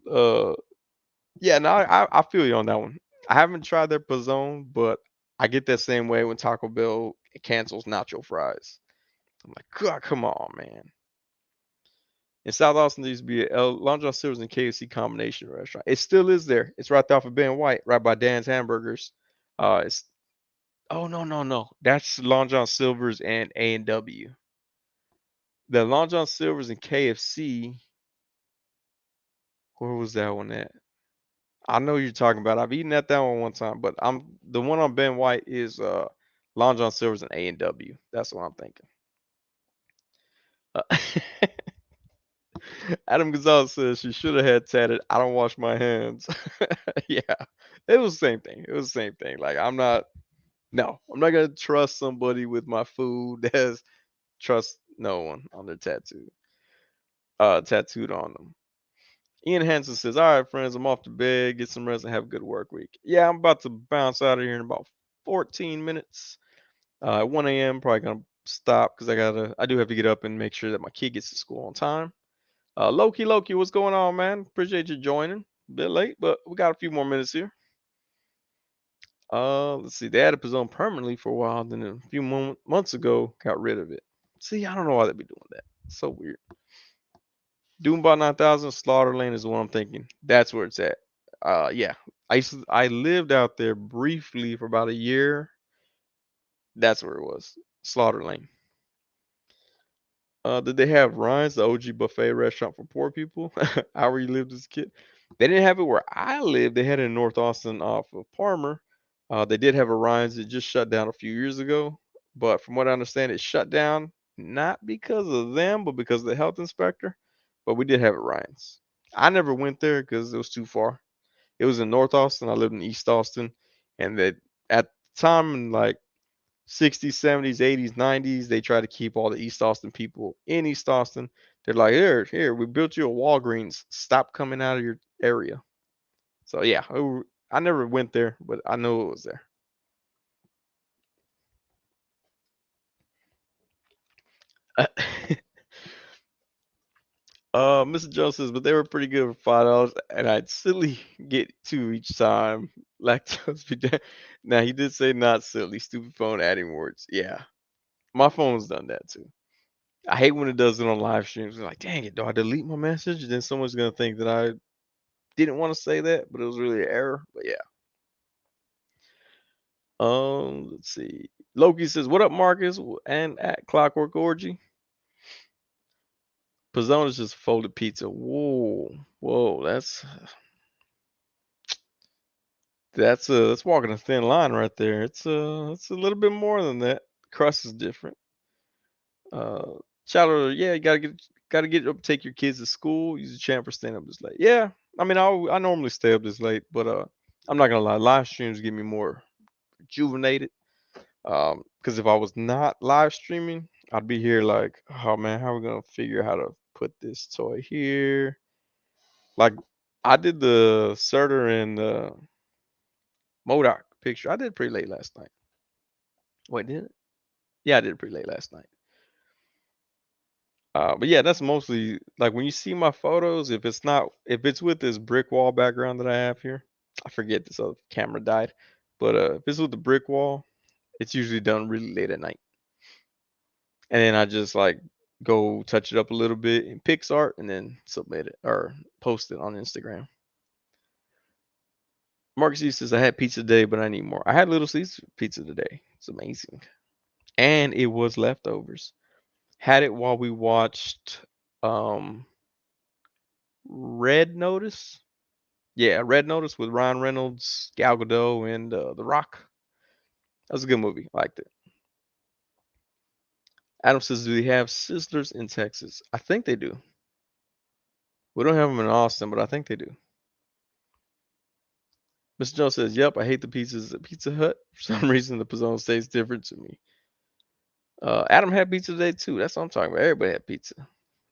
Yeah, no, I feel you on that one. I haven't tried their Pizzone, but I get that same way when Taco Bell cancels nacho fries. I'm like, God, come on, man. In South Austin, there used to be a Long John Silver's and KFC combination restaurant. It still is there. It's right there off of Ben White, right by Dan's Hamburgers. It's Oh, no, no, no. That's Long John Silver's and A&W. The Long John Silver's and KFC, where was that one at? I know you're talking about. I've eaten at that one time, but I'm the one on Ben White is Long John Silver's and A&W. That's what I'm thinking. Uh, Adam Gonzalez says she should have had tatted. I don't wash my hands. Yeah, it was the same thing. It was the same thing. Like I'm not. No, I'm not gonna trust somebody with my food that's trust no one on their tattoo. Tattooed on them. Ian Hansen says, "All right, friends, I'm off to bed. Get some rest and have a good work week." Yeah, I'm about to bounce out of here in about 14 minutes. At 1 a.m. probably gonna stop because I do have to get up and make sure that my kid gets to school on time. Loki, what's going on, man? Appreciate you joining. A bit late, but we got a few more minutes here. Let's see. They added Pizzone permanently for a while, then a few months ago got rid of it. See, I don't know why they'd be doing that. So weird. Doombot 9000 Slaughter Lane is the one I'm thinking. That's where it's at. Yeah. I lived out there briefly for about a year. That's where it was. Slaughter Lane. Did they have Ryan's, the OG buffet restaurant for poor people? How you lived as a kid? They didn't have it where I lived. They had it in North Austin off of Palmer. They did have a Ryan's. It just shut down a few years ago. But from what I understand, it shut down not because of them, but because of the health inspector. But we did have it Ryan's. I never went there because it was too far. It was in North Austin. I lived in East Austin, and that at the time in like 60s, 70s, 80s, 90s, they try to keep all the East Austin people in East Austin. They're like, here, we built you a Walgreens. Stop coming out of your area. So yeah, I never went there, but I know it was there. Mr. Jones says, but they were pretty good for $5, and I'd silly get two each time. Lactose be down. Now he did say not silly, stupid phone adding words. Yeah, my phone's done that too. I hate when it does it on live streams. It's like, dang it, do I delete my message? Then someone's gonna think that I didn't want to say that, but it was really an error. But yeah. Let's see. Loki says, "What up, Marcus?" And at Clockwork Orgy. Pizzone is just folded pizza. Whoa, that's walking a thin line right there. It's a little bit more than that. Crust is different. Uh, Shadow, yeah, you gotta get up, take your kids to school. Use a champ for staying up this late. Yeah, I mean, I normally stay up this late, but I'm not gonna lie, live streams get me more rejuvenated. Because if I was not live streaming, I'd be here like, oh man, how are we gonna figure out how to put this toy here? Like, I did the Surtur and Modoc picture. I did it pretty late last night. Wait, did it? Yeah, I did it pretty late last night. But yeah, that's mostly like when you see my photos. If it's with this brick wall background that I have here, I forget this other camera died. But if it's with the brick wall, it's usually done really late at night, and then I just like go touch it up a little bit in PixArt and then submit it or post it on Instagram. Marcus E says I had pizza today, but I need more. I had Little Caesars pizza today. It's amazing, and it was leftovers. Had it while we watched um Red Notice. Yeah, Red Notice with Ryan Reynolds, Gal Gadot, and The Rock. That was a good movie. I liked it. Adam says, do they have Sizzlers in Texas? I think they do. We don't have them in Austin, but I think they do. Mr. Jones says, yep, I hate the pizzas at Pizza Hut. For some reason, the Pizzone tastes different to me. Adam had pizza today too. That's what I'm talking about. Everybody had pizza.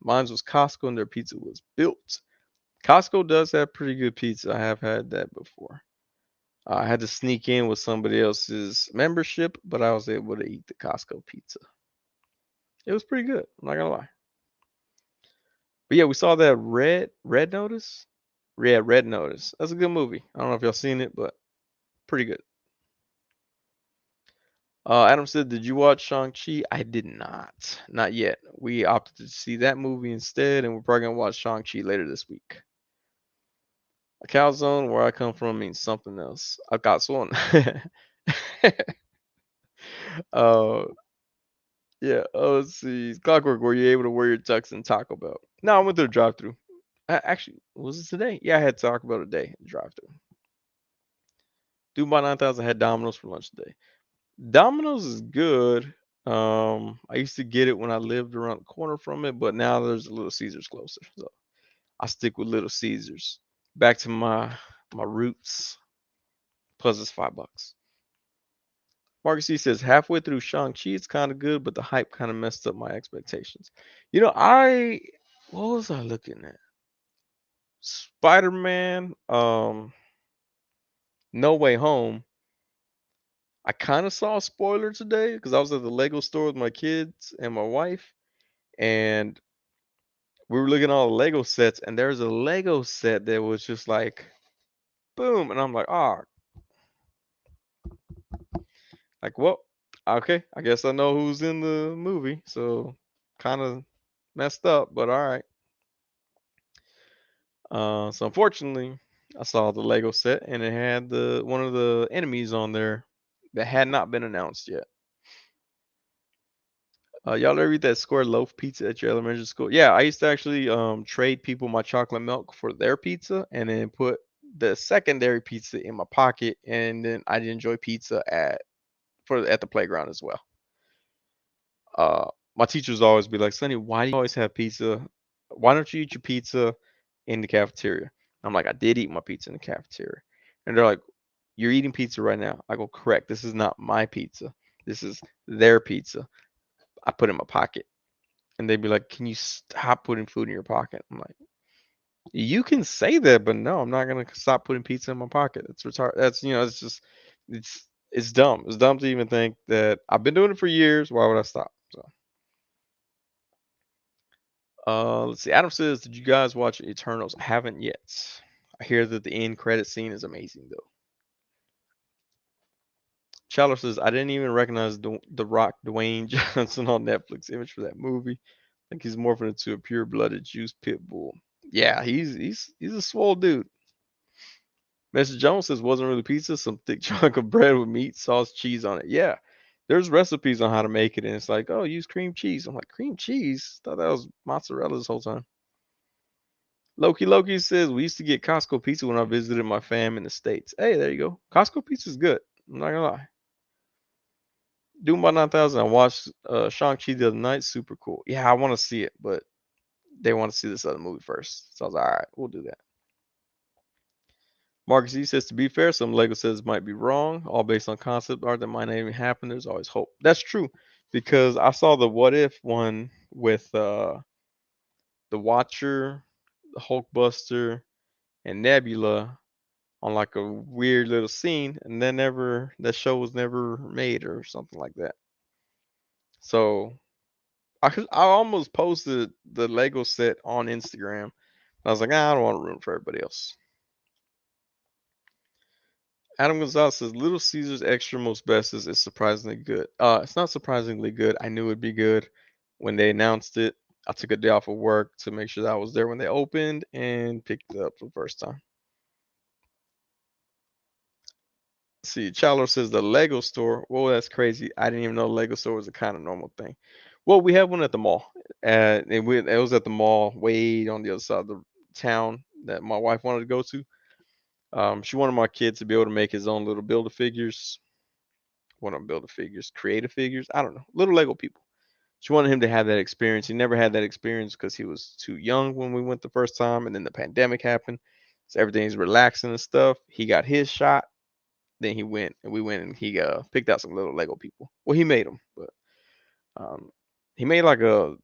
Mine was Costco, and their pizza was built. Costco does have pretty good pizza. I have had that before. I had to sneak in with somebody else's membership, but I was able to eat the Costco pizza. It was pretty good. I'm not gonna lie. But yeah, we saw that Red Notice. Yeah, Red Notice. That's a good movie. I don't know if y'all seen it, but pretty good. Adam said, "Did you watch Shang-Chi?" I did not. Not yet. We opted to see that movie instead, and we're probably gonna watch Shang-Chi later this week. A calzone, where I come from, means something else. A calzone. uh, yeah. Oh, let's see. Clockwork, were you able to wear your tux in Taco Bell? No, I went to the drive-through. Actually, was it today? Yeah, I had Taco Bell today. Drive-through. Dude by 9,000 had Domino's for lunch today. Domino's is good. I used to get it when I lived around the corner from it, but now there's a Little Caesars closer, so I stick with Little Caesars. Back to my roots. Plus, it's $5. Marcus C says halfway through Shang-Chi, it's kind of good, but the hype kind of messed up my expectations. I what was I looking at? Spider-Man, No Way Home. I kind of saw a spoiler today because I was at the Lego store with my kids and my wife, and we were looking at all the Lego sets, and there's a Lego set that was just like, boom, and I'm like, well, okay, I guess I know who's in the movie, so kind of messed up, but all right. So unfortunately, I saw the Lego set, and it had the one of the enemies on there that had not been announced yet. Y'all ever eat that square loaf pizza at your elementary school? Yeah, I used to actually trade people my chocolate milk for their pizza, and then put the secondary pizza in my pocket, and then I'd enjoy pizza at the playground as well. My teachers always be like, "Sonny, why do you always have pizza? Why don't you eat your pizza in the cafeteria?" I'm like, "I did eat my pizza in the cafeteria," and they're like, "You're eating pizza right now." I go, "Correct. This is not my pizza. This is their pizza. I put it in my pocket." And they'd be like, "Can you stop putting food in your pocket?" I'm like, "You can say that, but no, I'm not gonna stop putting pizza in my pocket. It's retarded. It's just, it's dumb. It's dumb to even think that I've been doing it for years. Why would I stop?" So, let's see. Adam says, "Did you guys watch Eternals?" I haven't yet. I hear that the end credit scene is amazing though. Chandler says, "I didn't even recognize the Rock Dwayne Johnson on Netflix image for that movie. I think he's morphing into a pure-blooded juice pit bull." Yeah, he's a swole dude. Mr. Jones says wasn't really pizza, some thick chunk of bread with meat, sauce, cheese on it. Yeah. There's recipes on how to make it, and it's like, oh, use cream cheese. I'm like, cream cheese? Thought that was mozzarella this whole time. Loki says we used to get Costco pizza when I visited my fam in the States. Hey, there you go. Costco pizza is good. I'm not gonna lie. Doom by 9,000. I watched Shang-Chi the other night. Super cool. Yeah, I want to see it, but they want to see this other movie first. So I was like, all right, we'll do that. Marcus E says, to be fair, some Lego sets might be wrong, all based on concept art that might not even happen. There's always hope. That's true, because I saw the What If one with the Watcher, the Hulkbuster, and Nebula on like a weird little scene, and that show was never made or something like that. So I almost posted the Lego set on Instagram. I was like, I don't want to ruin it for everybody else. Adam Gonzalez says Little Caesars Extra Most Bestest is surprisingly good. It's not surprisingly good. I knew it'd be good when they announced it. I took a day off of work to make sure that I was there when they opened and picked it up for the first time. See, Chalo says the Lego store. Whoa, that's crazy. I didn't even know the Lego store was a kind of normal thing. Well, we have one at the mall. It was at the mall way on the other side of the town that my wife wanted to go to. She wanted my kid to be able to make his own little build a figures. Want to build a figures, creative figures. I don't know, little Lego people. She wanted him to have that experience. He never had that experience because he was too young when we went the first time, and then the pandemic happened. So everything's relaxing and stuff. He got his shot. Then he went, and we went, and he picked out some little Lego people. Well, he made them, but He made like a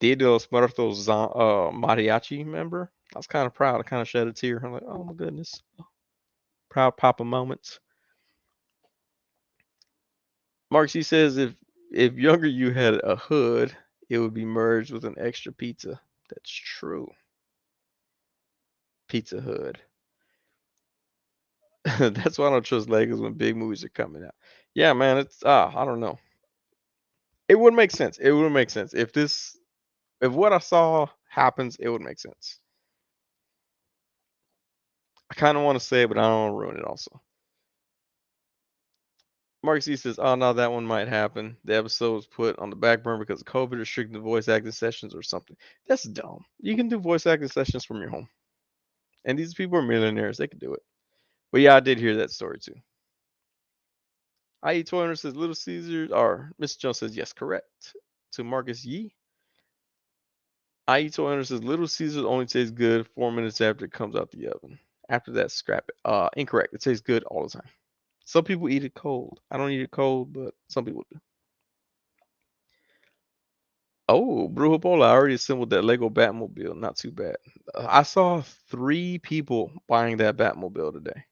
Dia de los Muertos mariachi member. I was kind of proud. I kind of shed a tear. I'm like, oh my goodness, proud papa moments. Mark C says if younger you had a hood, it would be merged with an extra pizza. That's true. Pizza Hood. That's why I don't trust Legos when big movies are coming out. Yeah, man, it's I don't know. It would make sense. It would make sense if what I saw happens. It would make sense. I kind of want to say it, but I don't want to ruin it. Also, Mark C says, "Oh no, that one might happen. The episode was put on the back burner because of COVID restricting the voice acting sessions or something. That's dumb. You can do voice acting sessions from your home, and these people are millionaires. They can do it." But yeah, I did hear that story too. IE Toy says Little Caesars, or Mr. Jones says yes, correct. To Marcus Yee. IE Toy says Little Caesars only tastes good 4 minutes after it comes out the oven. After that, scrap it. Incorrect. It tastes good all the time. Some people eat it cold. I don't eat it cold, but some people do. Oh, Brujapola, I already assembled that Lego Batmobile. Not too bad. I saw 3 people buying that Batmobile today.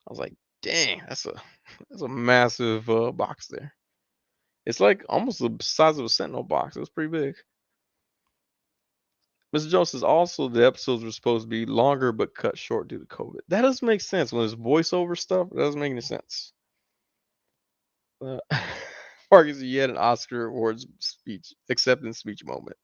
I was like, dang, that's a massive box there. It's like almost the size of a Sentinel box. It was pretty big. Mr. Jones says also the episodes were supposed to be longer but cut short due to COVID. That doesn't make sense when it's voiceover stuff. It doesn't make any sense. Uh, Marcus, you had an Oscar awards speech acceptance speech moment.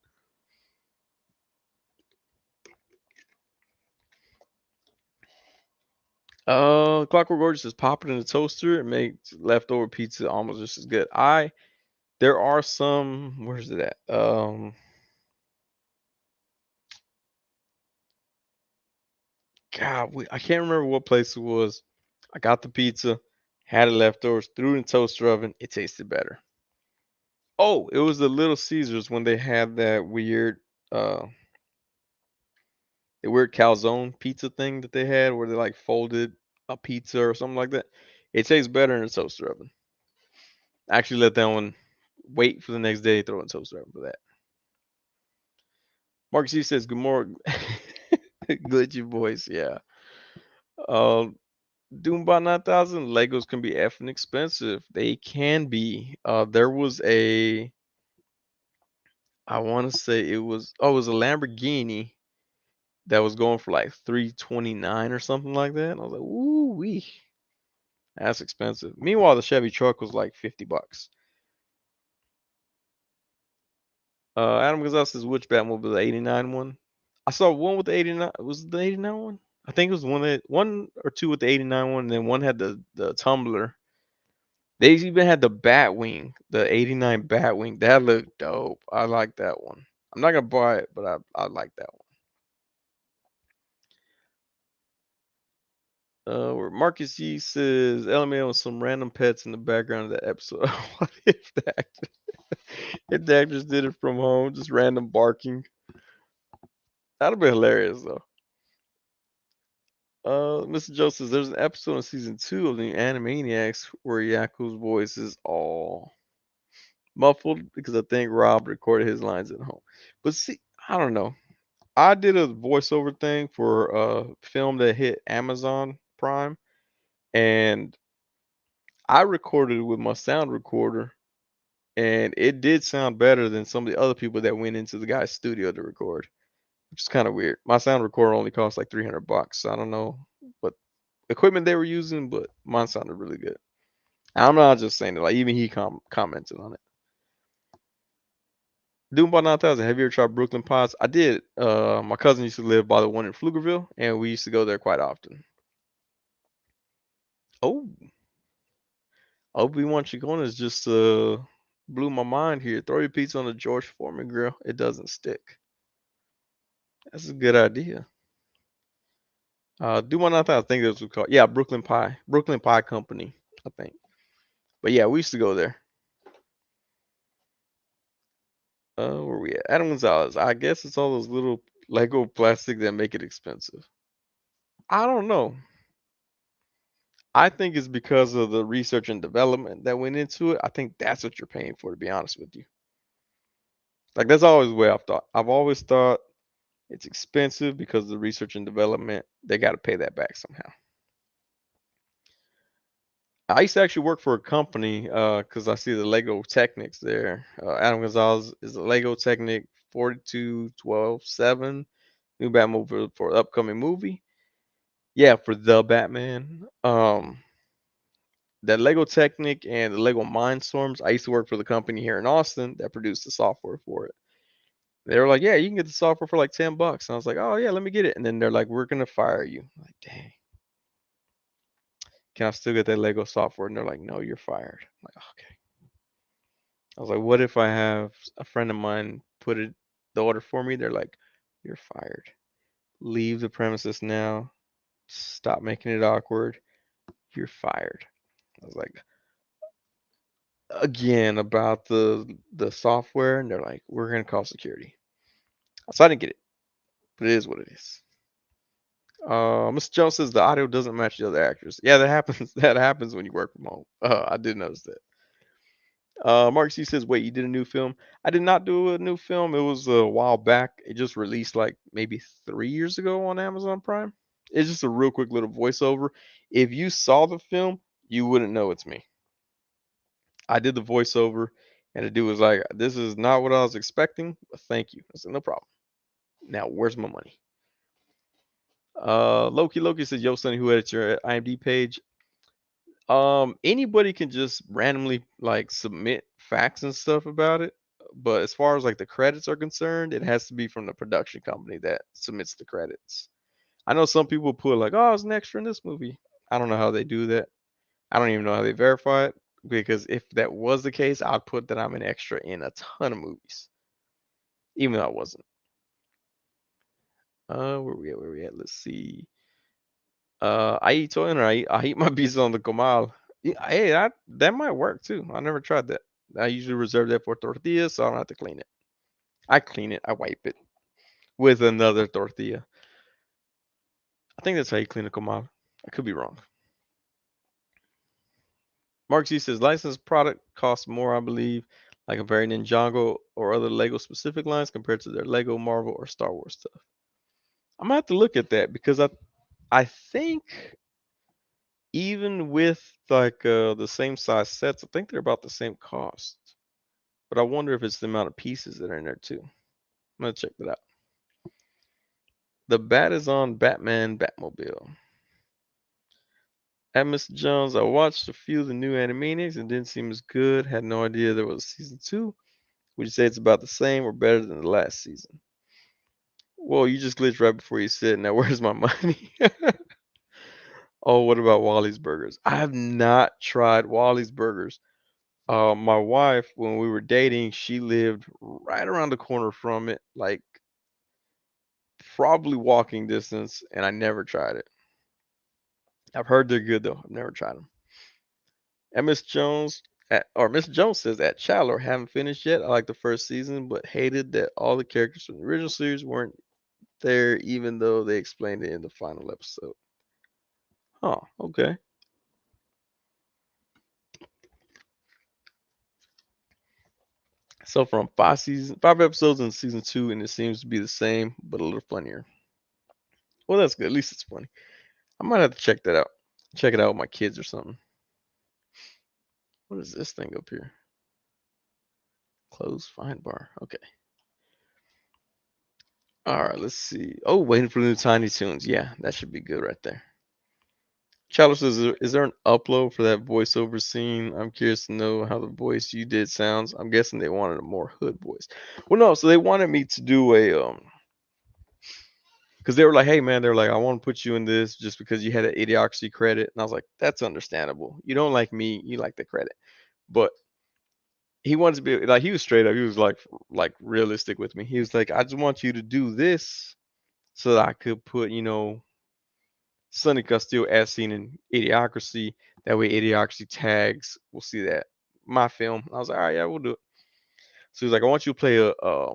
Clockwork Orange says pop it in the toaster and make leftover pizza almost just as good. There are some. Where's it at? God, I can't remember what place it was. I got the pizza, had it leftovers, threw it in the toaster oven. It tasted better. Oh, it was the Little Caesars when they had uh, the weird calzone pizza thing that they had where they like folded a pizza or something like that. It tastes better in a toaster oven. Actually, let that one wait for the next day. Throw it in the toaster oven for that. Mark C says, "Good morning, glitchy voice." Yeah. Um, Doombot 9000 Legos can be effing expensive. They can be. There was I want to say it was a Lamborghini that was going for like 329 or something like that. And I was like, ooh wee, that's expensive. Meanwhile, the Chevy truck was like $50. Adam Gonzalez says which Batmobile, the 89 one? I saw one with the 89. Was it the 89 one? I think it was one or two with the 89 one, and then one had the tumbler. They even had the Batwing, the 89 Batwing. That looked dope. I like that one. I'm not gonna buy it, but I like that one. Where Marcus Yee says LMAO and some random pets in the background of that episode. What if the actors did it from home, just random barking? That'd be hilarious though. Mr. Joe says there's an episode in season 2 of the Animaniacs where Yaku's voice is all muffled because I think Rob recorded his lines at home. But see, I don't know. I did a voiceover thing for a film that hit Amazon Prime, and I recorded it with my sound recorder, and it did sound better than some of the other people that went into the guy's studio to record, which is kind of weird. My sound recorder only cost like $300. So I don't know what equipment they were using, but mine sounded really good. I'm not just saying it. Like even he commented on it. Doombot 9000. Have you ever tried Brooklyn Pods? I did. My cousin used to live by the one in Pflugerville, and we used to go there quite often. Oh, Obi-Wan Chicken just blew my mind here. Throw your pizza on the George Foreman grill. It doesn't stick. That's a good idea. Do one I think that's what called. Yeah, Brooklyn Pie. Brooklyn Pie Company, I think. But yeah, we used to go there. Where we at? Adam Gonzalez. I guess it's all those little Lego plastic that make it expensive. I don't know. I think it's because of the research and development that went into it. I think that's what you're paying for, to be honest with you. Like that's always the way I've thought. I've always thought it's expensive because of the research and development. They got to pay that back somehow. I used to actually work for a company because I see the Lego Technics there. Adam Gonzalez is a Lego Technic 4212-7 new Batmobile for upcoming movie. Yeah, for the Batman. That Lego Technic and the Lego Mindstorms. I used to work for the company here in Austin that produced the software for it. They were like, "Yeah, you can get the software for like $10." And I was like, "Oh yeah, let me get it." And then they're like, "We're gonna fire you." I'm like, dang, can I still get that Lego software? And they're like, "No, you're fired." I'm like, okay. I was like, "What if I have a friend of mine put it the order for me?" They're like, "You're fired. Leave the premises now. Stop making it awkward. You're fired." I was like, again about the software, and they're like, "We're gonna call security." So I didn't get it, but it is what it is. Mr. Jones says the audio doesn't match the other actors. Yeah, that happens. That happens when you work from home. I did notice that. Mark C says, "Wait, you did a new film?" I did not do a new film. It was a while back. It just released like maybe 3 years ago on Amazon Prime. It's just a real quick little voiceover. If you saw the film, you wouldn't know it's me. I did the voiceover, and the dude was like, "This is not what I was expecting, but thank you." I said, "No problem." Now, where's my money? Loki says, "Yo, Sonny, who edits your IMDb page?" Anybody can just randomly like submit facts and stuff about it, but as far as like the credits are concerned, it has to be from the production company that submits the credits. I know some people put like, "Oh, I was an extra in this movie." I don't know how they do that. I don't even know how they verify it because if that was the case, I'd put that I'm an extra in a ton of movies, even though I wasn't. Where we at? Where we at? Let's see. I eat toy and I eat my pizza on the comal. Yeah, hey, that might work too. I never tried that. I usually reserve that for tortillas, so I don't have to clean it. I clean it. I wipe it with another tortilla. I think that's how you clean a comal. I could be wrong. Mark Z says licensed product costs more, I believe, like comparing Ninjago or other Lego specific lines compared to their Lego, Marvel, or Star Wars stuff. I'm gonna have to look at that because I think even with like the same size sets, I think they're about the same cost. But I wonder if it's the amount of pieces that are in there too. I'm gonna check that out. The bat is on Batman Batmobile. At Mr. Jones, I watched a few of the new Animaniacs and didn't seem as good. Had no idea there was a season two. Would you say it's about the same or better than the last season? Well, you just glitched right before you said, "Now where's my money?" Oh, what about Wally's Burgers? I have not tried Wally's Burgers. My wife, when we were dating, she lived right around the corner from it, like probably walking distance, and I never tried it. I've heard they're good though. I've never tried them. And Miss Jones Miss Jones says at Chandler haven't finished yet. I like the first season, but hated that all the characters from the original series weren't there, even though they explained it in the final episode. Oh, okay. So from 5 episodes in season two, and it seems to be the same, but a little funnier. Well, that's good. At least it's funny. I might have to check that out. Check it out with my kids or something. What is this thing up here? Close find bar. Okay. All right. Let's see. Oh, waiting for the new Tiny Toons. Yeah, that should be good right there. Chalice says, is there an upload for that voiceover scene? I'm curious to know how the voice you did sounds. I'm guessing they wanted a more hood voice. Well, no. So they wanted me to do because they were like, "Hey, man," they were like, "I want to put you in this just because you had an idiocracy credit," and I was like, "That's understandable. You don't like me, you like the credit." But he wanted to be like, he was straight up. He was like realistic with me. He was like, "I just want you to do this so that I could put, Sonny Castillo as seen in Idiocracy. That way, Idiocracy tags. We'll see that my film." I was like, "All right, yeah, we'll do it." So he's like, "I want you to play a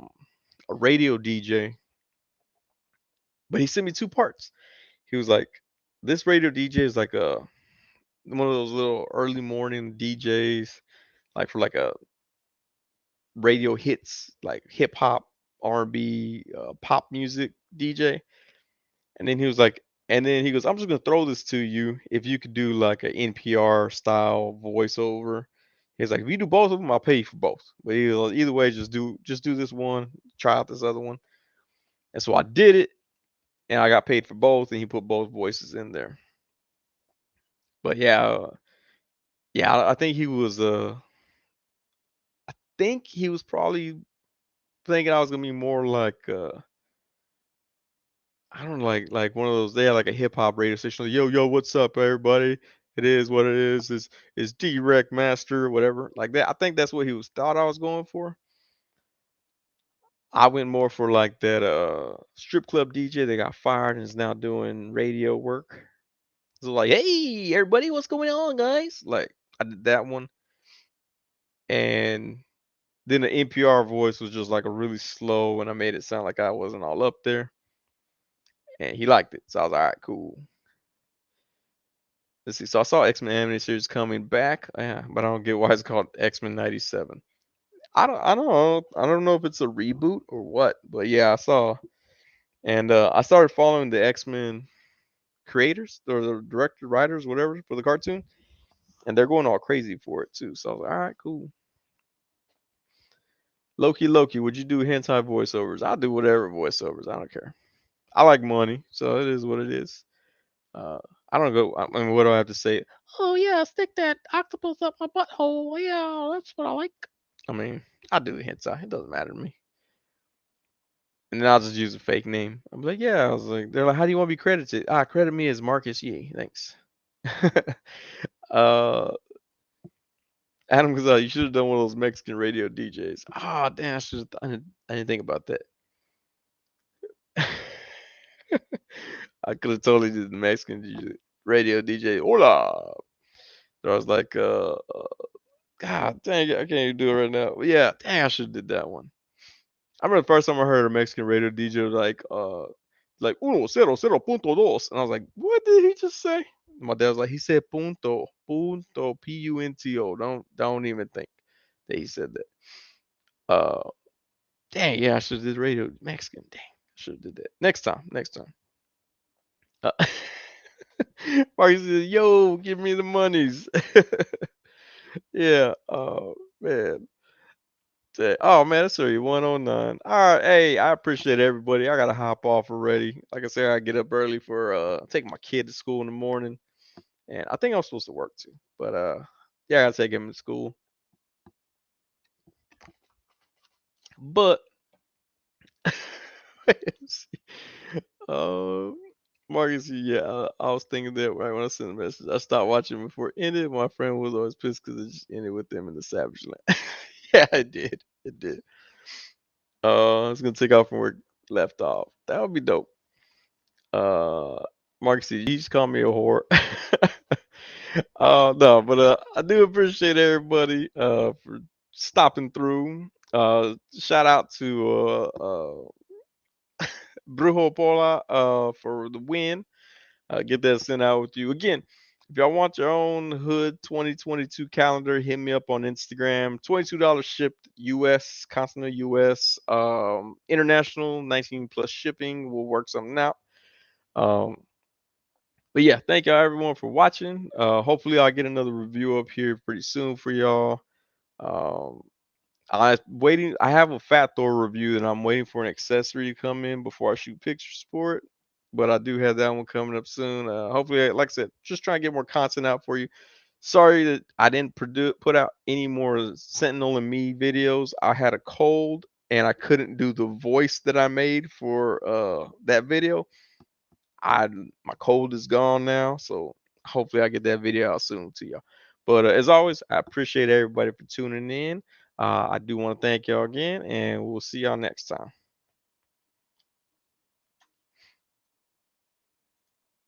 radio DJ," but he sent me two parts. He was like, "This radio DJ is like a one of those little early morning DJs, like for like a radio hits, like hip hop, R&B, pop music DJ. And then he was like, and then he goes, I'm just gonna throw this to you if you could do like an NPR style voiceover. He's like, if you do both of them, I'll pay you for both. But either way, just do this one, try out this other one. And so I did it, and I got paid for both, and he put both voices in there. But yeah, I think he was probably thinking I was gonna be more like I don't know, like one of those. They had like a hip hop radio station. Like, yo, what's up, everybody? It is what it is. It's D-Rec Master, whatever. Like that. I think that's what he was thought I was going for. I went more for like that strip club DJ that got fired and is now doing radio work. So like, hey, everybody, what's going on, guys? Like I did that one, and then the NPR voice was just like a really slow, and I made it sound like I wasn't all up there, and he liked it. So I was like, all right, cool. Let's see. So I saw X-Men animated series coming back, yeah, but I don't get why it's called X-Men '97. I don't know if it's a reboot or what, but yeah, I saw, and I started following the X-Men creators or the director, writers, whatever for the cartoon, and they're going all crazy for it too. So I was like, all right, cool. Loki, would you do hentai voiceovers? I'll do whatever voiceovers. I don't care. I like money, so it is what it is. Uh, I don't go. I mean, what do I have to say? Oh yeah, stick that octopus up my butthole. Yeah, that's what I like. I mean, I do hentai. It doesn't matter to me. And then I'll just use a fake name. I'm like, yeah. I was like, they're like, how do you want to be credited? Credit me as Marcus Yee. Thanks. uh, Adam Gazelle, you should have done one of those Mexican radio DJs. Ah, damn, I didn't think about that. I could have totally did the Mexican radio DJ. Hola. So I was like, God dang it, I can't even do it right now. But yeah, dang, I should have did that one. I remember the first time I heard a Mexican radio DJ was like uno cero cero punto dos, and I was like, what did he just say? My dad was like, he said punto punto. Don't even think that he said that. Uh, dang, yeah, I should have did radio Mexican. Dang, I should have did that next time. Uh, Marcus said, yo, give me the monies. Yeah. Oh man. Oh man, that's already 109. All right, hey, I appreciate everybody. I gotta hop off already. Like I said, I get up early for taking my kid to school in the morning, and I think I'm supposed to work too. But yeah, I gotta take him to school. But uh, Marcus, yeah, I was thinking that right when I sent the message. I stopped watching before it ended. My friend was always pissed because it just ended with them in the Savage Land. Yeah, it did. It did. I was gonna take off from where it left off. That would be dope. Uh, Marcus, you just call me a whore. No, but I do appreciate everybody for stopping through. Shout out to Brujo Pola for the win. Get that sent out with you again. If y'all want your own Hood 2022 calendar, hit me up on Instagram. $22 shipped US, continental US, international, 19 plus shipping. We'll work something out. Um, but yeah, thank y'all everyone for watching. Hopefully I'll get another review up here pretty soon for y'all. Um, I have a Fat Thor review that I'm waiting for an accessory to come in before I shoot pictures for it. But I do have that one coming up soon. Hopefully, like I said, just trying to get more content out for you. Sorry that I didn't put out any more Sentinel and Me videos. I had a cold and I couldn't do the voice that I made for that video. I My cold is gone now, so hopefully I get that video out soon to y'all. But as always, I appreciate everybody for tuning in. I do want to thank y'all again, and we'll see y'all next time.